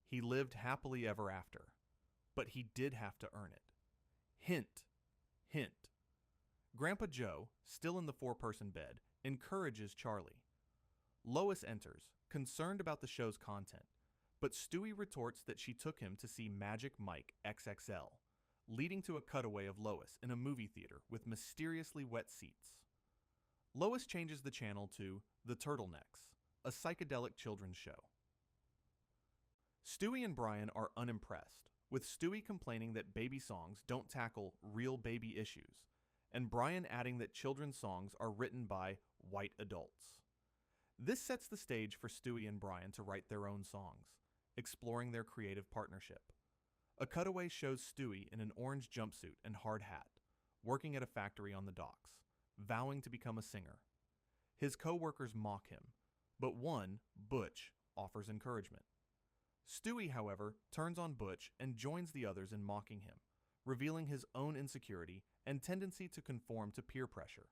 he lived happily ever after, but he did have to earn it. Hint, hint. Grandpa Joe, still in the four-person bed, encourages Charlie. Lois enters, concerned about the show's content, but Stewie retorts that she took him to see Magic Mike XXL, leading to a cutaway of Lois in a movie theater with mysteriously wet seats. Lois changes the channel to The Turtlenecks, a psychedelic children's show. Stewie and Brian are unimpressed, with Stewie complaining that baby songs don't tackle real baby issues, and Brian adding that children's songs are written by white adults. This sets the stage for Stewie and Brian to write their own songs, exploring their creative partnership. A cutaway shows Stewie in an orange jumpsuit and hard hat, working at a factory on the docks, vowing to become a singer. His co-workers mock him, but one, Butch, offers encouragement. Stewie, however, turns on Butch and joins the others in mocking him, revealing his own insecurity and tendency to conform to peer pressure.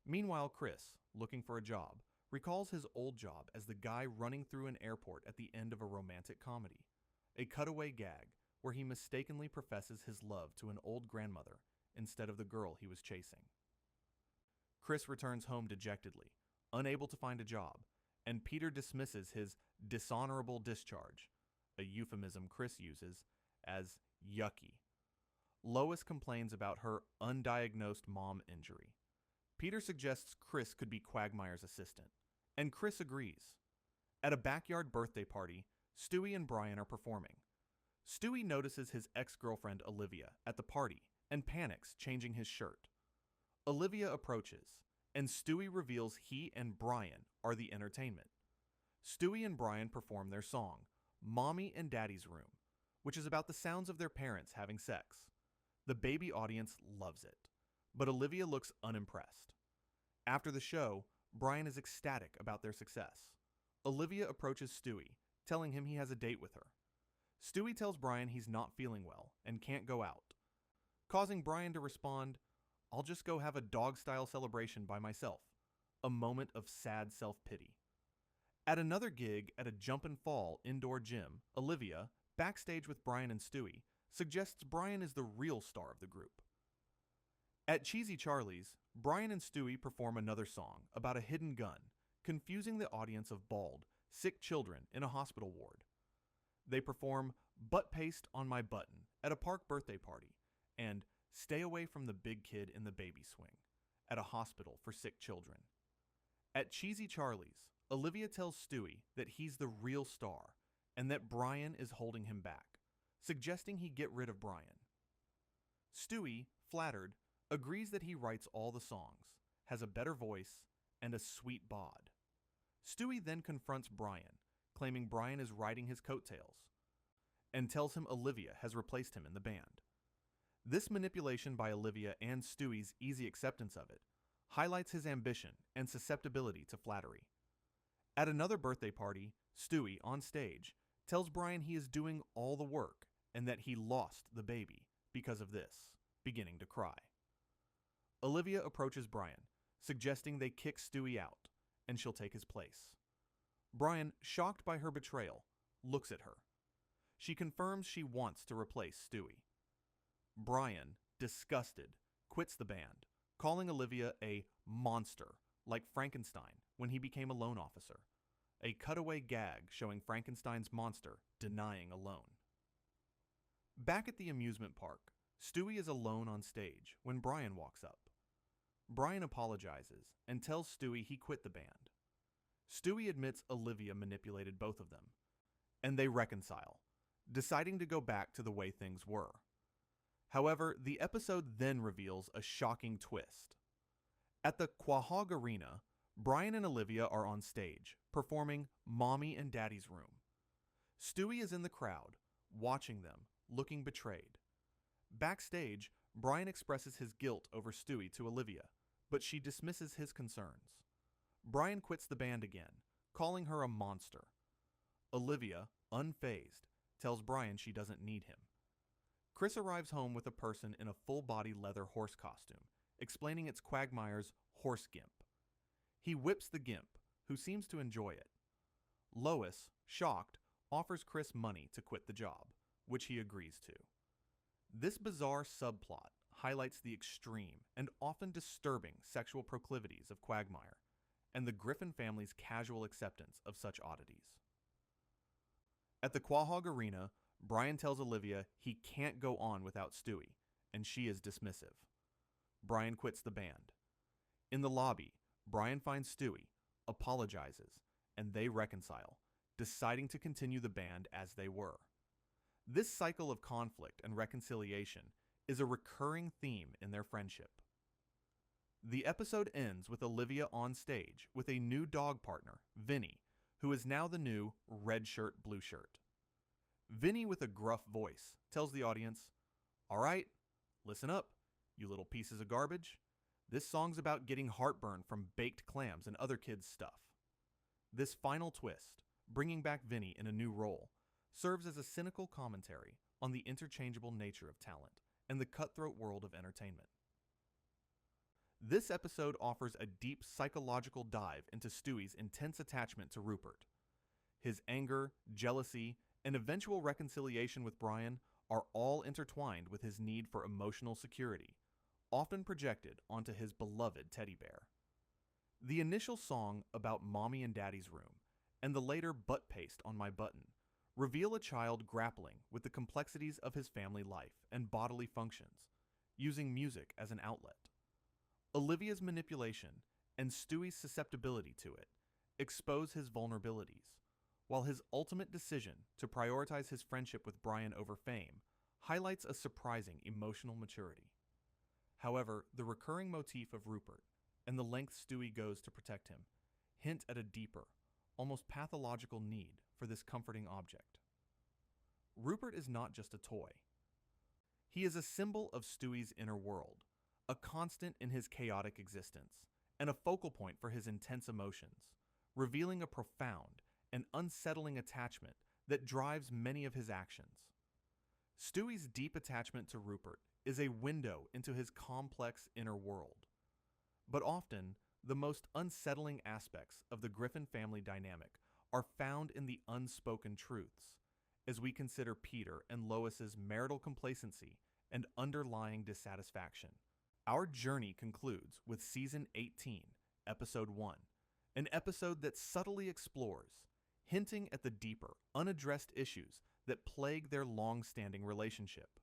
Meanwhile, Chris, looking for a job, recalls his old job as the guy running through an airport at the end of a romantic comedy, a cutaway gag where he mistakenly professes his love to an old grandmother instead of the girl he was chasing. Chris returns home dejectedly, unable to find a job, and Peter dismisses his dishonorable discharge, a euphemism Chris uses, as yucky. Lois complains about her undiagnosed mom injury. Peter suggests Chris could be Quagmire's assistant, and Chris agrees. At a backyard birthday party, Stewie and Brian are performing. Stewie notices his ex-girlfriend Olivia at the party and panics, changing his shirt. Olivia approaches, and Stewie reveals he and Brian are the entertainment. Stewie and Brian perform their song, Mommy and Daddy's Room, which is about the sounds of their parents having sex. The baby audience loves it, but Olivia looks unimpressed. After the show, Brian is ecstatic about their success. Olivia approaches Stewie, telling him he has a date with her. Stewie tells Brian he's not feeling well and can't go out, causing Brian to respond, I'll just go have a dog-style celebration by myself. A moment of sad self-pity. At another gig at a jump and fall indoor gym, Olivia, backstage with Brian and Stewie, suggests Brian is the real star of the group. At Cheesy Charlie's, Brian and Stewie perform another song about a hidden gun, confusing the audience of bald, sick children in a hospital ward. They perform Butt Paste on My Button at a park birthday party and Stay Away from the Big Kid in the Baby Swing at a hospital for sick children. At Cheesy Charlie's, Olivia tells Stewie that he's the real star and that Brian is holding him back, suggesting he get rid of Brian. Stewie, flattered, agrees that he writes all the songs, has a better voice, and a sweet bod. Stewie then confronts Brian, claiming Brian is riding his coattails, and tells him Olivia has replaced him in the band. This manipulation by Olivia and Stewie's easy acceptance of it highlights his ambition and susceptibility to flattery. At another birthday party, Stewie, on stage, tells Brian he is doing all the work and that he lost the baby because of this, beginning to cry. Olivia approaches Brian, suggesting they kick Stewie out and she'll take his place. Brian, shocked by her betrayal, looks at her. She confirms she wants to replace Stewie. Brian, disgusted, quits the band, calling Olivia a monster, like Frankenstein when he became a loan officer. A cutaway gag showing Frankenstein's monster denying a loan. Back at the amusement park, Stewie is alone on stage when Brian walks up. Brian apologizes and tells Stewie he quit the band. Stewie admits Olivia manipulated both of them, and they reconcile, deciding to go back to the way things were. However, the episode then reveals a shocking twist. At the Quahog Arena, Brian and Olivia are on stage, performing Mommy and Daddy's Room. Stewie is in the crowd, watching them, looking betrayed. Backstage, Brian expresses his guilt over Stewie to Olivia, but she dismisses his concerns. Brian quits the band again, calling her a monster. Olivia, unfazed, tells Brian she doesn't need him. Chris arrives home with a person in a full-body leather horse costume, explaining it's Quagmire's horse gimp. He whips the gimp, who seems to enjoy it. Lois, shocked, offers Chris money to quit the job, which he agrees to. This bizarre subplot highlights the extreme and often disturbing sexual proclivities of Quagmire and the Griffin family's casual acceptance of such oddities. At the Quahog Arena, Brian tells Olivia he can't go on without Stewie, and she is dismissive. Brian quits the band. In the lobby, Brian finds Stewie, apologizes, and they reconcile, deciding to continue the band as they were. This cycle of conflict and reconciliation is a recurring theme in their friendship. The episode ends with Olivia on stage with a new dog partner, Vinny, who is now the new red shirt, blue shirt. Vinny, with a gruff voice, tells the audience, "All right, listen up, you little pieces of garbage. This song's about getting heartburn from baked clams and other kids' stuff." This final twist, bringing back Vinny in a new role, serves as a cynical commentary on the interchangeable nature of talent and the cutthroat world of entertainment. This episode offers a deep psychological dive into Stewie's intense attachment to Rupert. His anger, jealousy, and eventual reconciliation with Brian are all intertwined with his need for emotional security, often projected onto his beloved teddy bear. The initial song about Mommy and Daddy's Room and the later Butt Paste on My Button reveal a child grappling with the complexities of his family life and bodily functions, using music as an outlet. Olivia's manipulation and Stewie's susceptibility to it expose his vulnerabilities, while his ultimate decision to prioritize his friendship with Brian over fame highlights a surprising emotional maturity. However, the recurring motif of Rupert and the length Stewie goes to protect him hint at a deeper, almost pathological need for this comforting object. Rupert is not just a toy. He is a symbol of Stewie's inner world, a constant in his chaotic existence, and a focal point for his intense emotions, revealing a profound and unsettling attachment that drives many of his actions. Stewie's deep attachment to Rupert is a window into his complex inner world. But often, the most unsettling aspects of the Griffin family dynamic are found in the unspoken truths, as we consider Peter and Lois's marital complacency and underlying dissatisfaction. Our journey concludes with Season 18, Episode 1, an episode that subtly explores, hinting at the deeper, unaddressed issues that plague their long-standing relationship.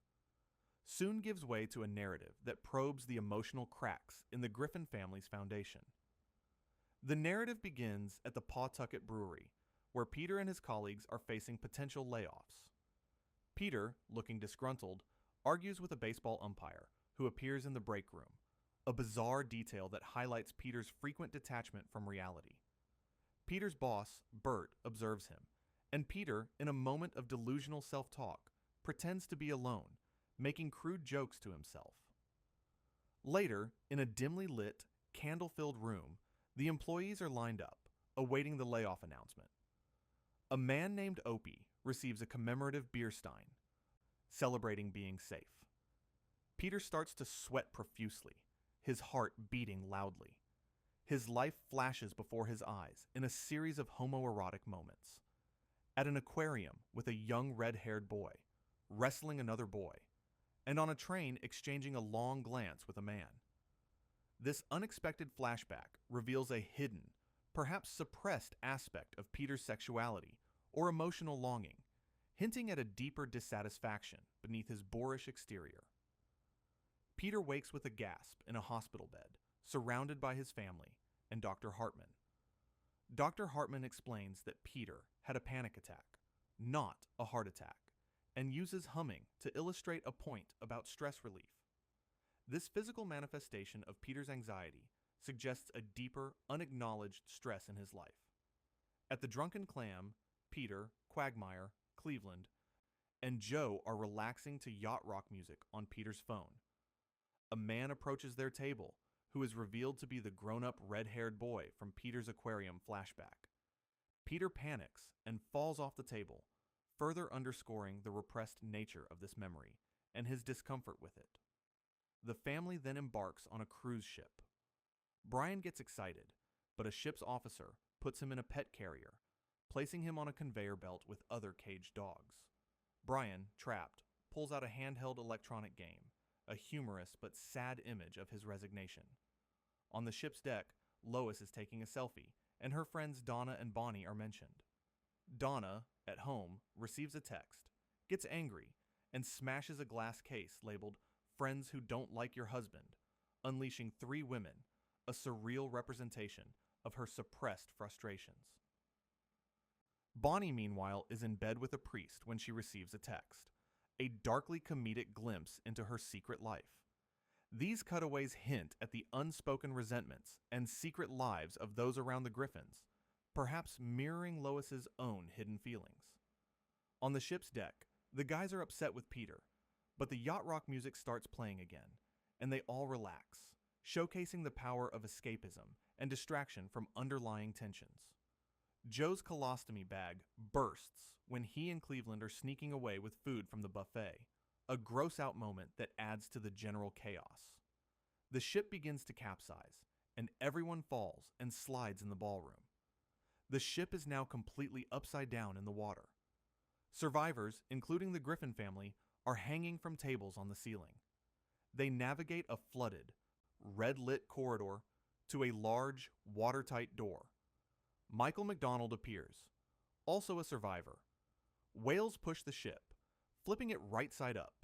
Soon gives way to a narrative that probes the emotional cracks in the Griffin family's foundation. The narrative begins at the Pawtucket Brewery, where Peter and his colleagues are facing potential layoffs. Peter, looking disgruntled, argues with a baseball umpire who appears in the break room, a bizarre detail that highlights Peter's frequent detachment from reality. Peter's boss, Bert, observes him, and Peter, in a moment of delusional self-talk, pretends to be alone, making crude jokes to himself. Later, in a dimly lit, candle-filled room, the employees are lined up, awaiting the layoff announcement. A man named Opie receives a commemorative beer stein, celebrating being safe. Peter starts to sweat profusely, his heart beating loudly. His life flashes before his eyes in a series of homoerotic moments. At an aquarium with a young red-haired boy, wrestling another boy, and on a train exchanging a long glance with a man. This unexpected flashback reveals a hidden, perhaps suppressed aspect of Peter's sexuality or emotional longing, hinting at a deeper dissatisfaction beneath his boorish exterior. Peter wakes with a gasp in a hospital bed, surrounded by his family and Dr. Hartman. Dr. Hartman explains that Peter had a panic attack, not a heart attack, and uses humming to illustrate a point about stress relief. This physical manifestation of Peter's anxiety suggests a deeper, unacknowledged stress in his life. At the Drunken Clam, Peter, Quagmire, Cleveland, and Joe are relaxing to yacht rock music on Peter's phone. A man approaches their table, who is revealed to be the grown-up red-haired boy from Peter's aquarium flashback. Peter panics and falls off the table, further underscoring the repressed nature of this memory and his discomfort with it. The family then embarks on a cruise ship. Brian gets excited, but a ship's officer puts him in a pet carrier, placing him on a conveyor belt with other caged dogs. Brian, trapped, pulls out a handheld electronic game, a humorous but sad image of his resignation. On the ship's deck, Lois is taking a selfie, and her friends Donna and Bonnie are mentioned. Donna, at home, receives a text, gets angry, and smashes a glass case labeled "Friends Who Don't Like Your Husband," unleashing 3 women, a surreal representation of her suppressed frustrations. Bonnie, meanwhile, is in bed with a priest when she receives a text, a darkly comedic glimpse into her secret life. These cutaways hint at the unspoken resentments and secret lives of those around the Griffins, perhaps mirroring Lois's own hidden feelings. On the ship's deck, the guys are upset with Peter, but the yacht rock music starts playing again, and they all relax, showcasing the power of escapism and distraction from underlying tensions. Joe's colostomy bag bursts when he and Cleveland are sneaking away with food from the buffet, a gross-out moment that adds to the general chaos. The ship begins to capsize, and everyone falls and slides in the ballroom. The ship is now completely upside down in the water. Survivors, including the Griffin family, are hanging from tables on the ceiling. They navigate a flooded, red-lit corridor to a large, watertight door. Michael McDonald appears, also a survivor. Whales push the ship, flipping it right side up,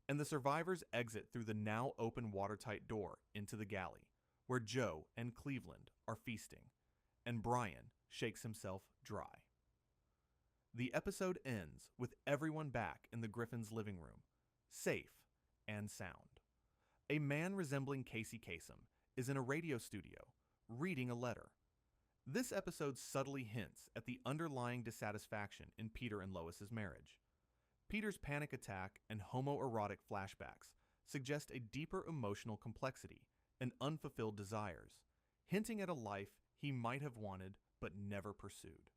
and the survivors exit through the now open watertight door into the galley, where Joe and Cleveland are feasting, and Brian shakes himself dry. The episode ends with everyone back in the Griffin's living room, safe and sound. A man resembling Casey Kasem is in a radio studio, reading a letter. This episode subtly hints at the underlying dissatisfaction in Peter and Lois's marriage. Peter's panic attack and homoerotic flashbacks suggest a deeper emotional complexity and unfulfilled desires, hinting at a life he might have wanted but never pursued.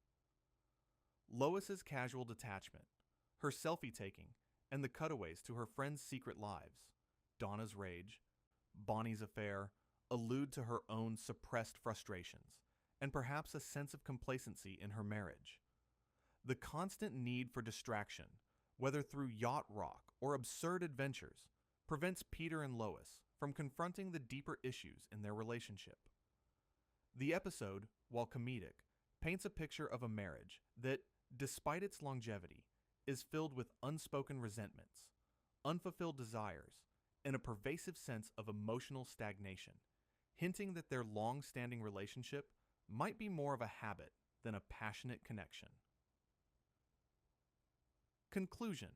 Lois's casual detachment, her selfie taking, and the cutaways to her friends' secret lives, Donna's rage, Bonnie's affair, allude to her own suppressed frustrations, and perhaps a sense of complacency in her marriage. The constant need for distraction, whether through yacht rock or absurd adventures, prevents Peter and Lois from confronting the deeper issues in their relationship. The episode, while comedic, paints a picture of a marriage that, despite its longevity, is filled with unspoken resentments, unfulfilled desires, and a pervasive sense of emotional stagnation, hinting that their long-standing relationship might be more of a habit than a passionate connection. Conclusion.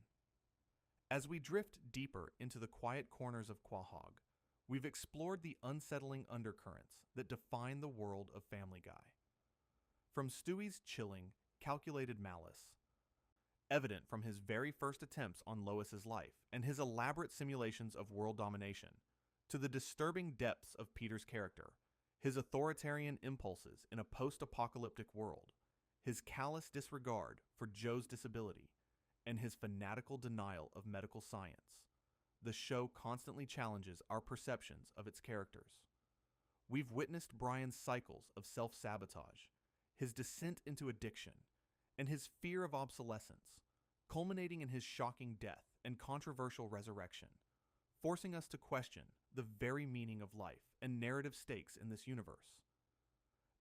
As we drift deeper into the quiet corners of Quahog, we've explored the unsettling undercurrents that define the world of Family Guy. From Stewie's chilling, calculated malice, evident from his very first attempts on Lois's life and his elaborate simulations of world domination, to the disturbing depths of Peter's character, his authoritarian impulses in a post-apocalyptic world, his callous disregard for Joe's disability, and his fanatical denial of medical science, the show constantly challenges our perceptions of its characters. We've witnessed Brian's cycles of self-sabotage, his descent into addiction, and his fear of obsolescence, culminating in his shocking death and controversial resurrection, forcing us to question the very meaning of life and narrative stakes in this universe.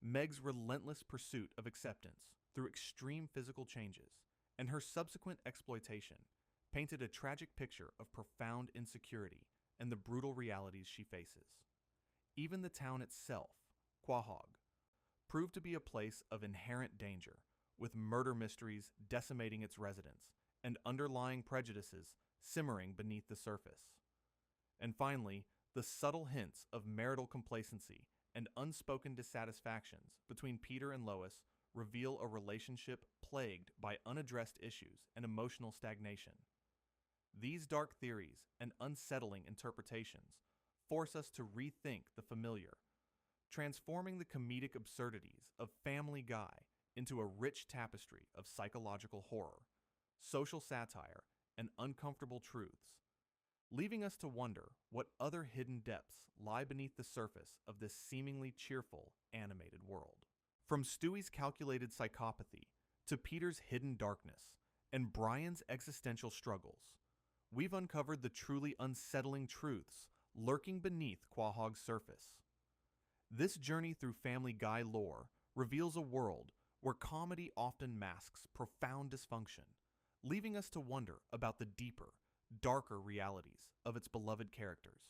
Meg's relentless pursuit of acceptance through extreme physical changes and her subsequent exploitation painted a tragic picture of profound insecurity and the brutal realities she faces. Even the town itself, Quahog, proved to be a place of inherent danger, with murder mysteries decimating its residents and underlying prejudices simmering beneath the surface. And finally, the subtle hints of marital complacency and unspoken dissatisfactions between Peter and Lois reveal a relationship plagued by unaddressed issues and emotional stagnation. These dark theories and unsettling interpretations force us to rethink the familiar, transforming the comedic absurdities of Family Guy into a rich tapestry of psychological horror, social satire, and uncomfortable truths, leaving us to wonder what other hidden depths lie beneath the surface of this seemingly cheerful, animated world. From Stewie's calculated psychopathy to Peter's hidden darkness and Brian's existential struggles, we've uncovered the truly unsettling truths lurking beneath Quahog's surface. This journey through Family Guy lore reveals a world where comedy often masks profound dysfunction, leaving us to wonder about the deeper, darker realities of its beloved characters.